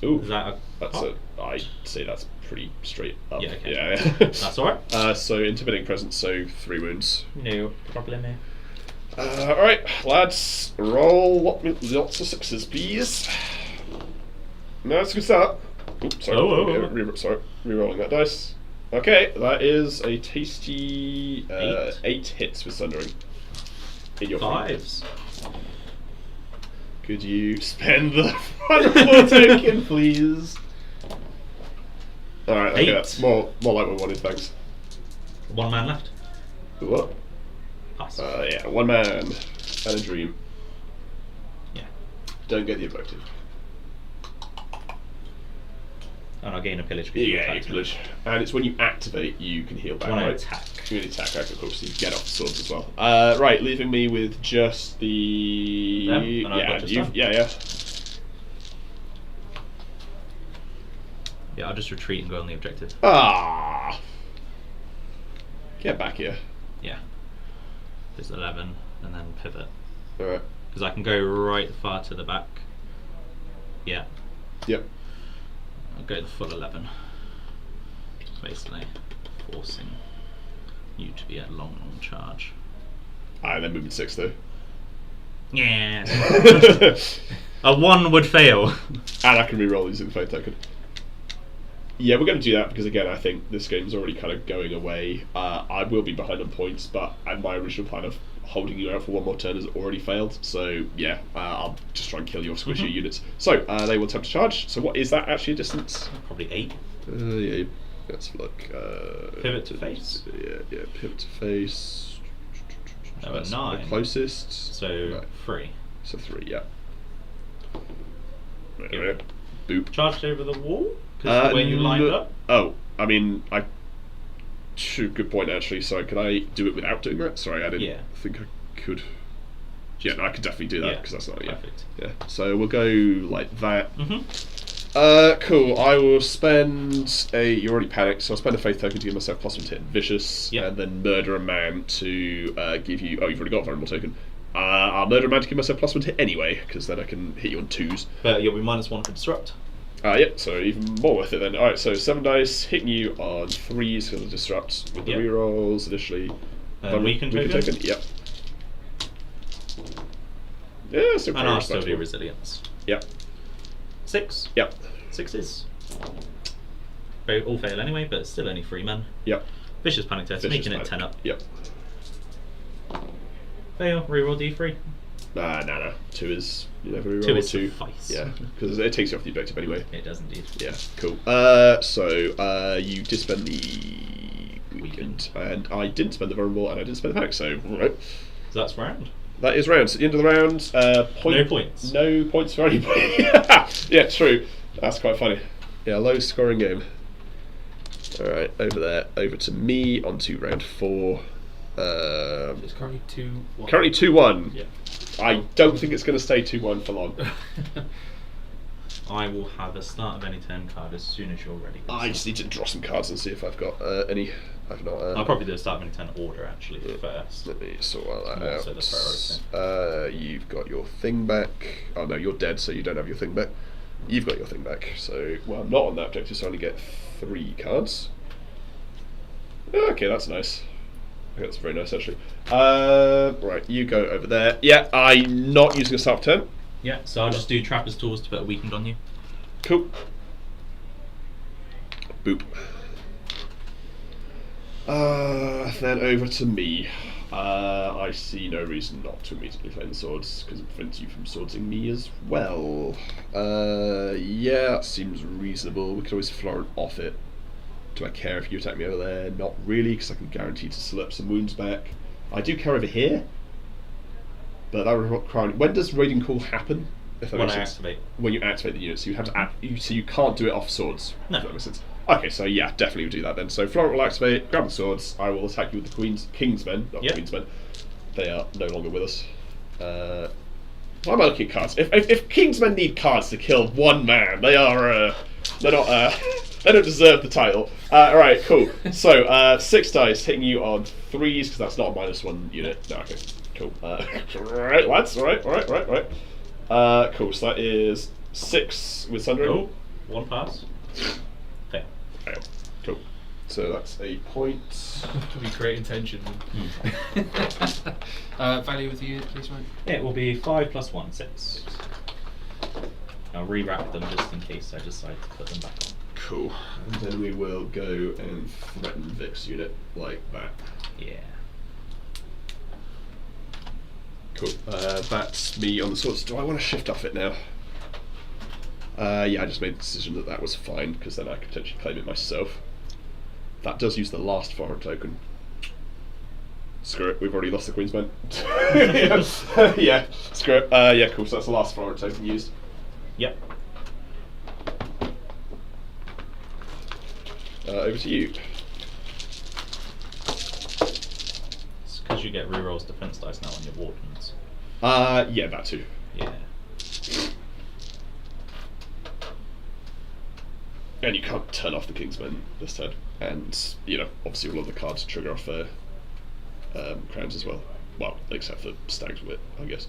Ooh, Is that I'd say that's pretty straight up. Yeah, okay. Yeah. That's alright. So Intimidating Presence, so 3 wounds. No problem. Alright, lads, roll lots of 6s, please. No, that's a good start. Oops, sorry. Sorry, re-rolling that dice. Okay, that is a tasty 8 hits with Sundering. In your 5s. Could you spend the vulnerable token, please? Alright, okay, 8. that's more like we wanted, thanks. 1 man left. What? Pass. Yeah, 1 man and a dream. Yeah. Don't get the objective. And I'll gain a pillage. Yeah, you pillage. And it's when you activate, you can heal back, When I right? attack. You can attack, right, of course, you can get off the swords as well. Right, leaving me with just the... Them? And I've got just done. Yeah. Yeah, I'll just retreat and go on the objective. Ah! Get back here. Yeah. There's 11, and then pivot. Alright. Because I can go right far to the back. Yeah. Yep. I'll go the full 11. Basically, forcing you to be at long charge. And then moving 6 though. Yeah. A 1 would fail. And I can re-roll using the Fate token. Yeah, we're going to do that because, again, I think this game's already kind of going away. I will be behind on points, but my original plan of holding you out for 1 more turn has already failed. So, yeah, I'll just try and kill your squishy units. So, they will attempt to charge. So what is that actually a distance? Probably 8. Yeah, let's look. Pivot to face. Yeah, pivot to face. No, That's 9. the closest. So, 3. So 3, yeah. Right. Boop. Charged over the wall? Because the way you lined up? Oh, I mean, good point actually. Sorry, could I do it without doing that? Sorry, I didn't think I could. Yeah, no, I could definitely do that because that's not perfect. Yeah, so we'll go like that. Mm-hmm. Cool. I will spend a. You already panicked, so I'll spend a faith token to give myself +1 to hit vicious, and then murder a man to give you. Oh, you've already got a vulnerable token. I'll murder a man to give myself +1 to hit anyway, because then I can hit you on 2s. But you'll be -1 for disrupt. Yep, so even more worth it then. Alright, so 7 dice, hitting you on 3s because of disrupt with the rerolls initially. Weaken token? Yep. Yeah, still and I'll still do resilience. Yep. 6? Yep. 6s. They all fail anyway, but still only 3 men. Yep. Vicious panic test, making it 10 up. Yep. Fail, reroll D3. No. 2 is. You never reroll 2 is 2. suffice. Yeah, because it takes you off the objective anyway. It does indeed. Yeah, cool. So you did spend the weakened, and I didn't spend the vulnerable, and I didn't spend the panic, so right. So that's round. That is round. So at the end of the round, no points. No points for anybody. Yeah, true. That's quite funny. Yeah, low scoring game. Alright, over there. Over to me, on to round 4. It's currently 2-1. Currently 2-1. Yeah. I don't think it's going to stay 2-1 for long. I will have a start of any turn card as soon as you're ready. I just need to draw some cards and see if I've got any. I've not. I'll probably do a start of any turn order actually first. Let me sort all that out. So the priority. You've got your thing back. Oh no, you're dead, so you don't have your thing back. You've got your thing back. So, well, I'm not on that objective, so I only get 3 cards. Okay, that's nice. Okay, that's very nice actually. Right, you go over there. Yeah, I'm not using a start turn. Yeah, so I'll just do Trapper's Tools to put a weakened on you. Cool. Boop. Then over to me. I see no reason not to immediately claim the swords, because it prevents you from swordsing me as well. Yeah, that seems reasonable. We could always Florent off it. Do I care if you attack me over there? Not really, because I can guarantee to slip some wounds back. I do care over here, but that would require... When does Raiding Call happen? If that When makes I sense. activate. When you activate the unit, so you have to so you can't do it off swords. No. If that makes sense. Okay, so yeah, definitely would do that then. So Florent will activate, grab the swords. I will attack you with the King's Men, not Yep. Queen's Men. They are no longer with us. Why am I looking at cards? If King's Men need cards to kill one man, they are they're not they don't deserve the title. All right, cool. So 6 dice hitting you on 3s because that's not a -1 unit. No, okay, cool. Right, lads. All right. Cool. So that is 6 with Sundering. Oh, 1 pass. Okay. Okay, cool. So that's a point. We create tension. Value with the unit, please, mate. It will be 5 + 1, 6. I'll rewrap them just in case I decide to put them back on. Cool. And then we will go and threaten Vic's unit like that. Yeah. Cool. That's me on the swords. Do I want to shift off it now? Yeah, I just made the decision that was fine, because then I could potentially claim it myself. That does use the last foreign token. Screw it, we've already lost the Queen's Men. Yeah, screw it. Yeah, cool, so that's the last foreign token used. Yep. Over to you. It's because you get rerolls defense dice now on your wardens. Yeah, that too. Yeah. And you can't turn off the King's Men this turn. And, you know, obviously all of the cards trigger off crowns as well. Well, except for Stag's Wit, I guess.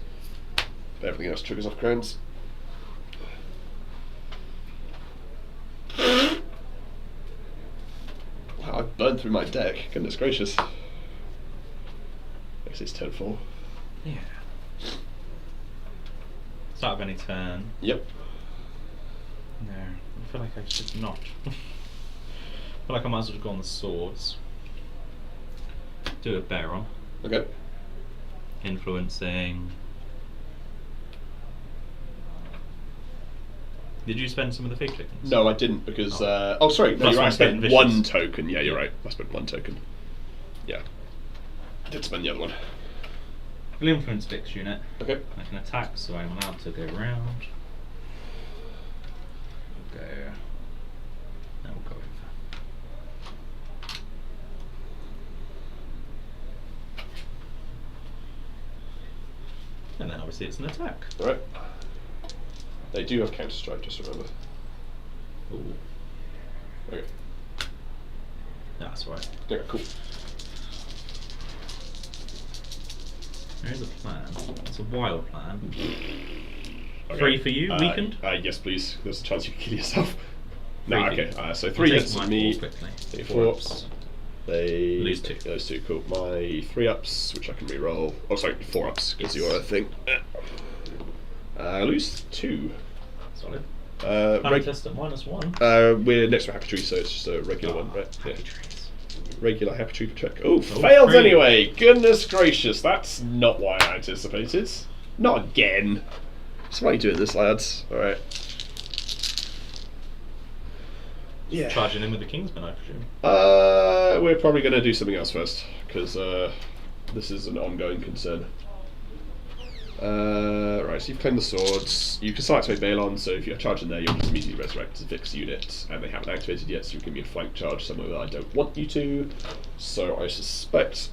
But everything else triggers off crowns. Wow, I've burned through my deck. Goodness gracious. I guess it's turn 4. Yeah. Start of any turn. Yep. No, I feel like I should not. I feel like I might as well go on the swords. Do a Baron. Okay. Influencing. Did you spend some of the fig chickens? No, I didn't because. Oh, sorry. No, Plus you're right. I one spent vicious. 1 token. Yeah, you're right. I spent 1 token. Yeah. I did spend the other one. Will influence Vic's unit. Okay. I can attack, so I'm allowed to go round. We'll go. No, we'll go over. And then obviously it's an attack. Alright. They do have counter strike, just remember. Ooh. Okay. That's right. Yeah, cool. There is a plan. It's a wild plan. Okay. 3 for you, weakened? Yes, please. There's a chance you can kill yourself. No, 3 for okay. you. So I'll 3 take hits my on me. 4 quickly. They 4 4 ups. They Lose 2. Those 2, cool. My 3 ups, which I can re-roll. Oh, sorry, 4 ups, because Yes. you are a thing. Lose 2. Solid. Reg- test at -1. we're next to a happy tree, so it's just a regular one, right? Happy Yeah. trees. Regular happy tree for check. Oh, failed great. anyway! Goodness gracious, that's not what I anticipated. Not again. So why are you doing this, lads? Alright. Yeah. Charging in with the Kingsman, I presume. We're probably going to do something else first, because this is an ongoing concern. Right, so you've claimed the swords. You can still activate Balon, so if you're charging there, you'll just immediately resurrect Vic's unit, and they haven't activated yet, so you can give me a flank charge somewhere that I don't want you to. So I suspect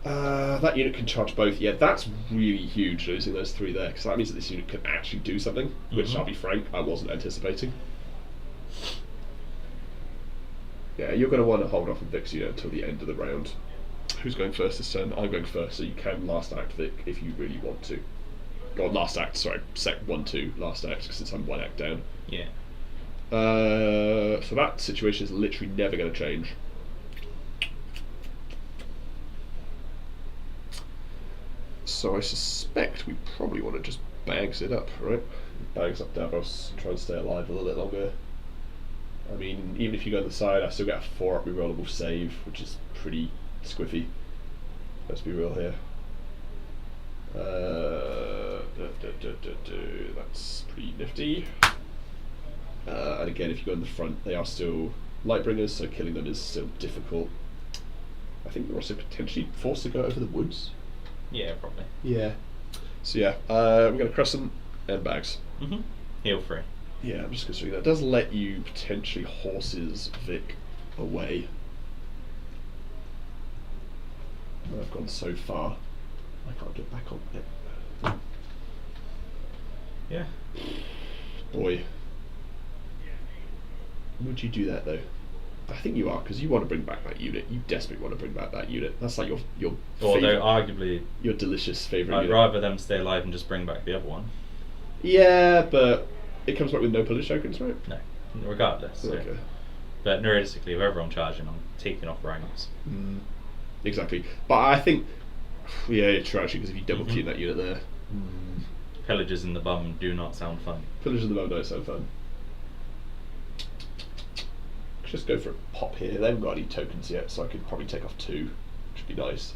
that unit can charge both. Yeah, that's really huge, losing those 3 there, because that means that this unit can actually do something, which I'll be frank, I wasn't anticipating. Yeah, you're going to want to hold off on Vic's unit until the end of the round. Who's going first this turn? I'm going first, so you can last act Vic if you really want to. Or last act, sorry, sec 1-2, last act, since I'm 1 act down. Yeah. So that situation is literally never going to change. So I suspect we probably want to just bags it up, right? Bags up Davos and try and stay alive a little bit longer. I mean, even if you go on the side, I still get a 4-up rerollable save, which is pretty squiffy. Let's be real here. That's pretty nifty. And again, if you go in the front, they are still Lightbringers, so killing them is still difficult. I think we're also potentially forced to go over the woods. Yeah, probably. Yeah. So yeah, we're going to Crescent and bags. Heal free. Yeah, I'm just considering that. It does let you potentially horses Vic away. I've gone so far, I can't get back on it. Yeah. Boy. Would you do that though? I think you are, because you want to bring back that unit. You desperately want to bring back that unit. That's like your Although arguably, your delicious favourite I'd unit. rather them stay alive and just bring back the other one. Yeah, but it comes back with no polish tokens, right? No, regardless. So. Okay. But realistically, if everyone charging, I'm taking off ranks. Exactly. But I think, yeah, true actually, because if you double clean that unit there. Pillagers in the bum do not sound fun. Pillagers in the bum don't sound fun. Just go for a pop here. They haven't got any tokens yet, so I could probably take off 2, which would be nice.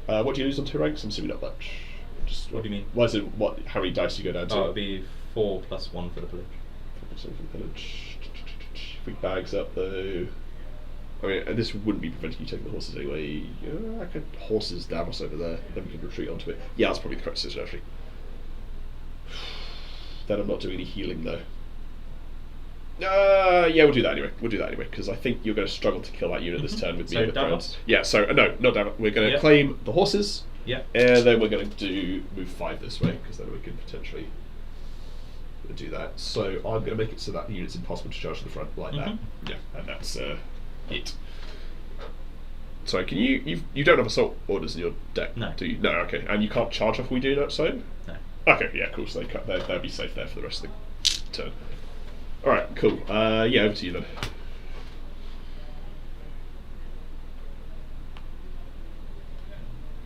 What do you lose on 2 ranks? I'm assuming not much. Just, what do you mean? How many dice do you go down to? Oh, it'd be 4 + 1 for the pillage. So for the pillage. If we bags up though. I mean, this wouldn't be preventing you taking the horses anyway. I could horses Davos over there, then we could retreat onto it. Yeah, that's probably the correct decision actually. Then I'm not doing any healing though. Yeah, we'll do that anyway. Because I think you're going to struggle to kill that unit this turn with me. So Davos? Yeah, so no, not Davos. We're going to claim the horses. Yeah. And then we're going to move 5 this way, because then we can potentially do that. So I'm going to make it so that the unit's impossible to charge to the front like that. Yeah, and that's it. So can you don't have assault orders in your deck, no. do you? No, okay. And you can't charge off we do that, so? No. Okay, yeah, cool. So they'll be safe there for the rest of the turn. Alright, cool. Yeah, over to you then.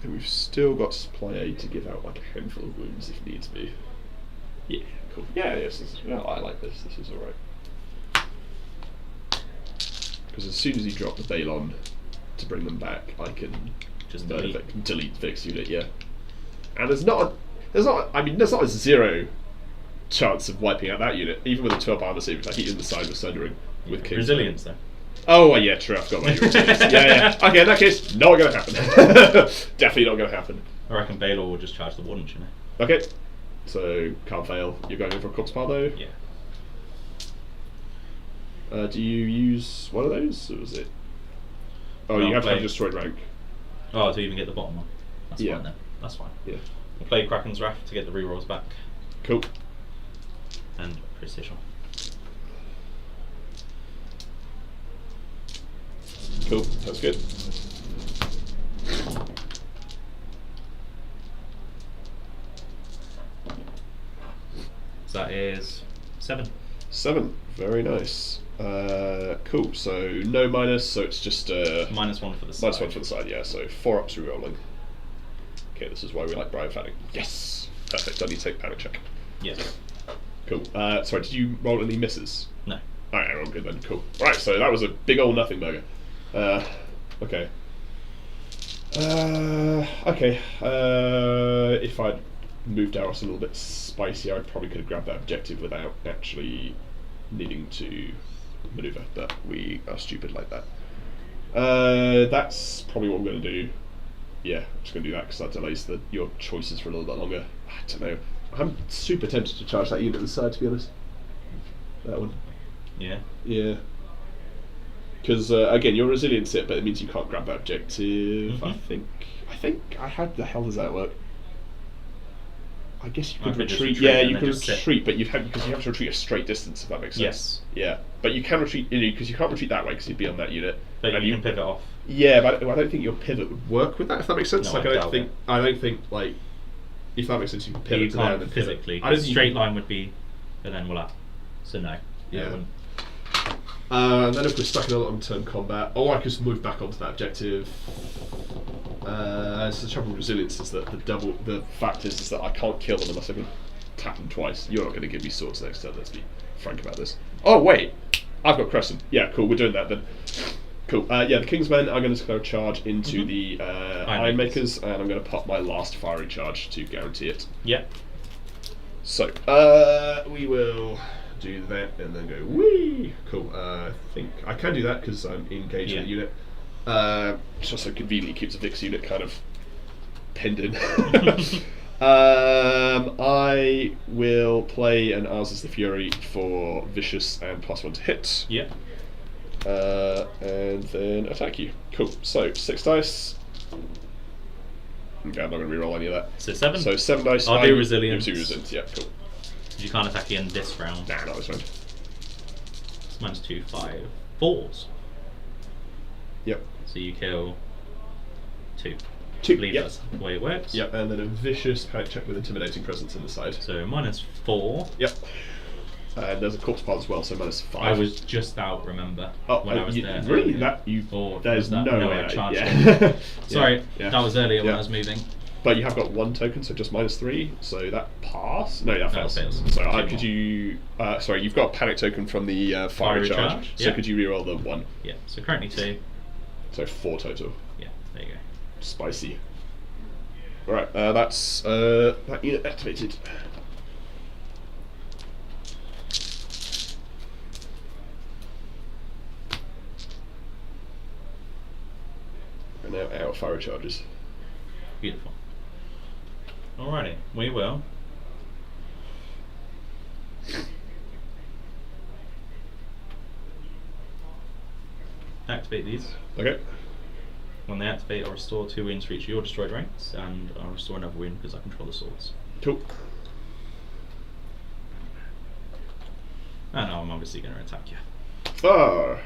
And we've still got supply aid to give out like a handful of wounds if needs be. Yeah, cool. Yeah, yes, I like this. This is alright. Because as soon as you drop the Balon to bring them back, I can just delete Vic's unit, yeah. And there's not a 0 chance of wiping out that unit, even with a 12 armor save, which I hit in the side with Sundering with King. Resilience though. Oh yeah, true, I forgot about your resilience. Yeah. Okay, in that case, not gonna happen. Definitely not gonna happen. I reckon Baelor will just charge the Warden, shouldn't he? Okay. So can't fail. You're going in for a corpse pile though? Yeah. Do you use one of those, or was it? Oh, no, you have to have destroyed rank. Oh, to even get the bottom one. That's Yeah. fine then. That's fine. Yeah. We'll play Kraken's Wrath to get the rerolls back. Cool. And Precision. Cool, that's good. So that is 7. 7, very nice. Cool, so no minus, so it's just -1 for the side. -1 for the side, yeah, so 4 ups re-rolling. Okay, this is why we like Brian Fanning. Yes! Perfect, I need to take panic check. Yes. Cool. Sorry, did you roll any misses? No. Alright, we're all good then, cool. Right, so that was a big old nothing burger. Okay. Okay. If I'd moved Aros a little bit spicier, I probably could have grabbed that objective without actually needing to maneuver, but we are stupid like that. That's probably what I'm going to do. Yeah, I'm just going to do that because that delays your choices for a little bit longer. I don't know. I'm super tempted to charge that unit to the side, to be honest. That one. Yeah. Yeah. Because again, you're resilient sit, but it means you can't grab that objective. I think. How the hell does that work? I guess you could retreat. Yeah, you can retreat, but because you have to retreat a straight distance, if that makes sense. Yes. Yeah, but you can retreat because you can't retreat that way because you'd be on that unit. But you can pivot off. Yeah, but I don't think your pivot would work with that. If that makes sense. No, like I don't think like if that makes sense, you can pivot to there and then physically. I don't think straight line would be, and then up. So no. Yeah. And then if we're stuck in a long-term combat, I could just move back onto that objective. So the trouble with resilience is that the fact is that I can't kill them unless I can tap them twice. You're not going to give me swords next turn, let's be frank about this. Oh wait, I've got Crescent. Yeah, cool, we're doing that then. Cool. Yeah, the Kingsmen are going to go charge into the Ironmakers, and I'm going to pop my last fiery charge to guarantee it. Yep. So, we will do that and then go whee! Cool. I think I can do that because I'm engaging the unit. Which also conveniently keeps a Vix unit kind of pinned in. I will play an Ours is the Fury for Vicious and +1 to hit. Yep. And then attack you. Cool. So 6 dice. Okay, I'm not going to reroll any of that. So 7? So 7 dice. I'll do resilience. You do resilience, yeah, cool. You can't attack again this round. Nah, not this round. Mine's 2, 5, 4s. Yep. So you kill 2. 2, I believe yep. that's the way it works. Yep, and then a vicious panic check with intimidating presence in the side. So -4. Yep. And there's a corpse pile as well, so -5. I was just out, remember? When I was there. Really? Earlier. That you? Or There's was that? no I way. charged Yeah. in. Sorry, Yeah. that was earlier when Yeah. I was moving. But you have got 1 token, so just -3. So that pass? No, that fails. fails. So Two could more. you? Sorry, you've got a panic token from the fiery charge. So yeah. could you reroll the 1? Yeah, so currently 2. So 4 total. Yeah, there you go. Spicy. Alright, that's that unit activated. And now out fire charges. Beautiful. Alrighty, we will. Activate these. Okay. When they activate, I'll restore 2 wounds for each of your destroyed ranks, and I'll restore another wound because I control the swords. Cool. And I'm obviously going to attack you. Ah!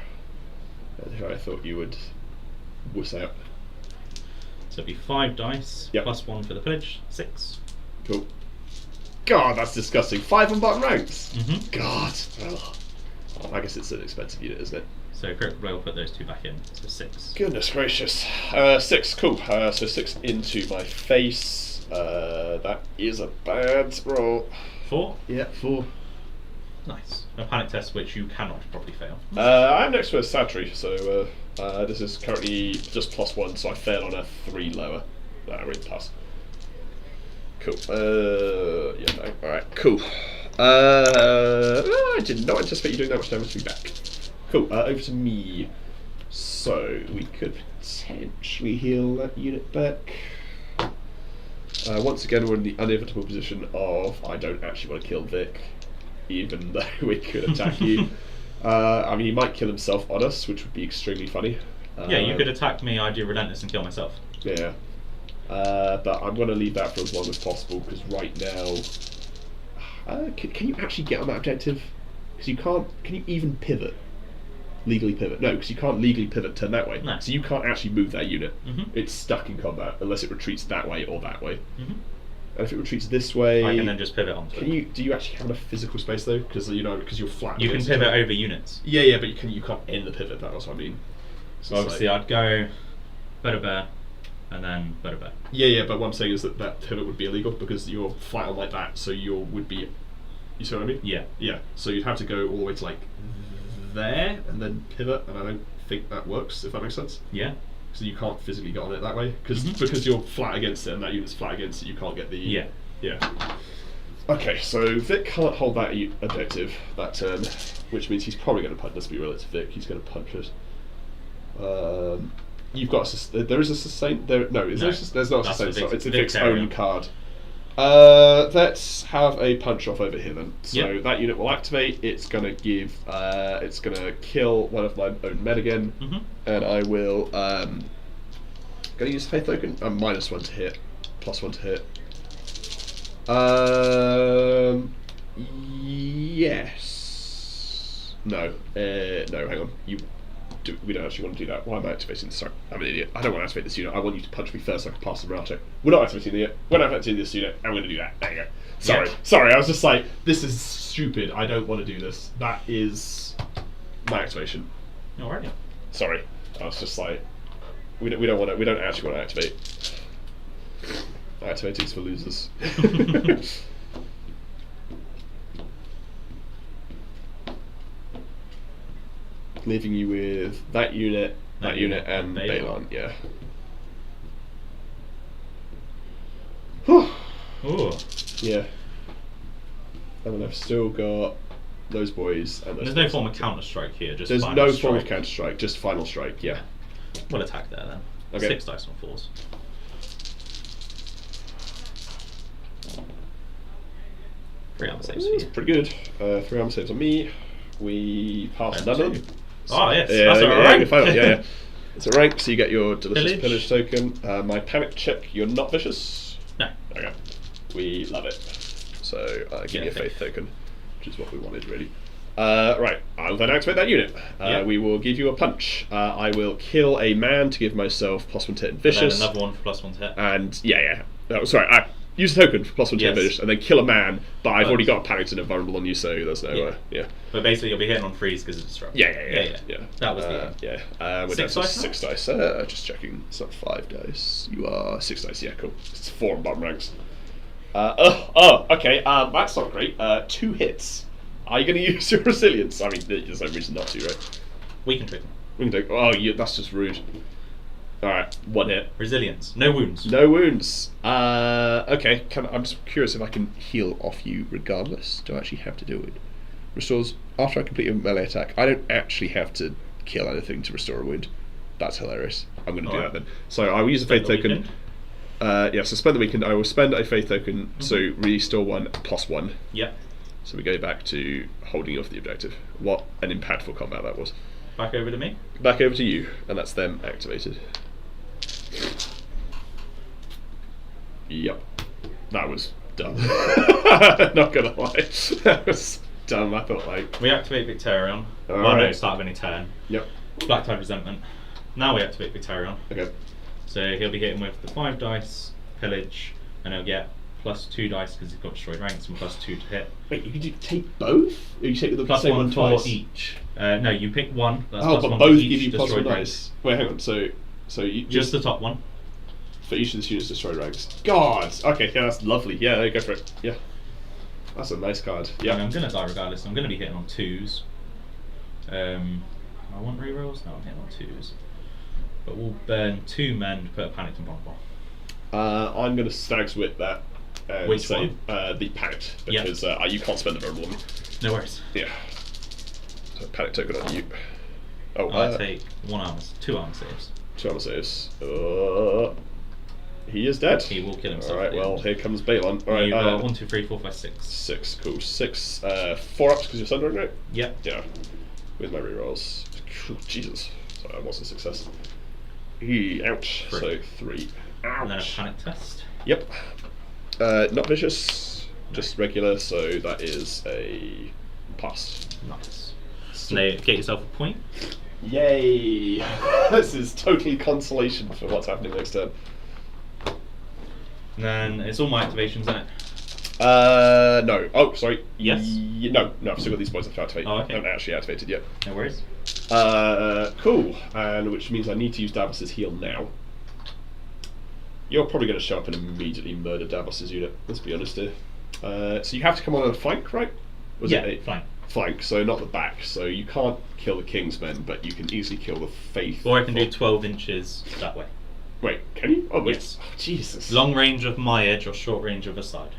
I thought you would wuss out. So it'll be 5 dice, Yep. +1 for the pillage, 6. Cool. God, that's disgusting. 5 on bottom ranks! Mm-hmm. God! Ugh. Oh, I guess it's an expensive unit, isn't it? So critical blow will put those 2 back in, so 6. Goodness gracious. 6, cool. So 6 into my face. That is a bad roll. 4? Yeah, 4. Nice. A panic test which you cannot properly fail. I'm next to a Satry, so this is currently just +1, so I failed on a 3 lower. Really pass. Cool. Yeah, alright, cool. I did not anticipate you doing that much damage to me back. Cool, over to me. So, we could potentially heal that unit back. Once again, we're in the inevitable position of I don't actually want to kill Vic, even though we could attack you. I mean, he might kill himself on us, which would be extremely funny. Yeah, you could attack me, I'd do Relentless and kill myself. Yeah. But I'm going to leave that for as long as possible, because right now... can you actually get on that objective? Because you can't... Can you even pivot? Legally pivot? No, because you can't legally pivot turn that way. No. So you can't actually move that unit. Mm-hmm. It's stuck in combat, unless it retreats that way or that way. Mm-hmm. And if it retreats this way... I can then just pivot onto it. Do you actually have enough physical space, though? Because because you're flat. You can against pivot it. over units. Yeah, but you can't end the pivot, that's what I mean. So it's Obviously, like- I'd go bear, and then bear. Yeah, but what I'm saying is that pivot would be illegal because you're flat on like that, so you would be... You see what I mean? Yeah. Yeah, so you'd have to go all the way to like there and then pivot, and I don't think that works, if that makes sense. Yeah. So you can't physically get on it that way, because Mhm. you're flat against it and that unit's flat against it, you can't get the... Yeah. Yeah. Okay, so Vic can't hold that objective that turn, which means he's probably going to punch. Let's be real, it's Vic, he's going to punch it. You've got there is a sustain. There's not a That's sustain. the It's a Vic's Vic's own area. card. Let's have a punch off over here then. So Yep. that unit will activate. It's gonna give. It's gonna kill one of my own men again, Mm-hmm. and I will. Gonna use faith token. -1 to hit, +1 to hit. Yes. No. No. Hang on. We don't actually want to do that. Why am I activating this? Sorry, I'm an idiot. I don't want to activate this unit. I want you to punch me first so I can pass the morale check. We're not activating the unit. We're not activating this unit. I'm going to do that. There you go. Sorry. Yeah. Sorry, I was just like, this is stupid. I don't want to do this. That is my activation. Alrighty. Sorry. I was just like, we don't actually want to activate. Activating's for losers. Leaving you with that unit that unit and Balon, yeah. Whew. Ooh. Yeah. And then I've still got those boys and those There's no boys. form of counter-strike here, just There's final no strike. form of counter-strike, just final strike, yeah. We'll attack there then. Okay. 6 dice on 4s. Three armor saves for That's you. pretty good. 3 armor saves on me. We pass none of them. Oh yes, Yeah, that's yeah, alright. yeah, final, yeah. It's a rank, so you get your delicious Pillage. pillage token. My panic check, you're not vicious. No. Okay. We love it. So give me a faith token, which is what we wanted really. Right, I'll then activate that unit. We will give you a punch. I will kill a man to give myself +1 to hit and vicious. And then another one for +1 to hit. And yeah. Oh, sorry, I use a token for +1 to hit and vicious, and then kill a man. But I've already got panicked and invulnerable on you, so there's no yeah. But basically, you'll be hitting on freeze because of disrupt. Yeah. That was the We're down 6 to dice. 6 dice. Just checking. It's not 5 dice. You are 6 dice. Yeah, cool. It's 4 on bottom ranks. Okay. That's not great. 2 hits. Are you going to use your resilience? I mean, there's no reason not to, right? We can trick them. We can do. Oh, that's just rude. All right, 1 hit. Resilience. No wounds. No wounds. Okay. I'm just curious if I can heal off you regardless. Do I actually have to do it? Restores after I complete a melee attack. I don't actually have to kill anything to restore a wound. That's hilarious. I'm going to do that then. So I will use a faith token. So spend the weekend. I will spend a faith token. So restore 1 +1. Yeah. So we go back to holding you off the objective. What an impactful combat that was. Back over to me. Back over to you, and that's them activated. Yep. That was dumb. Not gonna lie. That was dumb. I thought We activate Victarion. Alright. Start of any turn. Yep. Black Tide Resentment. Now we activate Victarion. Okay. So he'll be hitting with the 5 dice, pillage, and he'll get +2 dice because he's got destroyed ranks and +2 to hit. Wait, you can take both? Or you take the Plus same one one for twice? each. No, you pick one. That's Oh, plus but one both for give each you +1 destroyed dice. ranks. Wait, hang on. So you Just the top one. for each of the units destroyed ranks. God. Okay, yeah, that's lovely. Yeah, there you go for it. Yeah. That's a nice card. Yeah. And I'm gonna die regardless. I'm gonna be hitting on 2s. I want rerolls. No, I'm hitting on 2s. But we'll burn 2 men to put a panicked and bonbon. I'm going to Stag's Wit that and Which say one? the panicked because you can't spend the verbal on me. No worries. Yeah. So panic token on you. I take 2 armor saves. 2 armor saves. He is dead. He will kill himself. Alright, well, here comes Balon. Alright, You've got 1, 2, 3, 4, 5, 6. 6, cool. 6, 4 ups because you're sundering, right? Yep. Yeah. With my rerolls. Jesus. So that was a success. Ouch. 3. So 3. Ouch. And then a panic test. Yep. Not vicious, just regular, so that is a pass. Nice. So now get yourself a point. Yay! This is totally consolation for what's happening next turn. And then it's all my activations, isn't it? No. Oh, sorry. Yes? No, I've still got these points left to activate. Oh, okay. I haven't actually activated yet. No worries. Cool. And which means I need to use Davos's heal now. You're probably going to show up and immediately murder Davos's unit, let's be honest here. So you have to come on a flank, right? Flank. Flank, so not the back. So you can't kill the Kingsmen, but you can easily kill the Faith. Or I can do 12 inches that way. Wait, can you? Oh, wait. Yes. Oh, Jesus. Long range of my edge or short range of a side.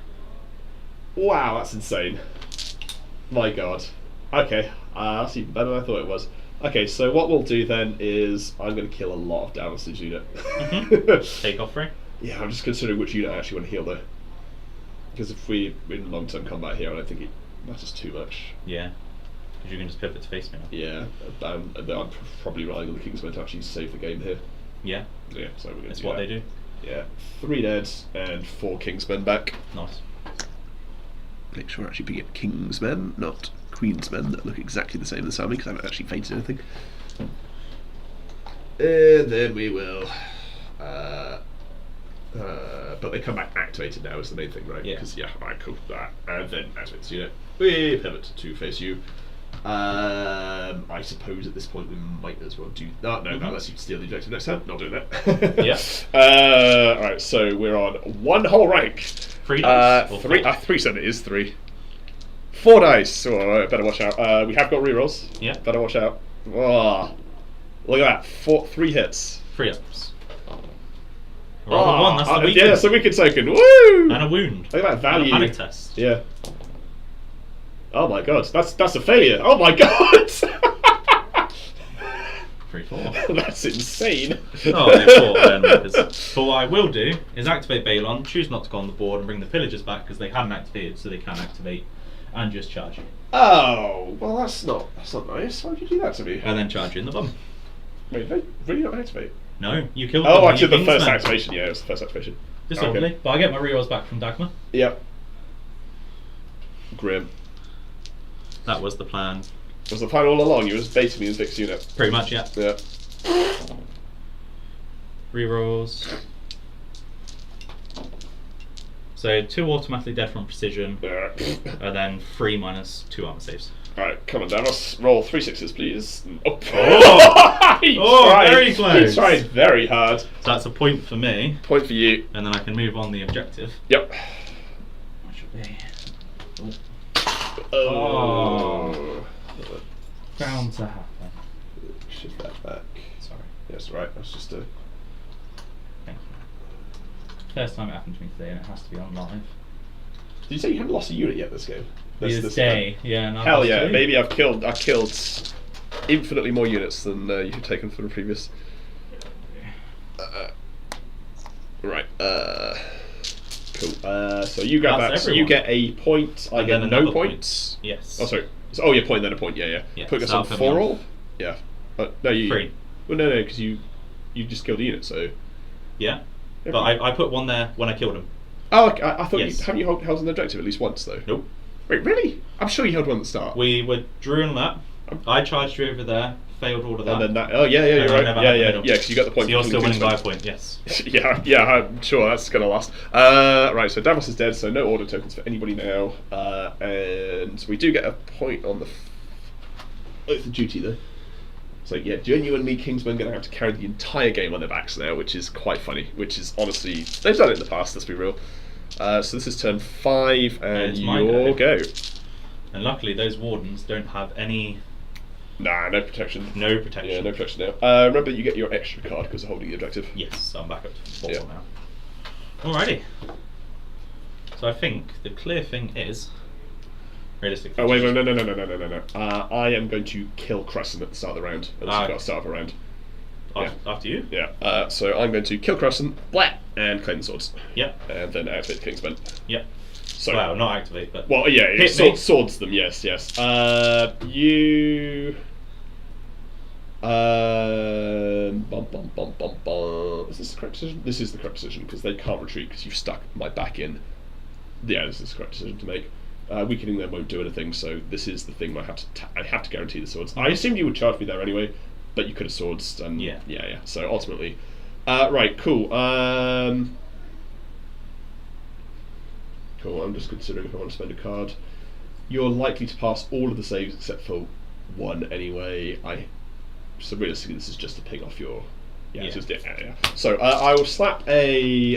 Wow, that's insane. My God. Okay, that's even better than I thought it was. Okay, so what we'll do then is I'm going to kill a lot of Davos's unit. Take off 3. Yeah, I'm just considering which unit I actually want to heal though. Because if we're in long-term combat here, I don't think it matters too much. Yeah. Because you can just pivot to face me now. Yeah, I'm probably relying on the Kingsmen to actually save the game here. Yeah. Yeah, so we're going to That's do what that. they do. Yeah, 3 dead and 4 Kingsmen back. Nice. Make sure I actually get Kingsmen, not Queensmen that look exactly the same as army because I haven't actually fainted anything. And then we will. But they come back activated now is the main thing, right? Yeah. Because alright, cool. That and then activate the unit. We pivot to face you. I suppose at this point we might as well do that. No, that lets you steal the objective next turn. Not doing that. Yeah. Alright, so we're on 1 whole rank. 3 dice. 3 said it is 3. 4 dice. Oh, better watch out. We have got rerolls. Yeah. Better watch out. Oh. Look at that, 3 hits. 3 ups. Roll a 1, that's the weakest. Yeah, that's a wicked token. Woo! And a wound. Look at that value. And a panic test. Yeah. Oh my god, that's a failure. Oh my god! 3/4. That's insane. Oh, they fought then. But what I will do is activate Balon, choose not to go on the board, and bring the pillagers back because they hadn't activated, so they can activate, and just charge you. Oh, well that's not nice. Why would you do that to me? And then charge you in the bum. Wait, they really not activate? No, you killed them. Oh, with actually your the first Kingsman. activation, yeah, it was the first activation. Disorderly, Okay. but I get my rerolls back from Dagmar. Yep. Grim. That was the plan. Was the plan all along? You was baiting me as Vic's unit. Pretty much, yeah. Yeah. Rerolls. So 2 automatically dead from precision, Yeah. and then 3 minus 2 armor saves. Alright, come on, Davos. Roll 3 6s, please. Oh, he Oh, tried. very close. He tried very hard. So that's a point for me, Point for you. and then I can move on the objective. Yep. Which should be Oh. bound to happen. Shift that back. Sorry. That's right. That's just a. Thank you. First time it happened to me today, and it has to be on live. Did you say you hadn't lost a unit yet this game? This day, yeah. And Hell yeah! Maybe I killed infinitely more units than you had taken from the previous. Right. Cool. So you grab That's that. So you everyone. get a point. I And get then no another points. point. Yes. Oh sorry. Oh yeah, point then a point. Yeah. Yeah, Put us so on that'll put me 4 on. all. Yeah. No, you. 3. Well, no, because you just killed a unit. So. Yeah. Yeah. But I put 1 there when I killed him. Oh, okay, I thought Yes. haven't you held an objective at least once though? Nope. Wait, really? I'm sure you held one at the start. We were drew on that. I charged you over there, failed all of that. And then that. Oh yeah, you're And I right. never Yeah, had the yeah, middle. yeah. Because you got the point. So you're from still the winning by a Kingsman. point, yes. yeah, I'm sure that's gonna last. Right, so Davos is dead, so no order tokens for anybody now, and we do get a point on the oath of duty though. So yeah, genuinely, Kingsmen gonna have to carry the entire game on their backs now, which is quite funny. Which is honestly, they've done it in the past. Let's be real. So this is turn 5, and it's my your go. And luckily those wardens don't have any Nah, no protection. no protection. Yeah, no protection now. Remember, you get your extra card because of holding the objective. Yes, I'm back up to 4 Yeah. now. Alrighty. So I think the clear thing is realistic. Oh wait, no. I am going to kill Crescent at the start of the round. At the start of a round. After you? Yeah. So I'm going to kill Crescent, blah, and claim the swords. Yep. And then activate the Kingsman. Yep. So. Well, not activate, but Well, yeah, hit me. swords them. Yes. You. Is this the correct decision? This is the correct decision because they can't retreat because you've stuck my back in. Yeah, this is the correct decision to make. Weakening them won't do anything, so this is the thing where I have to guarantee the swords. I assumed you would charge me there anyway, but you could have swords and yeah. So ultimately, right, cool. Cool. I'm just considering if I want to spend a card. You're likely to pass all of the saves except for 1 anyway. So realistically, this is just to ping off your. Yeah. So I will slap a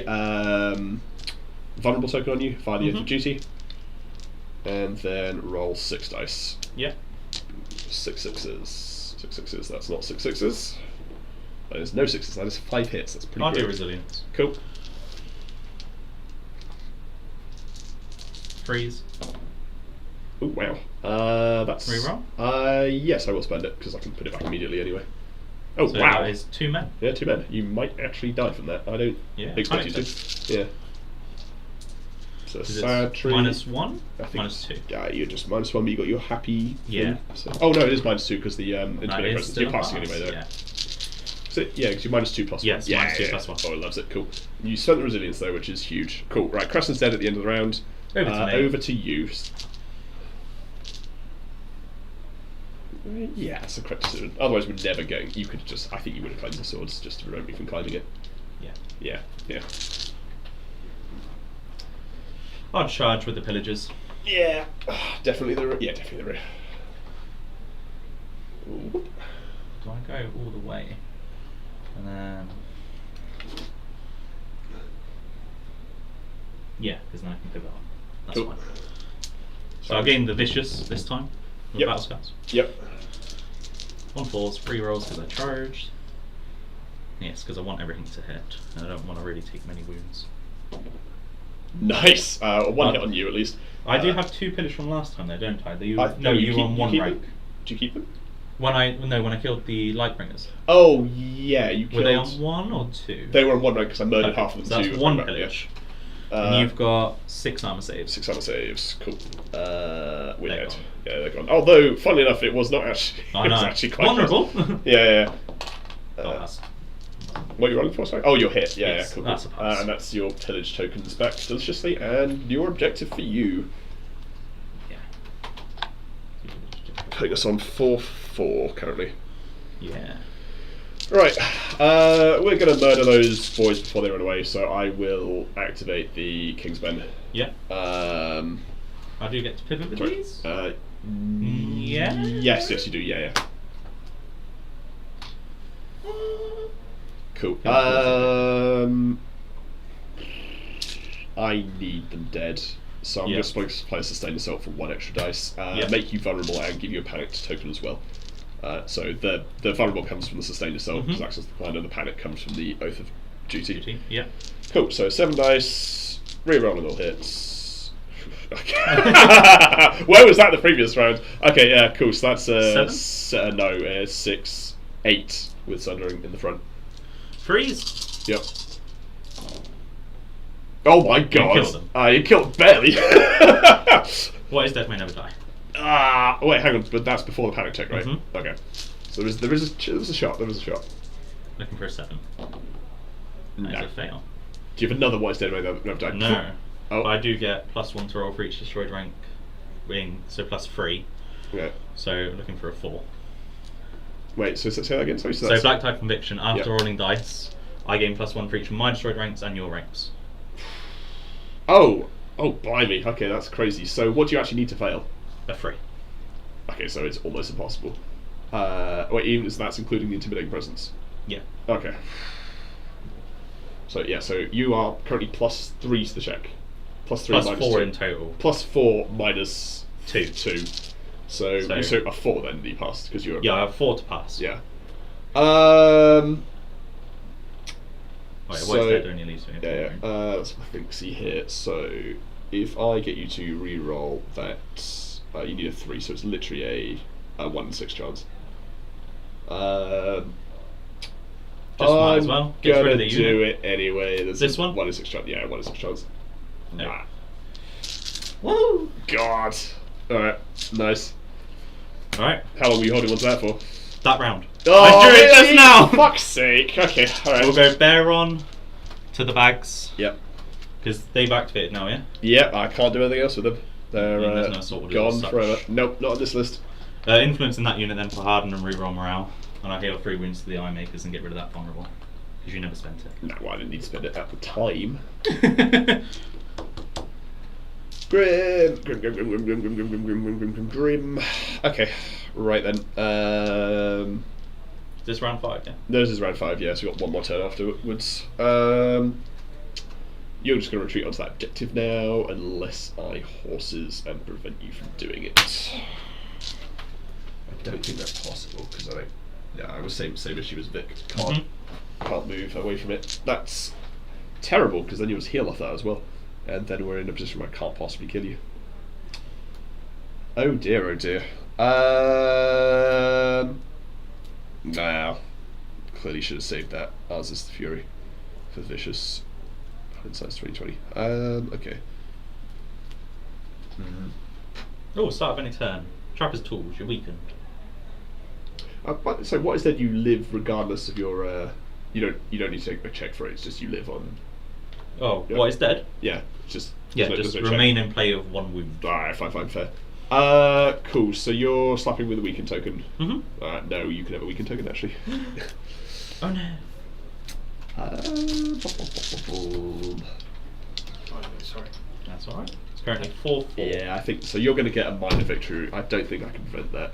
vulnerable token on you via the Oath of Duty, and then roll 6 dice. yeah. 6 sixes. 6 sixes. That's not 6 sixes. That is no 6s. That is 5 hits. That's pretty I'll do good. resilience. Cool. Freeze. Oh wow. That's. Reroll? Yes, I will spend it because I can put it back immediately anyway. Oh So wow. that is 2 men. Yeah, 2 men. You might actually die from that. I don't expect you to. Yeah. So Is sad it tree. -1? I think -2. Yeah, you're just -1, but you got your happy. Yeah. thing. So, oh no, it is -2 because the That intimidating is presence. still You're a passing pass, anyway though. yeah. So, yeah, because you're -2 plus 1. Yes, -2 plus 1. Oh, it loves it. Cool. You spent the resilience though, which is huge. Cool. Right, Crescent's dead at the end of the round. Over to me. Over to you. Yeah, it's a correct decision. Otherwise, we're never going. You could just. I think you would have claimed the swords just to prevent me from claiming it. Yeah. Yeah. I'll charge with the pillagers. Yeah. Definitely the. Yeah, definitely the. Ooh. Do I go all the way? And then. Yeah, because then I can pivot on. That's Cool. fine. So I'll gain the vicious this time. With Yep. battle scouts. Yep. 1 4s, 3 rolls because I charged. Yes, because I want everything to hit. And I don't want to really take many wounds. Nice. One hit on you at least. I do have 2 pillage from last time though, don't I? You keep, on 1 rank. Do you keep them? When I killed the Lightbringers. Oh yeah, you killed. Were they on 1 or 2? They were on 1 rank because I murdered half of them. So that's too. 1 pillage. And you've got 6 armor saves. 6 armor saves. Cool. We're dead. Yeah, they're gone. Although, funnily enough, it was not actually. It was actually quite vulnerable. Yeah. That's what are you rolling for? Sorry. Oh, your hit. Yeah, yes, cool. That's a pass. And that's your pillage tokens back deliciously, and your objective for you. Yeah. Putting us on 4-4 currently. Yeah. Right, we're going to murder those boys before they run away, so I will activate the Kingsmen. Yeah. I do get to pivot with these? Yeah? Yes, you do, yeah. Cool. I need them dead, so I'm just going to play a Sustained Assault for 1 extra dice, make you vulnerable and give you a panicked token as well. So the vulnerable comes from the Sustained Assault, because access the plan, and the panic comes from the Oath of Duty. Yeah. Cool, so 7 dice, re-rolling all hits. Where was that the previous round? Okay, yeah, cool, so that's 6, 8 with Sundering in the front. Freeze! Yep. Oh my god! You killed them. You killed barely. What is dead may never die. Wait, hang on, but that's before the panic check, right? Mm-hmm. Okay. So there was a shot. Looking for a 7. No. That's a fail. Do you have another What is dead may never die? No. Oh. But I do get +1 to roll for each destroyed rank wing, so +3. Yeah. So looking for a 4. Wait, so say that again. Sorry, so Black Type Conviction, after rolling dice, I gain +1 for each of my destroyed ranks and your ranks. Oh, blimey. Okay, that's crazy. So what do you actually need to fail? A 3. Okay, so it's almost impossible. Wait, even that's including the Intimidating Presence? Yeah. Okay. So yeah, so you are currently +3 to the check. +3 minus 4 2. in total. +4 minus 2. So you a 4 then that you passed because you're. Yeah, I have 4 to pass. Yeah. What is dead only leaves me. Yeah. Let's see here. So if I get you to re-roll that, you need a 3, so it's literally a 1 in 6 chance. Just might as well. Get rid of the do unit. it anyway. There's this one? 1 in 6 chance. Yeah, 1 in 6 chance. No. Nah. Woo! God. All right. Nice. All right. How long were you holding on to that for? That round. Oh, I drew it just now. Fuck's sake. Okay. All right. We'll go Baron to the bags. Yep. Because they've activated now, yeah? Yep, I can't do anything else with them. They're there's no assault with gone such. forever. Nope, not on this list. Influence in that unit then for harden and reroll morale. And I heal 3 wounds to the Eye Makers and get rid of that vulnerable. Because you never spent it. No, I didn't need to spend it at the time. Grim. Okay, right then. Is this round 5, yeah? This is round 5, yeah, so we've got 1 more turn afterwards. You're just going to retreat onto that objective now, unless I horses and prevent you from doing it. I don't think that's possible, because I was same issue as Vic. Can't move away from it. That's terrible, because then you just heal off that as well. And then we're in a position where I can't possibly kill you. Oh dear, oh dear. Nah. Clearly should have saved that. Ours is the Fury. For Vicious. Insights 2020. Okay. Oh, start of any turn. Trapper's Tools, you're weakened. So what is that you live regardless of your you don't need to take a check for it, it's just you live on. Oh, what is dead? Yeah, just just remain in play of 1 wound. Alright, fine, fair. Cool, so you're slapping with a weakened token. No, you can have a weakened token actually. Oh no. Sorry. That's alright. It's currently 4-4. Yeah, I think so. You're going to get a minor victory. I don't think I can prevent that.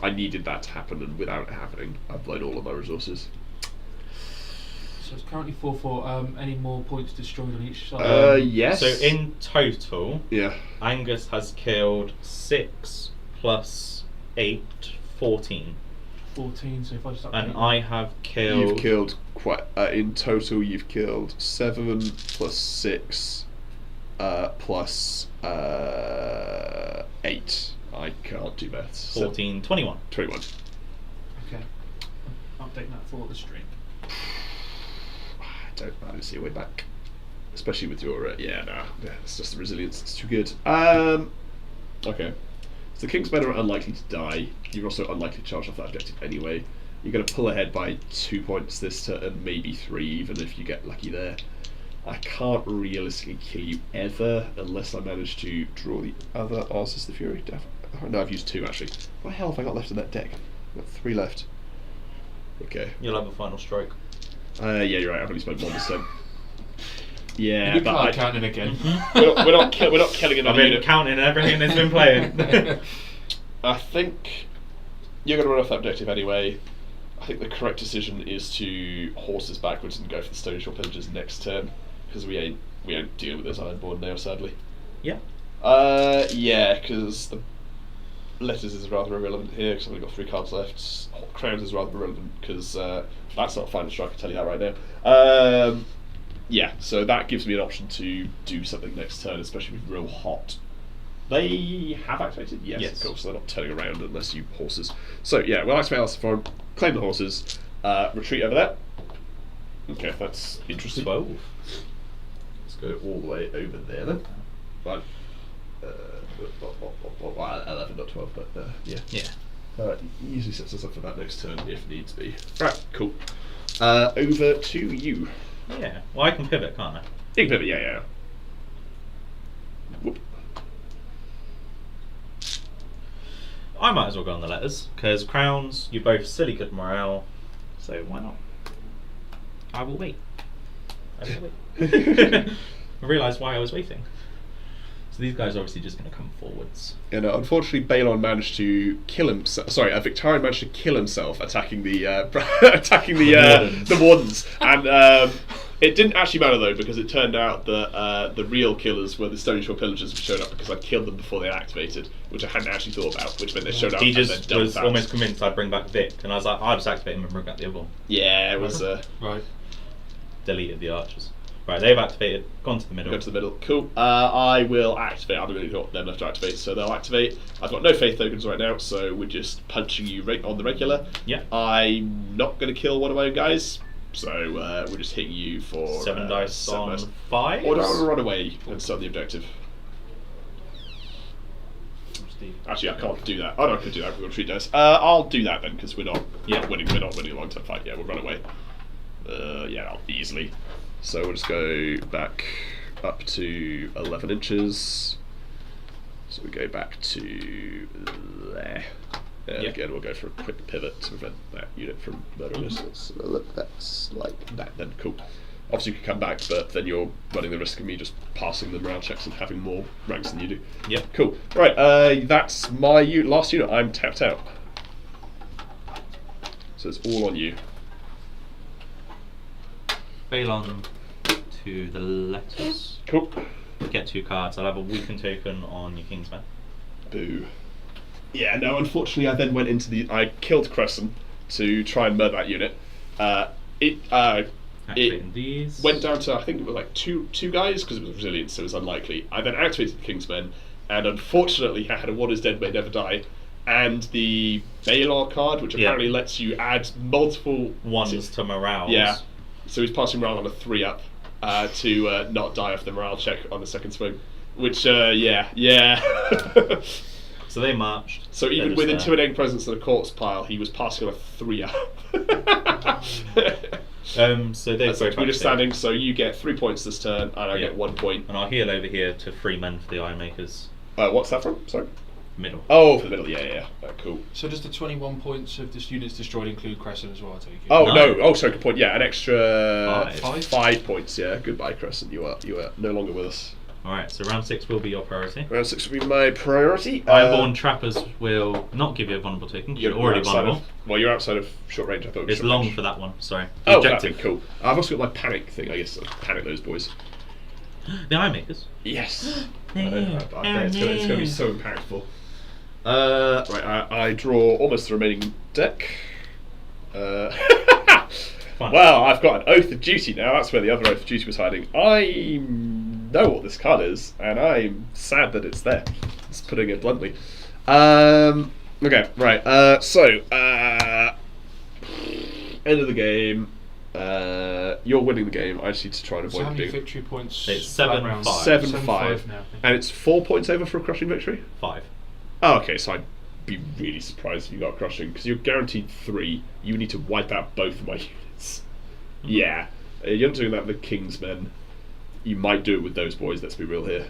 I needed that to happen, and without it happening, I've blown all of my resources. So it's currently 4-4. Any more points destroyed on each side? Yes. So in total, yeah, Angus has killed 6 plus 8, 14. 14, so if I just update And that. I have killed. You've killed quite. In total, you've killed 7 plus 6 plus 8. I can't do maths. 14, 21. 21. Okay. Update that for the stream. I don't see a way back. Especially with your it's just the resilience. It's too good. Okay. So the Kingsmen are unlikely to die. You're also unlikely to charge off that objective anyway. You're going to pull ahead by 2 points this turn, maybe 3, even if you get lucky there. I can't realistically kill you ever unless I manage to draw the other Arsus the Fury. No, I've used 2 actually. What the hell have I got left in that deck? I've got 3 left. Okay. You'll have a final stroke. Yeah, you're right. I've only spent 1 this time. Yeah, You but can't counting again. we're not killing I've another been unit. counting everything that's been playing. I think you're going to run off that objective anyway. I think the correct decision is to horses backwards and go for the Stone Shore Pillagers next turn, because we ain't dealing with this Ironborn now, sadly. Yeah. Yeah, because the letters is rather irrelevant here, because I've only got 3 cards left. Crowns is rather irrelevant, because that's not a final strike, I can tell you that right now. Yeah, so that gives me an option to do something next turn, especially with real hot. They have activated? Yes, of course, they're not turning around unless you horses. So yeah, we'll activate Alice Forum, claim the horses, retreat over there. Okay, that's interesting. 12. Let's go all the way over there then. Fine. 11, not 12, but yeah. Yeah. Usually sets us up for that next turn if needs be. Right, cool. Over to you. Yeah. Well, I can pivot, can't I? You can pivot, yeah. Whoop. I might as well go on the letters, because crowns, you're both silly good morale, so why not? I will wait. I realised why I was waiting. So these guys are obviously just going to come forwards. And unfortunately, Balon managed to kill himself. Sorry, Victarion managed to kill himself attacking the wardens, and it didn't actually matter though, because it turned out that the real killers were the Stone Shore Pillagers, who showed up because I killed them before they activated, which I hadn't actually thought about, which meant they showed up. He and then just double was fouls. almost convinced I'd bring back Vic, and I was like, I'll just activate him and bring back the other one. Yeah, it was. Right. Deleted the archers. Right, they've activated, gone to the middle. Go to the middle. Cool. I will activate. I've really got them left to activate, so they'll activate. I've got no faith tokens right now, so we're just punching you on the regular. Yeah. I'm not going to kill one of my own guys, so we're just hitting you for 7 dice 7 on dice. 5. Or do I want to run away and start the objective? Actually, I can't do that. Oh no, I could do that. We've got 3 dice. I'll do that then, because we're not winning. We're not winning a long-term fight. Yeah, we'll run away. Yeah, easily. So we'll just go back up to 11 inches. So we go back to there. And again, we'll go for a quick pivot to prevent that unit from murdering us. So look, that's like that then. Cool. Obviously, you can come back, but then you're running the risk of me just passing the morale checks and having more ranks than you do. Yep. Cool. Right, that's my last unit. I'm tapped out. So it's all on you. Balon to the letters. Cool. Get 2 cards. I'll have a weakened token on your Kingsman. Boo. Yeah, no, unfortunately I then went into I killed Crescent to try and murder that unit. Activating these. Went down to, I think it was like two guys, because it was resilient, so it was unlikely. I then activated the Kingsmen, and unfortunately I had a What is Dead May Never Die, and the Balor card, which apparently lets you add multiple ones to morale. Yeah, so he's passing morale on a 3-up to not die off the morale check on the second swing. Which, yeah. So they marched. So even with Intimidating Presence and a Corpse Pile, he was passing on a 3-up. So they're we're just standing, so you get 3 points this turn, and I get 1 point. And I'll heal over here to 3 men for the Iron Makers. What's that from? Sorry? Middle. Oh, for the middle, yeah. Cool. So does the 21 points of this unit's destroyed include Crescent as well, I take it? Oh, no. Oh, sorry, good point. Yeah, an extra 5 points, yeah. Goodbye, Crescent. You are no longer with us. Alright, so round 6 will be your priority. Round 6 will be my priority. Ironborn Trappers will not give you a vulnerable token. You're already vulnerable. You're outside of short range, I thought. It's long for that one, sorry. Oh, objective. Cool. I've also got my panic thing, I guess. Panic those boys. The Iron Makers? Yes. I bet it's going to be so impactful. Right, I draw almost the remaining deck. Well, I've got an Oath of Duty now. That's where the other Oath of Duty was hiding. I know what this card is, and I'm sad that it's there. It's putting it bluntly. Okay, right. End of the game. You're winning the game. I just need to try and avoid how many being victory points? It's 7-5. 7-5 now. And it's 4 points over for a crushing victory? 5. Oh, okay, so I'd be really surprised if you got crushing, because you're guaranteed 3. You need to wipe out both of my units. Yeah. You're not doing that with the Kingsmen. You might do it with those boys, let's be real here.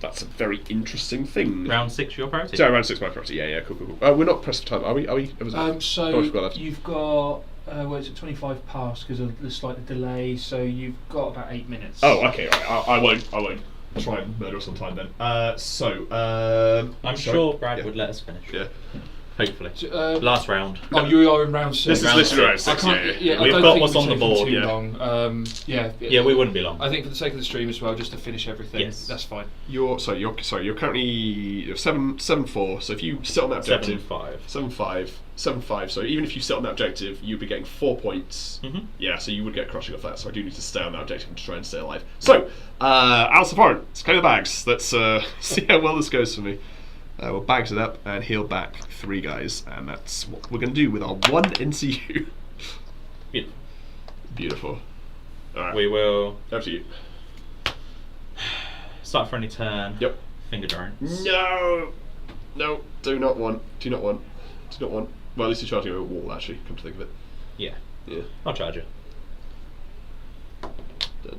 That's a very interesting thing. Round 6 your priority? So round 6 my priority, yeah, cool. We're not pressed for time, are we? So you've got, what is it, 25 past because of the slight delay, so you've got about 8 minutes. Oh, okay, right. I won't try and murder us on time then. I'm sure Brad would let us finish. Yeah. Hopefully. Last round. Oh, you are in round 6. This is literally round 6, yeah. We've got what's on the board, too long. Yeah, we wouldn't be long. I think for the sake of the stream as well, just to finish everything. Yes. That's fine. You're currently 7-4, so if you sit on that objective 7-5. 7-5, so even if you sit on that objective, you'd be getting 4 points. Mm-hmm. Yeah, so you would get crushing off that, so I do need to stay on that objective to try and stay alive. So, Alice of Foreign, let's clear the bags. Let's see how well this goes for me. We'll bags it up and heal back 3 guys, and that's what we're going to do with our 1 NCU. Beautiful. Alright. We will... Up to you. Start friendly turn. Yep. Finger giants. No! Do not want. Well, at least you're charging over a wall, actually, come to think of it. Yeah. Yeah. I'll charge you.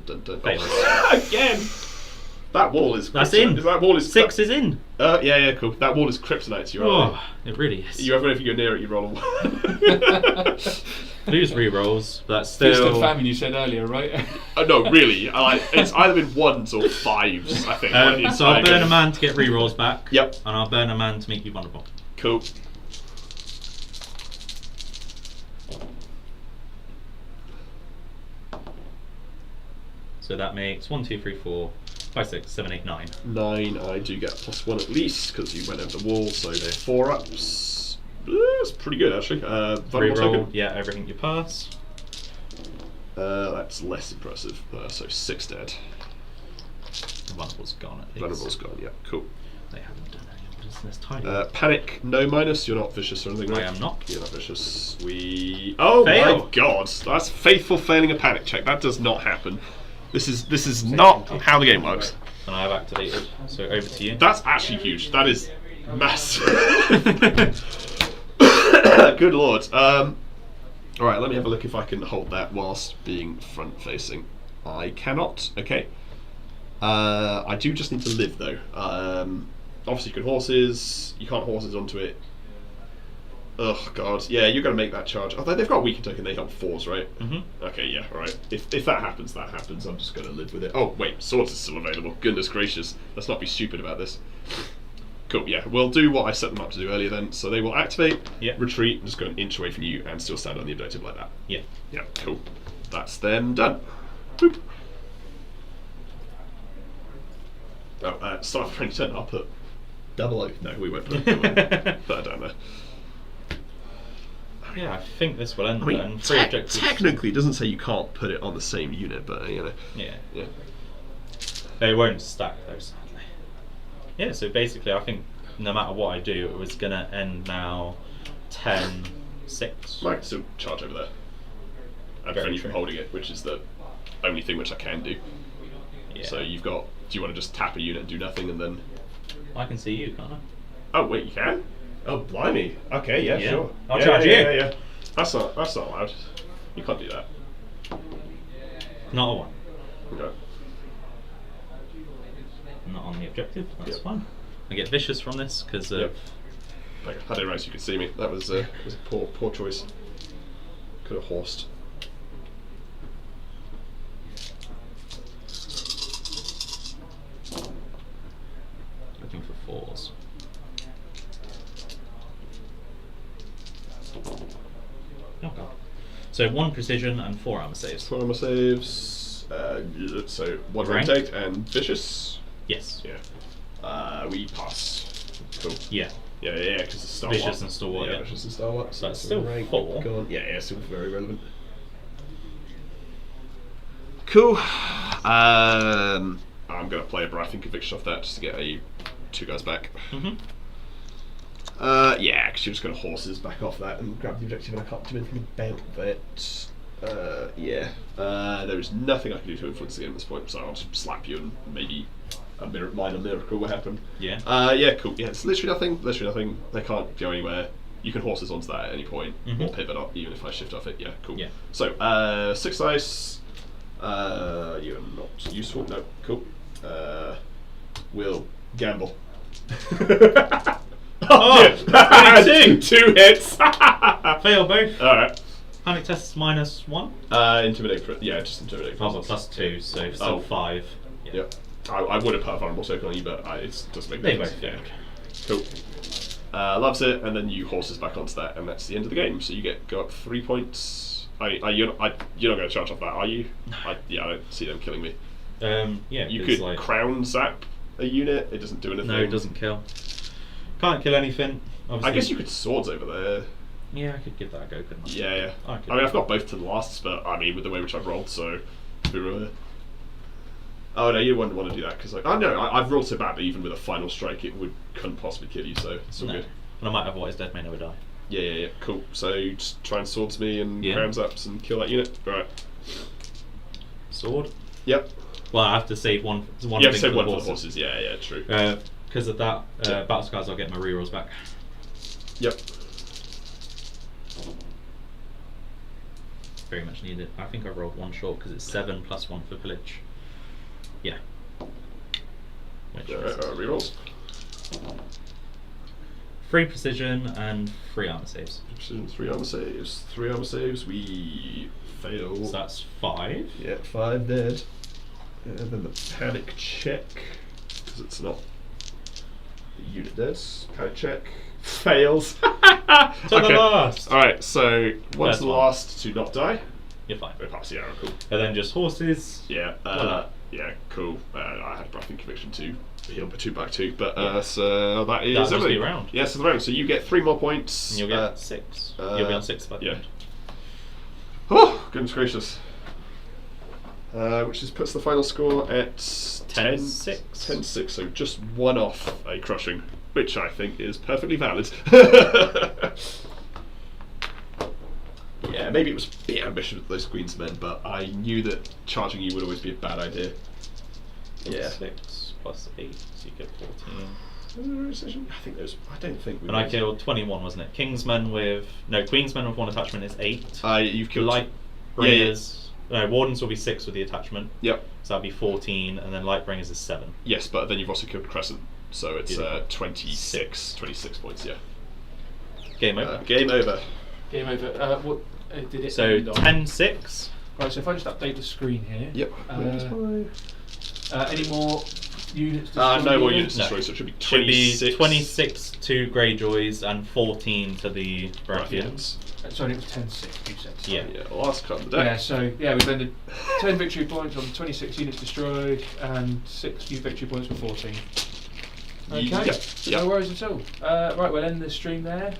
Dun. Oh. Again! That wall is... That's in. That wall is... 6 is in. Yeah, cool. That wall is kryptonite to you, right? It really is. You ever, if you go near it, you roll a 1. Lose re-rolls, but that's Feast still... and famine you said earlier, right? No, really. It's either been 1s or 5s, I think. So I'll burn a man to get re-rolls back. Yep. And I'll burn a man to make you vulnerable. Cool. So that makes 1, 2, 3, 4, 5, 6, 7, 8, 9. 9, I do get +1 at least, because you went over the wall, so 4 ups. That's pretty good, actually. Vulnerable token. Yeah, everything you pass. That's less impressive. So 6 dead. Vulnerable's gone at least. Vulnerable's gone, yeah, cool. They haven't done any business tiny. Panic, no minus. You're not vicious or anything, right? I am not. You're not vicious. Oh Fail. my god, that's faithful failing a panic check. That does not happen. This is not how the game works. And I have activated. So over to you. That's actually huge. That is massive. Good lord. Alright, let me have a look if I can hold that whilst being front facing. I cannot. Okay. I do just need to live though. Obviously you can horses. You can't horses onto it. Oh god, yeah, you're going to make that charge. Although they've got a weaken token, they help 4s, right? Mm-hmm. Okay, yeah, alright. If that happens, that happens. I'm just going to live with it. Oh, wait, swords is still available. Goodness gracious. Let's not be stupid about this. Cool, yeah, we'll do what I set them up to do earlier then. So they will activate, retreat, and just go an inch away from you and still stand on the objective like that. Yeah. Yeah, cool. That's them done. Boop. Oh, start friendly turn. I'll put double O. No, we won't put that down there. Yeah, I think this will end I mean, then. 3 objectives. technically, it doesn't say you can't put it on the same unit, but you know. Yeah. Yeah. They won't stack though, sadly. Yeah, so basically, I think no matter what I do, it was gonna end now 10-6. I can still charge over there. And prevent you from holding it, which is the only thing which I can do. Yeah. So you've got. Do you want to just tap a unit and do nothing, and then? I can see you, can't I? Oh wait, you can. Oh blimey. Okay, yeah, sure. I'll charge you. Yeah. That's not allowed. You can't do that. Not a 1. Okay. Not on the objective. That's Yep. fine. I get vicious from this because. Yep. Okay, I didn't realise you could see me. That was a poor choice. Could have horsed. Looking for 4s. Okay. So 1 precision and 4 armor saves. 4 armor saves. So 1 rank take and vicious. Yes. Yeah. We pass. Cool. Yeah. Yeah, because it's Stalwart. Vicious and Stalwart, yeah. Vicious and Stalwart. So it's still rank. 4. Go on. Yeah, still very relevant. Cool. I'm going to play a Baratheon Conviction off that just to get 2 guys back. Yeah, because you're just going to horses back off that and grab the objective, and I can't do anything about that. Yeah. There is nothing I can do to influence the game at this point, so I'll just slap you and maybe a minor miracle will happen. Yeah. Yeah, cool. Yeah, it's literally nothing. Literally nothing. They can't go anywhere. You can horses onto that at any point, or pivot up, even if I shift off it. Yeah, cool. Yeah. So, 6 dice. You are not useful. No, cool. We'll gamble. Oh, yeah. 2 hits. Fail both. Alright. Panic test -1. Intimidate. Yeah, just intimidate. Oh, but +2, so still 5. Yeah. Yep. I would have put a vulnerable token on you, but it doesn't make They sense. both Yeah. think. Cool. Loves it, and then you horses back onto that, and that's the end of the game. So you go up 3 points. You're not going to charge off that, are you? I don't see them killing me. Yeah. You could crown zap a unit. It doesn't do anything. No, it doesn't kill. Can't kill anything. Obviously. I guess you could swords over there. Yeah, I could give that a go, couldn't I? Yeah. I mean, I've got both to the lasts, but I mean, with the way which I've rolled, so. Oh no, you wouldn't want to do that because I've rolled so badly. Even with a final strike, couldn't possibly kill you. So it's all good. And I might otherwise dead may never die. Yeah. Cool. So just try and swords me and crowns ups and kill that unit. Right. Sword. Yep. Well, I have to save one. You have to save one for the horses. Yeah, true. Because of that, battle scars, I'll get my rerolls back. Yep. Very much needed. I think I rolled 1 short because it's 7 + 1 for pillage. Yeah. Which rerolls. 3 precision and 3 armor saves. Precision, 3 armor saves. 3 armor saves. We fail. So that's 5. Yeah, 5 dead. And then the panic check, because it's not the unit does. Panic check fails. To the last. All right, so one's That's the fine. last to not die. You're fine. We pass. Yeah, cool. And then just horses. Yeah. Voila. Yeah, cool. I had Baratheon Conviction too. Heal by 2 back 2, but Yeah. so that is That'll just everything. be a round. Yeah, so the round. So you get 3 more points. And you'll get 6. You'll be on 6 by the end. Oh, goodness gracious. Which puts the final score at 10-6. 10-6, so just 1 off a crushing, which I think is perfectly valid. Yeah, maybe it was a bit ambitious with those Queensmen, but I knew that charging you would always be a bad idea. Yeah. 6 + 8, so you get 14. I think those. I don't think we. And I killed 21, wasn't it? Queensmen with 1 attachment is 8. You've killed Light bringers. No, wardens will be 6 with the attachment. Yep. So that'll be 14, and then light bringers is 7. Yes, but then you've also killed Crescent, so it's Yeah. 26 points. Yeah. Game over. Game over. Game over. What did it? So end on? 10-6. Right. So if I just update the screen here. Yep. Any more units? No more units No. destroyed, so it should be Should 26. be 26 to Greyjoys and 14 to the Baratheons. Sorry, it was 10-6. You said. Yeah. Yeah, last card of the deck. Yeah, so we've ended 10 victory points on 26 units destroyed and 6 new victory points for 14. Okay, Yep. no worries at all. Right, we'll end the stream there.